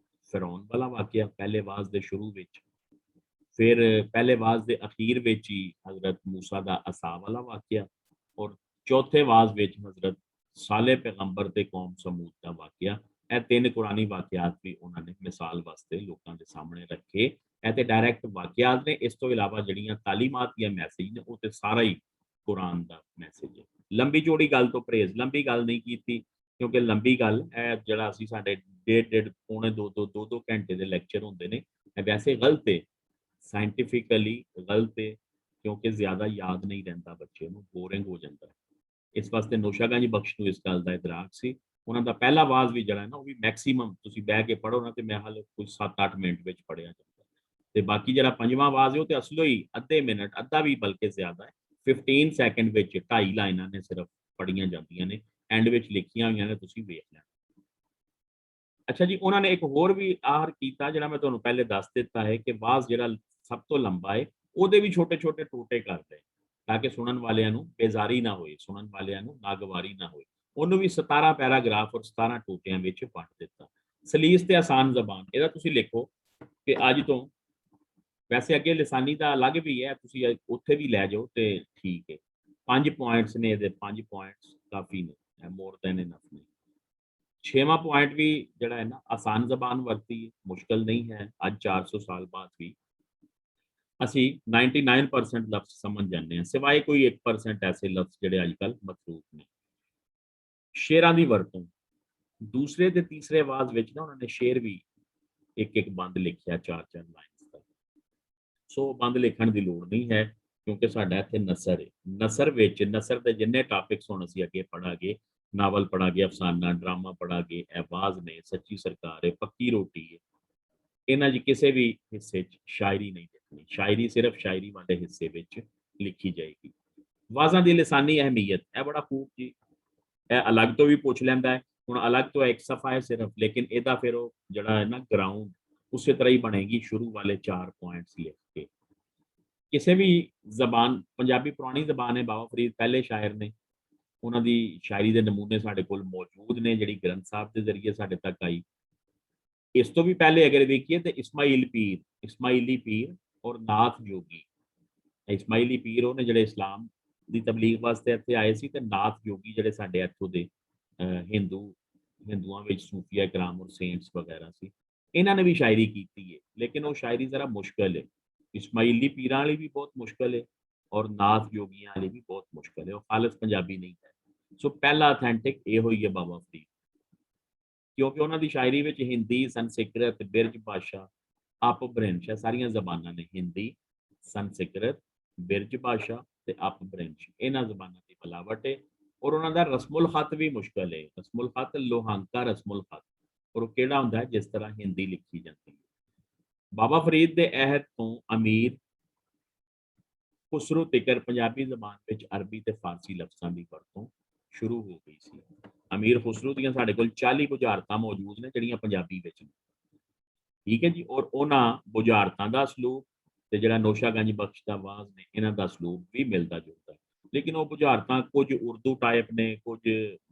ਫਿਰੌਨ ਵਾਲਾ ਵਾਕਿਆ ਪਹਿਲੇ ਵਾਜ਼ ਦੇ ਸ਼ੁਰੂ ਵਿੱਚ, ਫਿਰ ਪਹਿਲੇ ਵਾਜ਼ ਦੇ ਅਖੀਰ ਵਿੱਚ ਹੀ ਹਜ਼ਰਤ ਮੂਸਾ ਦਾ ਅਸਾ ਵਾਲਾ ਵਾਕਿਆ ਔਰ ਚੌਥੇ ਵਾਜ਼ ਵਿੱਚ ਹਜ਼ਰਤ ਸਾਲੇ ਪੈਗੰਬਰ ਤੇ ਕੌਮ ਸਮੂਦ ਦਾ ਵਾਕਿਆ ਇਹ 3 ਕੁਰਾਨੀ ਵਾਕਿਆਤ ਵੀ ਉਹਨਾਂ ਨੇ ਮਿਸਾਲ ਵਾਸਤੇ ਲੋਕਾਂ ਦੇ ਸਾਹਮਣੇ ਰੱਖੇ। ਇਹ ਤੇ ਡਾਇਰੈਕਟ ਵਾਕਿਆਤ ਨੇ, ਇਸ ਤੋਂ ਇਲਾਵਾ ਜਿਹੜੀਆਂ ਤਾਲੀਮਾਤ ਜਾਂ ਮੈਸੇਜ ਨੇ ਉਹ ਤੇ ਸਾਰਾ ਹੀ ਕੁਰਾਨ ਦਾ ਮੈਸੇਜ ਹੈ। ਲੰਬੀ ਚੌੜੀ ਗੱਲ ਤੋਂ ਪਰਹੇਜ਼, ਲੰਬੀ ਗੱਲ ਨਹੀਂ ਕੀਤੀ ਕਿਉਂਕਿ ਲੰਬੀ ਗੱਲ ਇਹ ਜਿਹੜਾ ਅਸੀਂ ਸਾਡੇ ਡੇਢ ਪੌਣੇ 2 ਘੰਟੇ ਦੇ ਲੈਕਚਰ ਹੁੰਦੇ ਨੇ, ਇਹ ਵੈਸੇ ਗਲਤ ਹੈ, ਸਾਇੰਟੀਫਿਕਲੀ ਗਲਤ ਹੈ, ਕਿਉਂਕਿ ਜ਼ਿਆਦਾ ਯਾਦ ਨਹੀਂ ਰਹਿੰਦਾ, ਬੱਚੇ ਨੂੰ ਬੋਰਿੰਗ ਹੋ ਜਾਂਦਾ ਹੈ। ਇਸ ਵਾਸਤੇ ਨੌਸ਼ਾਗੰਜ ਬਖਸ਼ ਨੂੰ ਇਸ ਗੱਲ ਦਾ ਇਦਰਾਕ ਸੀ। ਉਹਨਾਂ ਦਾ ਪਹਿਲਾ ਆਵਾਜ਼ ਵੀ ਜਿਹੜਾ ਨਾ ਉਹ ਵੀ ਮੈਕਸਿਮਮ ਤੁਸੀਂ ਬਹਿ ਕੇ ਪੜ੍ਹੋ ਨਾ ਤੇ ਮੈਂ ਹਾਲੇ ਕੋਈ 7-8 ਮਿੰਟ ਵਿੱਚ ਪੜ੍ਹਿਆ ਜਾਂਦਾ, ਤੇ ਬਾਕੀ ਜਿਹੜਾ ਪੰਜਵਾਂ ਆਵਾਜ਼ ਹੈ ਉਹ ਤੇ ਅਸਲੋਂ ਹੀ ਅੱਧੇ ਮਿੰਟ, ਅੱਧਾ ਵੀ ਬਲਕਿ ਜ਼ਿਆਦਾ ਹੈ, 15 ਸੈਕਿੰਡ ਵਿੱਚ 2.5 ਲਾਈਨਾਂ ਨੇ ਸਿਰਫ ਪੜ੍ਹੀਆਂ ਜਾਂਦੀਆਂ ਨੇ, ਐਂਡ ਵਿੱਚ ਲਿਖੀਆਂ ਹੋਈਆਂ ਨੇ, ਤੁਸੀਂ ਵੇਖ ਲੈਣਾ। ਅੱਛਾ ਜੀ, ਉਹਨਾਂ ਨੇ ਇੱਕ ਹੋਰ ਵੀ ਆਹਰ ਕੀਤਾ ਜਿਹੜਾ ਮੈਂ ਤੁਹਾਨੂੰ ਪਹਿਲੇ ਦੱਸ ਦਿੱਤਾ ਹੈ ਕਿ ਆਵਾਜ਼ ਜਿਹੜਾ ਸਭ ਤੋਂ ਲੰਬਾ ਹੈ ਉਹਦੇ ਵੀ ਛੋਟੇ ਛੋਟੇ ਟੋਟੇ ਕਰਦੇ ਤਾਂ ਕਿ ਸੁਣਨ ਵਾਲਿਆਂ ਨੂੰ ਬੇਜ਼ਾਰੀ ਨਾ ਹੋਏ, ਸੁਣਨ ਵਾਲਿਆਂ ਨੂੰ ਨਾਗਵਾਰੀ ਨਾ ਹੋਏ। ਉਹਨੂੰ ਵੀ 17 ਪੈਰਾਗ੍ਰਾਫ ਔਰ 17 ਟੋਟਿਆਂ ਵਿੱਚ ਵੰਡ ਦਿੱਤਾ। ਸਲੀਸ ਤੇ ਆਸਾਨ ਜ਼ਬਾਨ, ਇਹਦਾ ਤੁਸੀਂ ਲਿਖੋ ਕਿ ਅੱਜ ਤੋਂ, ਵੈਸੇ ਅੱਗੇ ਲਿਸਾਨੀ ਦਾ ਅਲੱਗ ਵੀ ਹੈ, ਤੁਸੀਂ ਉੱਥੇ ਵੀ ਲੈ ਜਾਓ ਤੇ ਠੀਕ ਹੈ। 5 ਪੁਆਇੰਟਸ ਨੇ ਇਹਦੇ, 5 ਪੁਆਇੰਟਸ ਕਾਫੀ ਨੇ, ਮੋਰ ਦੈਨ ਇਨਫ ਨੇ। 6ਵਾਂ ਪੁਆਇੰਟ ਵੀ ਜਿਹੜਾ ਹੈ ਨਾ, ਆਸਾਨ ਜ਼ਬਾਨ ਵਰਤੀ, ਮੁਸ਼ਕਲ ਨਹੀਂ ਹੈ। ਅੱਜ 400 ਸਾਲ ਬਾਅਦ ਵੀ ਅਸੀਂ 99% ਲਫ਼ਜ਼ ਸਮਝ ਜਾਂਦੇ ਹਾਂ, ਸਿਵਾਏ ਕੋਈ 1% ਐਸੇ ਲਫ਼ਜ਼ ਜਿਹੜੇ ਅੱਜ ਕੱਲ੍ਹ ਮਤਰੂਕ ਨੇ। ਸ਼ੇਰਾਂ ਦੀ ਵਰਤੋਂ, ਦੂਸਰੇ ਤੇ ਤੀਸਰੇ ਆਵਾਜ਼ ਵਿੱਚ ਨਾ ਉਹਨਾਂ ਨੇ ਸ਼ੇਰ ਵੀ ਇੱਕ ਬੰਦ ਲਿਖਿਆ 4-4 ਲਾਈਨਸ ਦਾ। ਸੋ ਬੰਦ ਲਿਖਣ ਦੀ ਲੋੜ ਨਹੀਂ ਹੈ ਕਿਉਂਕਿ ਸਾਡਾ ਇੱਥੇ ਨਸਰ ਹੈ। ਨਸਰ ਵਿੱਚ ਨਸਰ ਦੇ ਜਿੰਨੇ ਟਾਪਿਕਸ ਹੁਣ ਅਸੀਂ ਅੱਗੇ ਪੜਾਂਗੇ, ਨਾਵਲ ਪੜਾਂਗੇ, ਅਫਸਾਨਾ, ਡਰਾਮਾ ਪੜਾਂਗੇ, ਆਵਾਜ਼ ਨੇ, ਸੱਚੀ ਸਰਕਾਰ ਹੈ, ਪੱਕੀ ਰੋਟੀ ਹੈ, ਇਹਨਾਂ ਦੀ ਕਿਸੇ ਵੀ ਹਿੱਸੇ 'ਚ ਸ਼ਾਇਰੀ ਨਹੀਂ ਲਿਖਣੀ। ਸ਼ਾਇਰੀ ਸਿਰਫ ਸ਼ਾਇਰੀ ਵਾਲੇ ਹਿੱਸੇ ਵਿੱਚ ਲਿਖੀ ਜਾਏਗੀ। ਆਵਾਜ਼ਾਂ ਦੀ ਲਿਸਾਨੀ ਅਹਿਮੀਅਤ, ਇਹ ਬੜਾ ਖੂਬ ਜੀ, ਇਹ ਅਲੱਗ ਤੋਂ ਵੀ ਪੁੱਛ ਲੈਂਦਾ ਹੈ। ਹੁਣ ਅਲੱਗ ਤੋਂ ਇੱਕ ਸਫਾ ਹੈ ਸਿਰਫ, ਲੇਕਿਨ ਇਹਦਾ ਫਿਰ ਉਹ ਜਿਹੜਾ ਹੈ ਨਾ ਗਰਾਊਂਡ ਉਸੇ ਤਰ੍ਹਾਂ ਹੀ ਬਣੇਗੀ, ਸ਼ੁਰੂ ਵਾਲੇ 4 ਪੁਆਇੰਟਸ ਲਿਖ ਕੇ। ਕਿਸੇ ਵੀ ਜ਼ਬਾਨ, ਪੰਜਾਬੀ ਪੁਰਾਣੀ ਜ਼ਬਾਨ ਹੈ, ਬਾਬਾ ਫਰੀਦ ਪਹਿਲੇ ਸ਼ਾਇਰ ਨੇ, ਉਹਨਾਂ ਦੀ ਸ਼ਾਇਰੀ ਦੇ ਨਮੂਨੇ ਸਾਡੇ ਕੋਲ ਮੌਜੂਦ ਨੇ, ਜਿਹੜੀ ਗ੍ਰੰਥ ਸਾਹਿਬ ਦੇ ਜ਼ਰੀਏ ਸਾਡੇ ਤੱਕ ਆਈ। ਇਸ ਤੋਂ ਵੀ ਪਹਿਲੇ ਅਗਰ ਵੇਖੀਏ ਤੇ ਇਸਮਾਈਲ ਪੀਰ, ਇਸਮਾਈਲੀ ਪੀਰ ਔਰ ਨਾਥ ਜੋਗੀ। ਇਸਮਾਈਲੀ ਪੀਰ ਉਹਨੇ ਜਿਹੜੇ ਇਸਲਾਮ ਦੀ ਤਬਲੀਗ ਵਾਸਤੇ ਇੱਥੇ ਆਏ ਸੀ, ਤੇ ਨਾਥ ਜੋਗੀ ਜਿਹੜੇ ਸਾਡੇ ਇੱਥੋਂ ਦੇ ਹਿੰਦੂਆਂ ਵਿੱਚ ਸੂਫੀਆ ਕਰਾਮ ਔਰ ਸੇਂਟਸ ਵਗੈਰਾ ਸੀ, ਇਹਨਾਂ ਨੇ ਵੀ ਸ਼ਾਇਰੀ ਕੀਤੀ ਹੈ, ਲੇਕਿਨ ਉਹ ਸ਼ਾਇਰੀ ਜ਼ਰਾ ਮੁਸ਼ਕਲ ਹੈ। ਇਸਮਾਈਲੀ ਪੀਰਾਂ ਵਾਲੀ ਵੀ ਬਹੁਤ ਮੁਸ਼ਕਲ ਹੈ ਔਰ ਨਾਥ ਜੋਗੀਆਂ ਵਾਲੀ ਵੀ ਬਹੁਤ ਮੁਸ਼ਕਲ ਹੈ, ਉਹ ਖਾਲਸ ਪੰਜਾਬੀ ਨਹੀਂ ਹੈ। ਸੋ ਪਹਿਲਾ ਅਥੈਂਟਿਕ ਇਹੋ ਹੀ ਹੈ ਬਾਬਾ ਫਰੀਦ, ਕਿਉਂਕਿ ਉਹਨਾਂ ਦੀ ਸ਼ਾਇਰੀ ਵਿੱਚ ਹਿੰਦੀ, ਸੰਸਕ੍ਰਿਤ, ਬਿਰਜ ਭਾਸ਼ਾ, ਅਪਭ੍ਰੰਸ਼, ਸਾਰੀਆਂ ਜ਼ਬਾਨਾਂ ਨੇ, ਹਿੰਦੀ, ਸੰਸਕ੍ਰਿਤ, ਬਿਰਜ ਭਾਸ਼ਾ ਤੇ ਅਪਭ੍ਰੰਸ਼, ਇਹਨਾਂ ਜ਼ਬਾਨਾਂ ਦੀ ਮਿਲਾਵਟ ਹੈ। ਔਰ ਉਹਨਾਂ ਦਾ ਰਸਮੁਲ ਖਤ ਵੀ ਮੁਸ਼ਕਲ ਹੈ। ਰਸਮੁਲ ਖਤ ਲੋਹਾਂਕਾ ਰਸਮੁਲ ਖਤ, ਔਰ ਉਹ ਕਿਹੜਾ ਹੁੰਦਾ ਹੈ ਜਿਸ ਤਰ੍ਹਾਂ ਹਿੰਦੀ ਲਿਖੀ ਜਾਂਦੀ ਹੈ। ਬਾਬਾ ਫਰੀਦ ਦੇ ਅਹਿਦ ਤੋਂ ਅਮੀਰ ਖੁਸਰੋ ਤਿਕਰ ਪੰਜਾਬੀ ਜ਼ਬਾਨ ਵਿੱਚ ਅਰਬੀ ਤੇ ਫਾਰਸੀ ਲਫ਼ਜ਼ਾਂ ਦੀ ਵਰਤੋਂ ਸ਼ੁਰੂ ਹੋ ਗਈ ਸੀ। ਅਮੀਰ ਖੁਸਰੋ ਦੀਆਂ ਸਾਡੇ ਕੋਲ 40 ਬੁਝਾਰਤਾਂ ਮੌਜੂਦ ਨੇ ਜਿਹੜੀਆਂ ਪੰਜਾਬੀ ਵਿੱਚ ਨੇ, ਠੀਕ ਹੈ ਜੀ। ਔਰ ਉਹਨਾਂ ਬੁਝਾਰਤਾਂ ਦਾ ਸਲੂਕ ਤੇ ਜਿਹੜਾ ਨੌਸ਼ਾਗੰਜ ਬਖਸ਼ ਦਾ ਆਵਾਜ਼ ਨੇ, ਇਹਨਾਂ ਦਾ ਸਲੂਕ ਵੀ ਮਿਲਦਾ ਜੁਲਦਾ, ਲੇਕਿਨ ਉਹ ਬੁਝਾਰਤਾਂ ਕੁਝ ਉਰਦੂ ਟਾਈਪ ਨੇ, ਕੁਝ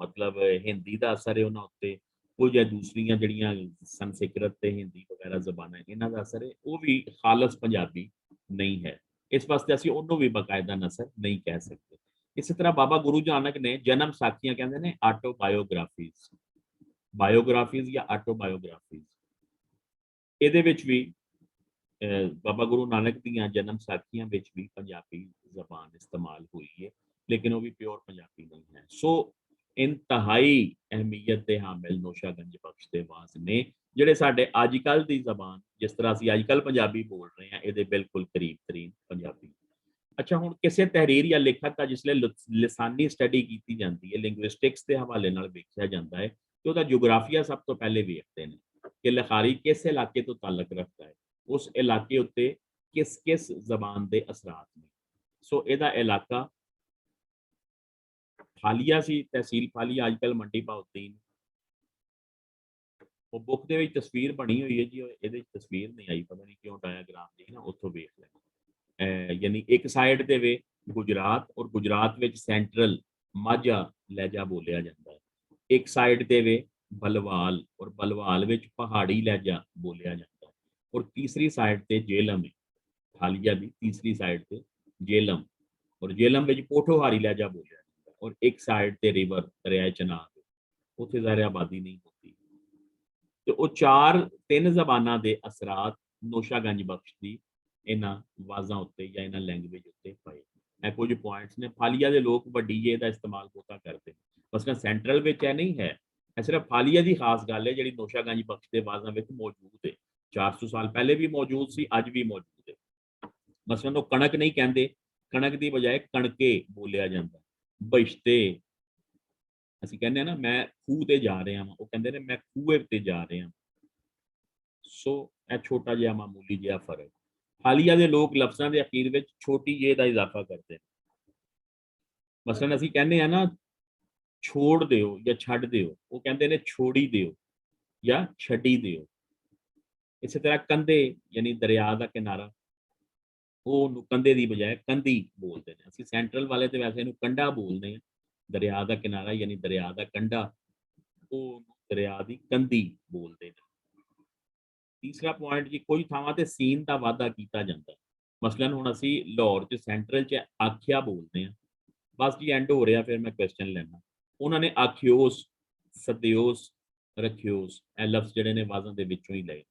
ਮਤਲਬ ਹਿੰਦੀ ਦਾ ਅਸਰ ਹੈ ਉਹਨਾਂ ਉੱਤੇ, ਕੁਝ ਹੈ ਦੂਸਰੀਆਂ ਜਿਹੜੀਆਂ ਸੰਸਕ੍ਰਿਤ ਤੇ ਹਿੰਦੀ ਵਗੈਰਾ ਜ਼ਬਾਨਾਂ ਇਹਨਾਂ ਦਾ ਅਸਰ ਹੈ, ਉਹ ਵੀ ਖਾਲਸ ਪੰਜਾਬੀ ਨਹੀਂ ਹੈ। ਇਸ ਵਾਸਤੇ ਅਸੀਂ ਉਹਨੂੰ ਵੀ ਬਾਕਾਇਦਾ ਨਸਰ ਨਹੀਂ ਕਹਿ ਸਕਦੇ। ਇਸੇ ਤਰ੍ਹਾਂ ਬਾਬਾ ਗੁਰੂ ਨਾਨਕ ਨੇ ਜਨਮ ਸਾਖੀਆਂ ਕਹਿੰਦੇ ਨੇ ਆਟੋਬਾਇਓਗ੍ਰਾਫੀਜ਼, ਬਾਇਓਗ੍ਰਾਫੀਜ਼ ਜਾਂ ਆਟੋਬਾਇਓਗ੍ਰਾਫੀਜ਼, ਇਹਦੇ ਵਿੱਚ ਵੀ ਬਾਬਾ ਗੁਰੂ ਨਾਨਕ ਦੀਆਂ ਜਨਮ ਸਾਖੀਆਂ ਵਿੱਚ ਵੀ ਪੰਜਾਬੀ ਜ਼ਬਾਨ ਇਸਤੇਮਾਲ ਹੋਈ ਹੈ, ਲੇਕਿਨ ਉਹ ਵੀ ਪਿਓਰ ਪੰਜਾਬੀ ਨਹੀਂ ਹੈ। ਸੋ ਇੰਤਹਾਈ ਅਹਿਮੀਅਤ ਦੇ ਹਾਮਿਲ ਨੌਸ਼ਾਗੰਜ ਬਖਸ਼ ਦੇ ਆਵਾਜ਼ ਨੇ, ਜਿਹੜੇ ਸਾਡੇ ਅੱਜ ਕੱਲ੍ਹ ਦੀ ਜ਼ਬਾਨ, ਜਿਸ ਤਰ੍ਹਾਂ ਅਸੀਂ ਅੱਜ ਕੱਲ੍ਹ ਪੰਜਾਬੀ ਬੋਲ ਰਹੇ ਹਾਂ, ਇਹਦੇ ਬਿਲਕੁਲ ਕਰੀਬ ਤਰੀਨ ਪੰਜਾਬੀ। ਅੱਛਾ, ਹੁਣ ਕਿਸੇ ਤਹਿਰੀਰ ਜਾਂ ਲੇਖਕ ਦਾ ਜਿਸਲੇ ਲਿਸਾਨੀ ਸਟੱਡੀ ਕੀਤੀ ਜਾਂਦੀ ਹੈ, ਲਿੰਗੁਇਸਟਿਕਸ ਦੇ ਹਵਾਲੇ ਨਾਲ ਵੇਖਿਆ ਜਾਂਦਾ ਹੈ, ਤੇ ਉਹਦਾ ਜੋਗਰਾਫੀਆ ਸਭ ਤੋਂ ਪਹਿਲੇ ਵੇਖਦੇ ਨੇ ਕਿ ਲਿਖਾਰੀ ਕਿਸ ਇਲਾਕੇ ਤੋਂ ਤਾਲੁਕ ਰੱਖਦਾ ਹੈ, ਉਸ ਇਲਾਕੇ ਉੱਤੇ ਕਿਸ ਕਿਸ ਜ਼ਬਾਨ ਦੇ ਅਸਰਾਤ ਨੇ। ਸੋ ਇਹਦਾ ਇਲਾਕਾ ਫਾਲੀਆ ਸੀ, ਤਹਿਸੀਲ ਫਾਲੀਆ, ਅੱਜ ਕੱਲ੍ਹ ਮੰਡੀ ਬਾਉਦੀਨ। ਉਹ ਬੁੱਕ ਦੇ ਵਿੱਚ ਤਸਵੀਰ ਬਣੀ ਹੋਈ ਹੈ ਜੀ, ਇਹਦੇ ਵਿੱਚ ਤਸਵੀਰ ਨਹੀਂ ਆਈ, ਪਤਾ ਨਹੀਂ ਕਿਉਂ, ਡਾਇਆਗ੍ਰਾਮ ਜੀ ਨਾ ਉੱਥੋਂ ਵੇਖ ਲੈਣਾ। ਯਾਨੀ ਇੱਕ ਸਾਈਡ ਤੇ ਵੇ ਗੁਜਰਾਤ, ਔਰ ਗੁਜਰਾਤ ਵਿੱਚ ਸੈਂਟਰਲ ਮਾਝਾ ਲਹਿਜਾ ਬੋਲਿਆ ਜਾਂਦਾ ਹੈ। ਇੱਕ ਸਾਈਡ ਤੇ ਵੇ ਬਲਵਾਲ, ਔਰ ਬਲਵਾਲ ਵਿੱਚ ਪਹਾੜੀ ਲਹਿਜਾ ਬੋਲਿਆ ਜਾਂਦਾ ਹੈ। ਔਰ ਤੀਸਰੀ ਸਾਈਡ ਤੇ ਜੇਲਮ ਹੈ, ਹਾਲੀਆ ਦੀ ਤੀਸਰੀ ਸਾਈਡ ਤੇ ਜੇਲਮ, ਔਰ ਜੇਲਮ ਵਿੱਚ ਪੋਠੋਹਾਰੀ ਲਹਿਜਾ ਬੋਲਿਆ ਜਾਂਦਾ ਹੈ। ਔਰ ਇੱਕ ਸਾਈਡ ਤੇ ਰਿਵਰ ਦਰਿਆ ਚਨਾਬ, ਉੱਥੇ ਜ਼ਾਹਿਰ ਆਬਾਦੀ ਨਹੀਂ ਹੁੰਦੀ। ਤੇ ਉਹ 3 ਜ਼ਬਾਨਾਂ ਦੇ ਅਸਰਾਤ ਨੋਸ਼ਾਗੰਜ ਬਖਸ਼ ਦੀ ਇਹਨਾਂ ਆਵਾਜ਼ਾਂ ਉੱਤੇ ਜਾਂ ਇਹਨਾਂ ਲੈਂਗੁਏਜ ਉੱਤੇ ਪਏ। ਇਹ ਕੁਝ ਪੁਆਇੰਟਸ ਨੇ। ਫਾਲੀਆ ਦੇ ਲੋਕ ਵੱਡੀ ਜੇ ਦਾ ਇਸਤੇਮਾਲ ਬਹੁਤਾ ਕਰਦੇ ਨੇ, ਮਸਲਨ ਸੈਂਟਰਲ ਵਿੱਚ ਇਹ ਨਹੀਂ ਹੈ। ਇਹ ਸਿਰਫ ਫਾਲੀਆ ਦੀ ਖਾਸ ਗੱਲ ਹੈ ਜਿਹੜੀ ਨੋਸ਼ਾਗੰਜ ਬਖਸ਼ ਦੇ ਆਵਾਜ਼ਾਂ ਵਿੱਚ ਮੌਜੂਦ ਹੈ। 400 ਸਾਲ ਪਹਿਲੇ ਵੀ ਮੌਜੂਦ ਸੀ, ਅੱਜ ਵੀ ਮੌਜੂਦ ਹੈ। ਮਸਲਨ ਉਹ ਕਣਕ ਨਹੀਂ ਕਹਿੰਦੇ, ਕਣਕ ਦੀ ਬਜਾਏ ਕਣਕੇ ਬੋਲਿਆ ਜਾਂਦਾ। ਬਹਿਸ਼ਤੇ ਅਸੀਂ ਕਹਿੰਦੇ ਆ ਨਾ ਮੈਂ ਖੂਹ ਤੇ ਜਾ ਰਿਹਾ ਹਾਂ, ਉਹ ਕਹਿੰਦੇ ਨੇ ਮੈਂ ਖੂਹੇ ਤੇ ਜਾ ਰਿਹਾ। ਸੋ ਇਹ ਛੋਟਾ ਜਿਹਾ ਮਾਮੂਲੀ ਜਿਹਾ ਫਰਕ। ਹਾਲੀਆ ਦੇ ਲੋਕ ਲਫ਼ਜ਼ਾਂ ਦੇ ਅਖੀਰ ਵਿੱਚ ਛੋਟੀ ਜਿਹੀ ਦਾ ਇਜ਼ਾਫਾ ਕਰਦੇ ਨੇ। ਮਸਲਨ ਅਸੀਂ ਕਹਿੰਦੇ ਆ ਨਾ ਛੋੜ ਦਿਓ ਜਾਂ ਛੱਡ ਦਿਓ, ਉਹ ਕਹਿੰਦੇ ਨੇ ਛੋੜੀ ਦਿਓ ਜਾਂ ਛੱਡੀ ਦਿਓ। ਇਸੇ ਤਰ੍ਹਾਂ ਕੰਧੇ ਯਾਨੀ ਦਰਿਆ ਦਾ ਕਿਨਾਰਾ, ਉਹ ਉਹਨੂੰ ਕੰਧੇ ਦੀ ਬਜਾਏ ਕੰਧੀ ਬੋਲਦੇ ਨੇ। ਅਸੀਂ ਸੈਂਟਰਲ ਵਾਲੇ ਤੇ ਵੈਸੇ ਇਹਨੂੰ ਕੰਢਾ ਬੋਲਦੇ ਹਾਂ। ਦਰਿਆ ਦਾ ਕਿਨਾਰਾ ਯਾਨੀ ਦਰਿਆ ਦਾ ਕੰਢਾ, ਉਹ ਦਰਿਆ ਦੀ ਕੰਧੀ ਬੋਲਦੇ ਨੇ। ਤੀਸਰਾ ਪੁਆਇੰਟ ਜੀ, ਕੋਈ ਥਾਵਾਂ ਤੇ ਸੀਨ ਦਾ ਵਾਧਾ ਕੀਤਾ ਜਾਂਦਾ। ਮਸਲਨ ਹੁਣ ਅਸੀਂ ਲਾਹੌਰ ਚ ਸੈਂਟਰਲ ਚ ਆਖਿਆ ਬੋਲਦੇ ਹਾਂ। ਬਸ ਜੀ ਐਂਡ ਹੋ ਰਿਹਾ, ਫਿਰ ਮੈਂ ਕੁਐਸਚਨ ਲੈਣਾ। ਉਹਨਾਂ ਨੇ ਆਖਿਓਸ, ਸਦਿਓਸ, ਰਖਿਓਸ ਇਹ ਲਫ਼ਜ਼ ਜਿਹੜੇ ਨੇ ਆਵਾਜ਼ਾਂ ਦੇ ਵਿੱਚੋਂ ਹੀ ਲਏ।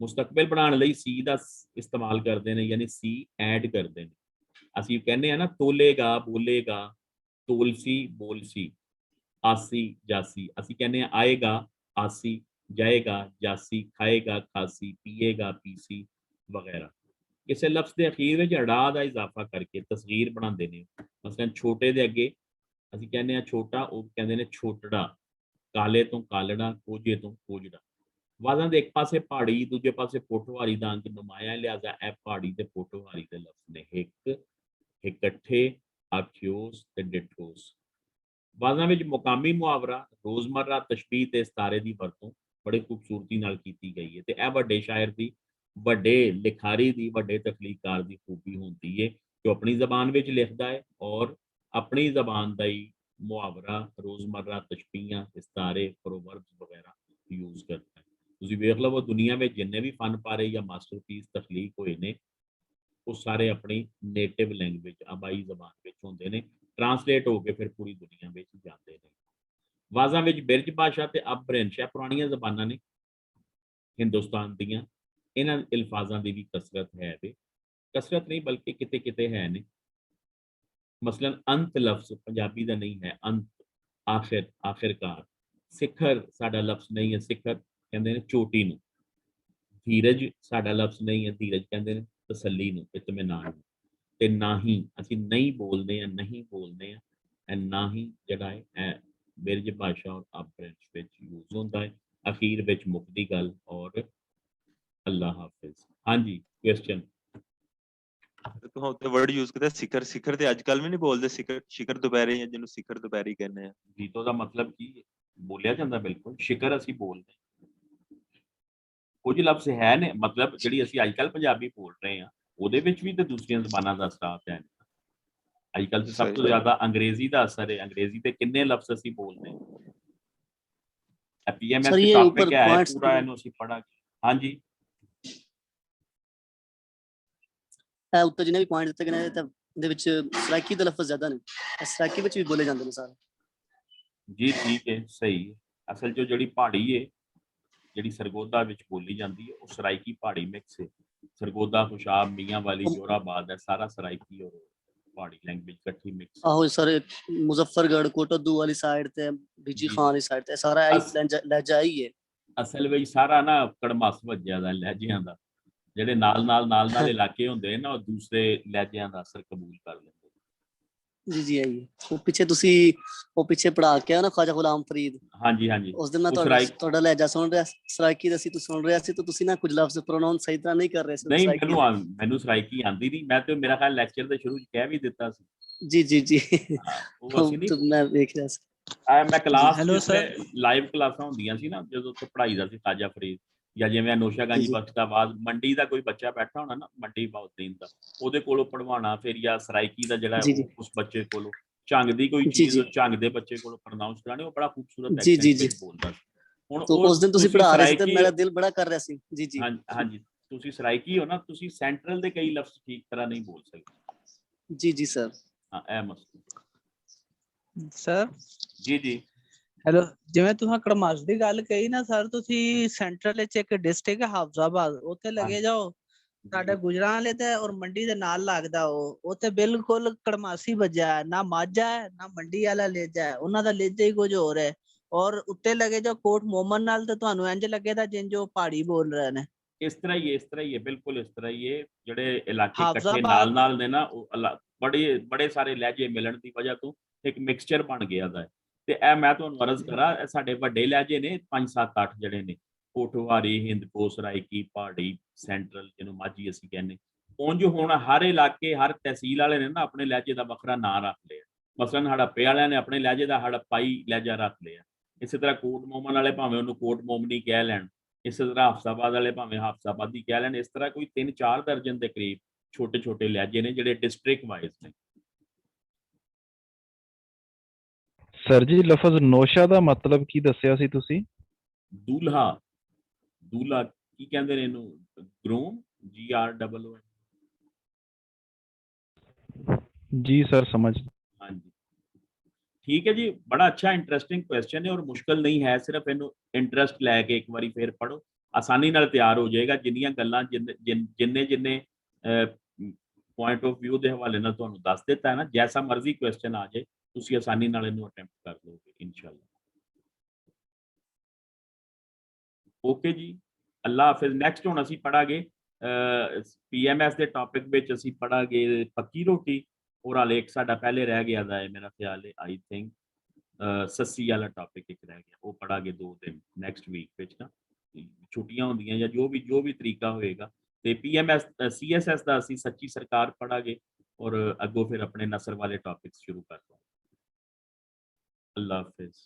ਮੁਸਤਕਬਲ ਬਣਾਉਣ ਲਈ ਸੀ ਦਾ ਇਸਤੇਮਾਲ ਕਰਦੇ ਨੇ, ਯਾਨੀ ਸੀ ਐਡ ਕਰਦੇ ਨੇ। ਅਸੀਂ ਕਹਿੰਦੇ ਆ ਨਾ ਤੋਲੇਗਾ, ਬੋਲੇਗਾ, ਤੋਲਸੀ, ਬੋਲਸੀ, ਆਸੀ, ਜਾਸੀ। ਅਸੀਂ ਕਹਿੰਦੇ ਆ ਆਏਗਾ, ਆਸੀ, ਜਾਏਗਾ, ਜਾਸੀ, ਖਾਏਗਾ, ਖਾਸੀ, ਪੀਏਗਾ, ਪੀਸੀ ਵਗੈरह। ਕਿਸੇ ਲਫ਼ਜ਼ ਦੇ ਅਖੀਰ ਵਿੱਚ ਅੜਾ ਦਾ ਇਜ਼ਾਫਾ ਕਰਕੇ ਤਸਗੀਰ ਬਣਾਉਂਦੇ ਨੇ। ਮਸਲਨ ਛੋਟੇ ਦੇ ਅੱਗੇ ਅਸੀਂ ਕਹਿੰਦੇ ਆ ਛੋਟਾ, ਉਹ ਕਹਿੰਦੇ ਨੇ ਛੋਟੜਾ। ਕਾਲੇ ਤੋਂ ਕਾਲੜਾ, ਕੋਝੇ ਤੋਂ ਕੋਝੜਾ। ਆਵਾਜ਼ਾਂ ਦੇ ਇੱਕ ਪਾਸੇ ਪਹਾੜੀ, ਦੂਜੇ ਪਾਸੇ ਪੋਠੋਹਾਰੀ ਦਾ ਅੰਕ ਨੁਮਾਇਆ, ਲਿਹਾਜ਼ਾ ਇਹ ਪਹਾੜੀ ਤੇ ਪੋਠੋਹਾਰੀ ਦੇ ਲਫ਼ਜ਼ ਨੇ। ਹਿੱਕ, ਇਕੱਠੇ, ਆਖਿਓਸ ਤੇ ਡਿਠੋਸ। ਆਵਾਜ਼ਾਂ ਵਿੱਚ ਮੁਕਾਮੀ ਮੁਹਾਵਰਾ, ਰੋਜ਼ਮर्रा ਤਸ਼ਬੀਹ ਤੇ ਇਸਤਾਰੇ ਦੀ ਵਰਤੋਂ ਬੜੀ ਖੂਬਸੂਰਤੀ ਨਾਲ ਕੀਤੀ ਗਈ ਹੈ। ਤੇ ਇਹ ਵੱਡੇ ਸ਼ਾਇਰ ਦੀ, ਵੱਡੇ ਲਿਖਾਰੀ ਦੀ, ਵੱਡੇ ਤਖਲੀਕਕਾਰ ਦੀ ਖੂਬੀ ਹੁੰਦੀ ਹੈ ਕਿ ਆਪਣੀ ਜ਼ਬਾਨ ਵਿੱਚ ਲਿਖਦਾ ਹੈ ਔਰ ਆਪਣੀ ਜ਼ਬਾਨ ਦਾ ਹੀ ਮੁਹਾਵਰਾ, ਰੋਜ਼ਮर्रा ਤਸ਼ਬੀਹਾਂ, ਇਸਤਾਰੇ, ਪ੍ਰੋਵਰਬਸ ਵਗੈरह ਯੂਜ਼ ਕਰਦਾ ਹੈ। ਤੁਸੀਂ ਵੇਖ ਲਵੋ ਦੁਨੀਆ ਵਿੱਚ ਜਿੰਨੇ ਵੀ ਫਨ ਪਾਰੇ ਜਾਂ ਮਾਸਟਰਪੀਸ ਤਖਲੀਕ ਹੋਏ ਨੇ, ਉਹ ਸਾਰੇ ਆਪਣੀ ਨੇਟਿਵ ਲੈਂਗੁਏਜ, ਆਬਾਈ ਜ਼ਬਾਨ ਵਿੱਚ ਹੁੰਦੇ ਨੇ। ਟਰਾਂਸਲੇਟ ਹੋ ਕੇ ਫਿਰ ਪੂਰੀ ਦੁਨੀਆ ਵਿੱਚ ਜਾਂਦੇ ਨੇ। ਆਵਾਜ਼ਾਂ ਵਿੱਚ ਬਿਰਜ ਭਾਸ਼ਾ ਤੇ ਅਬਰਿੰਸ਼ ਪੁਰਾਣੀਆਂ ਜ਼ਬਾਨਾਂ ਨੇ ਹਿੰਦੁਸਤਾਨ ਦੀਆਂ। ਇਹਨਾਂ ਅਲਫਾਜ਼ਾਂ ਦੀ ਵੀ ਕਸਰਤ ਹੈ। ਤੇ ਕਸਰਤ ਨਹੀਂ ਬਲਕਿ ਕਿਤੇ ਕਿਤੇ ਹੈ ਨੇ। ਮਸਲਨ ਅੰਤ ਲਫ਼ਜ਼ ਪੰਜਾਬੀ ਦਾ ਨਹੀਂ ਹੈ, ਅੰਤ, ਆਖਿਰ, ਆਖਿਰਕਾਰ। ਸਿਖਰ ਸਾਡਾ ਲਫ਼ਜ਼ ਨਹੀਂ ਹੈ, ਸਿਖਰ ਕਹਿੰਦੇ ਨੇ ਚੋਟੀ ਨੂੰ। ਧੀਰਜ ਸਾਡਾ ਲਫ਼ਜ਼ ਨਹੀਂ ਹੈ, ਧੀਰਜ ਕਹਿੰਦੇ ਨੇ ਤਸੱਲੀ ਨੂੰ, ਇਤਮੀਨਾਨ ਨੂੰ। ਤੇ ਨਾ ਹੀ ਅਸੀਂ ਨਹੀਂ ਬੋਲਦੇ ਆ, ਨਹੀਂ ਬੋਲਦੇ ਆ। ਇਹ ਨਾ ਹੀ ਜਿਹੜਾ ਹੈ ਇਹ ਬਿਰਜ ਭਾਸ਼ਾ ਔਰ ਅਬਰਿੰਸ਼ ਵਿੱਚ ਯੂਜ਼ ਹੁੰਦਾ ਹੈ। ਅਖੀਰ ਵਿੱਚ ਮੁੱਕਦੀ ਗੱਲ ਔਰ ਅੱਲਾ ਹਾਫਿਜ਼। ਹਾਂਜੀ ਕੁਐਸਚਨ। ਤੂੰ ਉੱਤੇ ਵਰਡ ਯੂਜ਼ ਕੀਤਾ ਸਿਖਰ, ਸਿਖਰ ਤੇ ਅੱਜ ਕੱਲ ਵੀ ਨਹੀਂ ਬੋਲਦੇ। ਸਿਖਰ, ਸ਼ਿਖਰ ਦੁਪਹਿਰੇ, ਜਾਂ ਜਿਹਨੂੰ ਸਿਖਰ ਦੁਪਹਿਰੀ ਕਹਿੰਦੇ ਆ। ਜੀਤੋ ਦਾ ਮਤਲਬ ਕੀ ਬੋਲਿਆ ਜਾਂਦਾ, ਬਿਲਕੁਲ ਸ਼ਿਕਰ ਅਸੀਂ ਬੋਲਦੇ। ਕੁਝ ਲਫ਼ਜ਼ ਹੈ ਨੇ, ਮਤਲਬ ਜਿਹੜੀ ਅਸੀਂ ਅੱਜ ਕੱਲ ਪੰਜਾਬੀ ਬੋਲ ਰਹੇ ਹਾਂ ਉਹਦੇ ਵਿੱਚ ਵੀ ਤੇ ਦੂਸਰੀਆਂ ਜ਼ਬਾਨਾਂ ਦਾ ਅਸਰਾਤ ਹੈ। ਅੱਜ ਕੱਲ ਤੇ ਸਭ ਤੋਂ ਜ਼ਿਆਦਾ ਅੰਗਰੇਜ਼ੀ ਦਾ ਅਸਰ ਹੈ। ਅੰਗਰੇਜ਼ੀ ਤੇ ਕਿੰਨੇ ਲਫ਼ਜ਼ ਅਸੀਂ ਬੋਲਦੇ ਹਾਂ। ਪੀਐਮਐਸ सर ਦੇ ये ਟੌਪਿਕ ऊपर ਹੈ पॉइंट्स ਪੂਰਾ, ਇਹਨੂੰ ਅਸੀਂ ਪੜਾਂਗੇ। ਹਾਂਜੀ ਉੱਤੇ ਜਿੰਨੇ ਵੀ ਪੁਆਇੰਟ ਦਿੱਤੇ ਗਏ ਨੇ ਇਹਦੇ ਵਿੱਚ ਸਰਾਇਕੀ ਦਾ ਲਫ਼ਜ਼ ਜ਼ਿਆਦਾ ਨੇ। ਸਰਾਇਕੀ ਵਿੱਚ ਵੀ ਬੋਲੇ ਜਾਂਦੇ ਨੇ ਸਾਰੇ। ਜੀ ਠੀਕ ਹੈ, ਸਹੀ ਹੈ। ਅਸਲ 'ਚ ਜਿਹੜੀ ਪਹਾੜੀ ਹੈ, ਜਿਹੜੀ ਸਰਗੋਦਾ ਵਿੱਚ ਬੋਲੀ ਜਾਂਦੀ ਹੈ, ਉਹ ਸਰਾਇਕੀ ਪਹਾੜੀ ਮਿਕਸ ਹੈ। ਸਰਗੋਦਾ, ਖੁਸ਼ਾਬ, ਮੀਆਂ ਵਾਲੀ, ਜੋਰਾਬਾਦ ਹੈ ਸਾਰਾ ਸਰਾਇਕੀ ਔਰ ਪਹਾੜੀ ਲੈਂਗੁਏਜ ਇਕੱਠੀ ਮਿਕਸ। ਆਹੋ ਸਰ, ਮੁਜ਼ੱਫਰਗੜ੍ਹ, ਕੋਟਾਦੂ ਵਾਲੀ ਸਾਈਡ ਤੇ, ਬੀਜੀ ਖਾਨ ਵਾਲੀ ਸਾਈਡ ਤੇ ਸਾਰਾ ਇਹੀ ਲਹਿਜਾ ਹੀ ਹੈ। ਅਸਲ ਵਿੱਚ ਸਾਰਾ ਨਾ ਕੜਮਾਸ ਵੱਜਿਆ ਦਾ ਲਹਿਜਿਆਂ ਦਾ। ਜਿਹੜੇ ਨਾਲ ਇਲਾਕੇ ਹੁੰਦੇ ਨਾ, ਉਹ ਦੂਸਰੇ ਲਹਿਜਿਆਂ ਦਾ ਅਸਰ ਕਬੂਲ ਕਰ ਲੈਂਦੇ। ਜੀ ਜੀ ਆਈਏ। ਉਹ ਪਿੱਛੇ ਪੜਾ ਕੇ ਆ ਨਾ ਖਾਜਾ ਗੁਲਾਮ ਫਰੀਦ। ਹਾਂਜੀ ਹਾਂਜੀ। ਉਸ ਦਿਨ ਮੈਂ ਤੁਹਾਡਾ ਲਹਿਜਾ ਸੁਣ ਰਿਹਾ, ਸਰਾਇਕੀ ਦਾ ਸੀ, ਤੂੰ ਸੁਣ ਰਿਹਾ ਸੀ, ਤਾਂ ਤੁਸੀਂ ਨਾ ਕੁਝ ਲਫ਼ਜ਼ ਪ੍ਰੋਨਾਂਸ ਸਹੀ ਤਰ੍ਹਾਂ ਨਹੀਂ ਕਰ ਰਹੇ ਸੀ। ਨਹੀਂ, ਮੈਨੂੰ ਸਰਾਇਕੀ ਆਂਦੀ ਨਹੀਂ। ਮੈਂ ਤੇ ਮੇਰਾ ਖਿਆਲ ਲੈਕਚਰ ਦੇ ਸ਼ੁਰੂ 'ਚ ਕਹਿ ਵੀ ਦਿੱਤਾ ਸੀ। ਜੀ ਜੀ ਜੀ, ਉਹ ਅਸੀਂ ਨਹੀਂ, ਮੈਂ ਵੇਖ ਰਿਹਾ ਸੀ। ਮੈਂ ਕਲਾਸ ਲਾਈਵ ਕਲਾਸਾਂ ਹੁੰਦੀਆਂ ਸੀ ਨਾ, ਜਦੋਂ ਉੱਥੇ ਪੜ੍ਹਾਈ ਦਾ ਸੀ ਖਾਜਾ ਫਰੀਦ, ਜਾਂ ਜਿਵੇਂ ਨੋਸ਼ਾਗੰਜ ਬਖਸ਼ ਦਾ ਆਵਾਜ਼, ਮੰਡੀ ਦਾ ਕੋਈ ਬੱਚਾ ਬੈਠਾ ਹੋਣਾ ਨਾ, ਮੰਡੀ ਬਾਉਦੀਨ ਦਾ, ਉਹਦੇ ਕੋਲੋਂ ਪੜਵਾਉਣਾ। ਫਿਰ ਜਾਂ ਸਰਾਇਕੀ ਦਾ ਜਿਹੜਾ ਉਸ ਬੱਚੇ ਕੋਲੋਂ, ਝੰਗ ਦੀ ਕੋਈ ਚੀਜ਼ ਝੰਗ ਦੇ ਬੱਚੇ ਕੋਲੋਂ ਪ੍ਰੋਨਾਂਸ ਕਰਾਣੀ, ਉਹ ਬੜਾ ਖੂਬਸੂਰਤ ਐਕਸੈਂਟ ਵਿੱਚ ਬੋਲਦਾ ਸੀ। ਹੁਣ ਉਸ ਦਿਨ ਤੁਸੀਂ ਪੜ੍ਹਾ ਰਹੇ ਸੀ ਤੇ ਮੇਰਾ ਦਿਲ ਬੜਾ ਕਰ ਰਿਹਾ ਸੀ। ਜੀ ਜੀ ਹਾਂਜੀ, ਤੁਸੀਂ ਸਰਾਇਕੀ ਹੋ ਨਾ, ਤੁਸੀਂ ਸੈਂਟਰਲ ਦੇ ਕਈ ਲਫ਼ਜ਼ ਠੀਕ ਤਰ੍ਹਾਂ ਨਹੀਂ ਬੋਲ ਸਕਦੇ। ਜੀ ਜੀ ਸਰ। ਹਾਂ, ਇਹ ਮਸਲਾ सर जी जी। ਹੈਲੋ, ਜਿਵੇਂ ਤੁਸੀਂ ਕੜਮਾਸ ਦੀ ਗੱਲ ਕਹੀ ਨਾ ਸਰ, ਤੁਸੀਂ ਸੈਂਟਰਲ ਵਿੱਚ ਇੱਕ ਡਿਸਟ੍ਰਿਕਟ ਹੈ ਹਾਫਜ਼ਾਬਾਦ, ਉੱਥੇ ਲੱਗੇ ਜਾਓ। ਸਾਡੇ ਗੁਜਰਾਂਵਾਲੇ ਤੇ ਔਰ ਮੰਡੀ ਦੇ ਨਾਲ ਲੱਗਦਾ, ਉਹ ਉੱਥੇ ਬਿਲਕੁਲ ਕੜਮਾਸੀ ਵੱਜਿਆ ਹੈ, ਨਾ ਮਾਝਾ ਹੈ ਨਾ ਮੰਡੀ ਵਾਲਾ ਲੇਜਾ ਹੈ, ਉਹਨਾਂ ਦਾ ਲੇਜਾ ਹੀ ਕੁਝ ਹੋਰ ਹੈ। ਔਰ ਉੱਤੇ ਲੱਗੇ ਜਾਓ ਕੋਟ ਮੋਮਨ ਨਾਲ, ਤੇ ਤੁਹਾਨੂੰ ਇੰਜ ਲੱਗੇਦਾ ਜਿੰਜ ਉਹ ਪਹਾੜੀ ਬੋਲ ਰਹੇ ਨੇ। ਇਸ ਤਰ੍ਹਾਂ ਹੀ ਹੈ, ਬਿਲਕੁਲ ਇਸ ਤਰ੍ਹਾਂ ਹੀ ਹੈ। ਜਿਹੜੇ ਇਲਾਕੇ ਇਕੱਠੇ ਹਾਫਜ਼ਾਬਾਦ ਨਾਲ ਨੇ ਨਾ, ਉਹ ਬੜੇ ਸਾਰੇ ਲਹਿਜੇ ਮਿਲਣ ਦੀ ਵਜ੍ਹਾ ਤੋਂ ਇੱਕ ਮਿਕਸਚਰ ਬਣ ਗਿਆ ਦਾ ਹੈ। ਤੇ ਇਹ ਮੈਂ ਤੁਹਾਨੂੰ ਅਰਜ਼ ਕਰਾਂ, ਇਹ ਸਾਡੇ ਵੱਡੇ ਲਹਿਜੇ ਨੇ 5 7 8 ਜਿਹੜੇ ਨੇ, ਪੋਠੋਹਾਰੀ, ਹਿੰਦਕੋ, ਸਰਾਇਕੀ, ਪਹਾੜੀ, ਸੈਂਟਰਲ, ਜਿਹਨੂੰ ਮਾਝੀ ਅਸੀਂ ਕਹਿੰਦੇ। ਉਂਝ ਹੁਣ ਹਰ ਇਲਾਕੇ, ਹਰ ਤਹਿਸੀਲ ਵਾਲੇ ਨੇ ਨਾ ਆਪਣੇ ਲਹਿਜੇ ਦਾ ਵੱਖਰਾ ਨਾਂ ਰੱਖ ਲਿਆ। ਮਸਲਨ ਹੜੱਪੇ ਵਾਲਿਆਂ ਨੇ ਆਪਣੇ ਲਹਿਜੇ ਦਾ ਹੜੱਪਾਈ ਲਹਿਜਾ ਰੱਖ ਲਿਆ। ਇਸੇ ਤਰ੍ਹਾਂ ਕੋਟ ਮੋਮਨ ਵਾਲੇ ਭਾਵੇਂ ਉਹਨੂੰ ਕੋਟ ਮੋਮਨੀ ਕਹਿ ਲੈਣ, ਇਸੇ ਤਰ੍ਹਾਂ ਹਾਫਸਾਬਾਦ ਵਾਲੇ ਭਾਵੇਂ ਹਾਫਸਾਬਾਦੀ ਕਹਿ ਲੈਣ। ਇਸ ਤਰ੍ਹਾਂ ਕੋਈ 3 4 ਦਰਜਨ ਦੇ ਕਰੀਬ ਛੋਟੇ ਛੋਟੇ ਲਹਿਜੇ ਨੇ ਜਿਹੜੇ ਡਿਸਟ੍ਰਿਕਟ ਵਾਈਜ਼ ਨੇ। ਸਰ ਜੀ, ਲਫ਼ਜ਼ ਨੋਸ਼ਾ ਦਾ ਮਤਲਬ ਕੀ ਦੱਸਿਆ ਸੀ ਤੁਸੀਂ? ਦੂਲਹਾ ਕੀ ਕਹਿੰਦੇ ਨੇ ਇਹਨੂੰ? Groom, GROOM। ਜੀ ਸਰ, ਸਮਝ। ਹਾਂਜੀ, ਠੀਕ ਹੈ ਜੀ। ਬੜਾ ਅੱਛਾ ਇੰਟਰਸਟਿੰਗ ਕੁਐਸਚਨ ਹੈ ਔਰ ਮੁਸ਼ਕਲ ਨਹੀਂ ਹੈ। ਸਿਰਫ ਇਹਨੂੰ ਇੰਟਰਸਟ ਲੈ ਕੇ ਇੱਕ ਵਾਰੀ ਫੇਰ ਪੜ੍ਹੋ, ਆਸਾਨੀ ਨਾਲ ਤਿਆਰ ਹੋ ਜਾਏਗਾ। ਜਿੰਨੀਆਂ ਗੱਲਾਂ ਜਿੰਨੇ ਪੁਆਇੰਟ ਆਫ ਵਿਊ ਦੇ ਹਵਾਲੇ ਨਾਲ ਤੁਹਾਨੂੰ ਦੱਸ ਦਿੱਤਾ ਹੈ ਨਾ, ਜੈਸਾ ਮਰਜ਼ੀ ਕੁਐਸਚਨ ਆ ਜਾਏ, ਤੁਸੀਂ ਆਸਾਨੀ ਨਾਲ ਇਹਨੂੰ ਅਟੈਂਪਟ ਕਰ ਲਓਗੇ ਇਨਸ਼ਾਅੱਲਾ। ਓਕੇ ਜੀ, ਅੱਲਾ ਹਾਫਿਜ਼। ਨੈਕਸਟ ਹੁਣ ਅਸੀਂ ਪੜਾਂਗੇ PMS ਦੇ ਟੌਪਿਕ ਵਿੱਚ ਅਸੀਂ ਪੜਾਂਗੇ ਪੱਕੀ ਰੋਟੀ, ਔਰ ਹਾਲੇ ਇੱਕ ਸਾਡਾ ਪਹਿਲੇ ਰਹਿ ਗਿਆ ਦਾ ਹੈ, ਮੇਰਾ ਖਿਆਲ ਹੈ ਆਈ ਥਿੰਕ ਸੱਸੀ ਵਾਲਾ ਟੌਪਿਕ ਇੱਕ ਰਹਿ ਗਿਆ, ਉਹ ਪੜਾਂਗੇ 2 ਦਿਨ ਨੈਕਸਟ ਵੀਕ ਵਿੱਚ ਨਾ, ਛੁੱਟੀਆਂ ਹੁੰਦੀਆਂ ਜਾਂ ਜੋ ਵੀ ਤਰੀਕਾ ਹੋਏਗਾ। ਤੇ PMS CSS ਦਾ ਅਸੀਂ ਸੱਚੀ ਸਰਕਾਰ ਪੜਾਂਗੇ, ਔਰ ਅੱਗੋਂ ਫਿਰ ਆਪਣੇ ਨਸਰ ਵਾਲੇ ਟੌਪਿਕਸ ਸ਼ੁਰੂ ਕਰ ਦਾਂਗੇ। ਅੱਲਾ ਹਾਫਿਜ਼।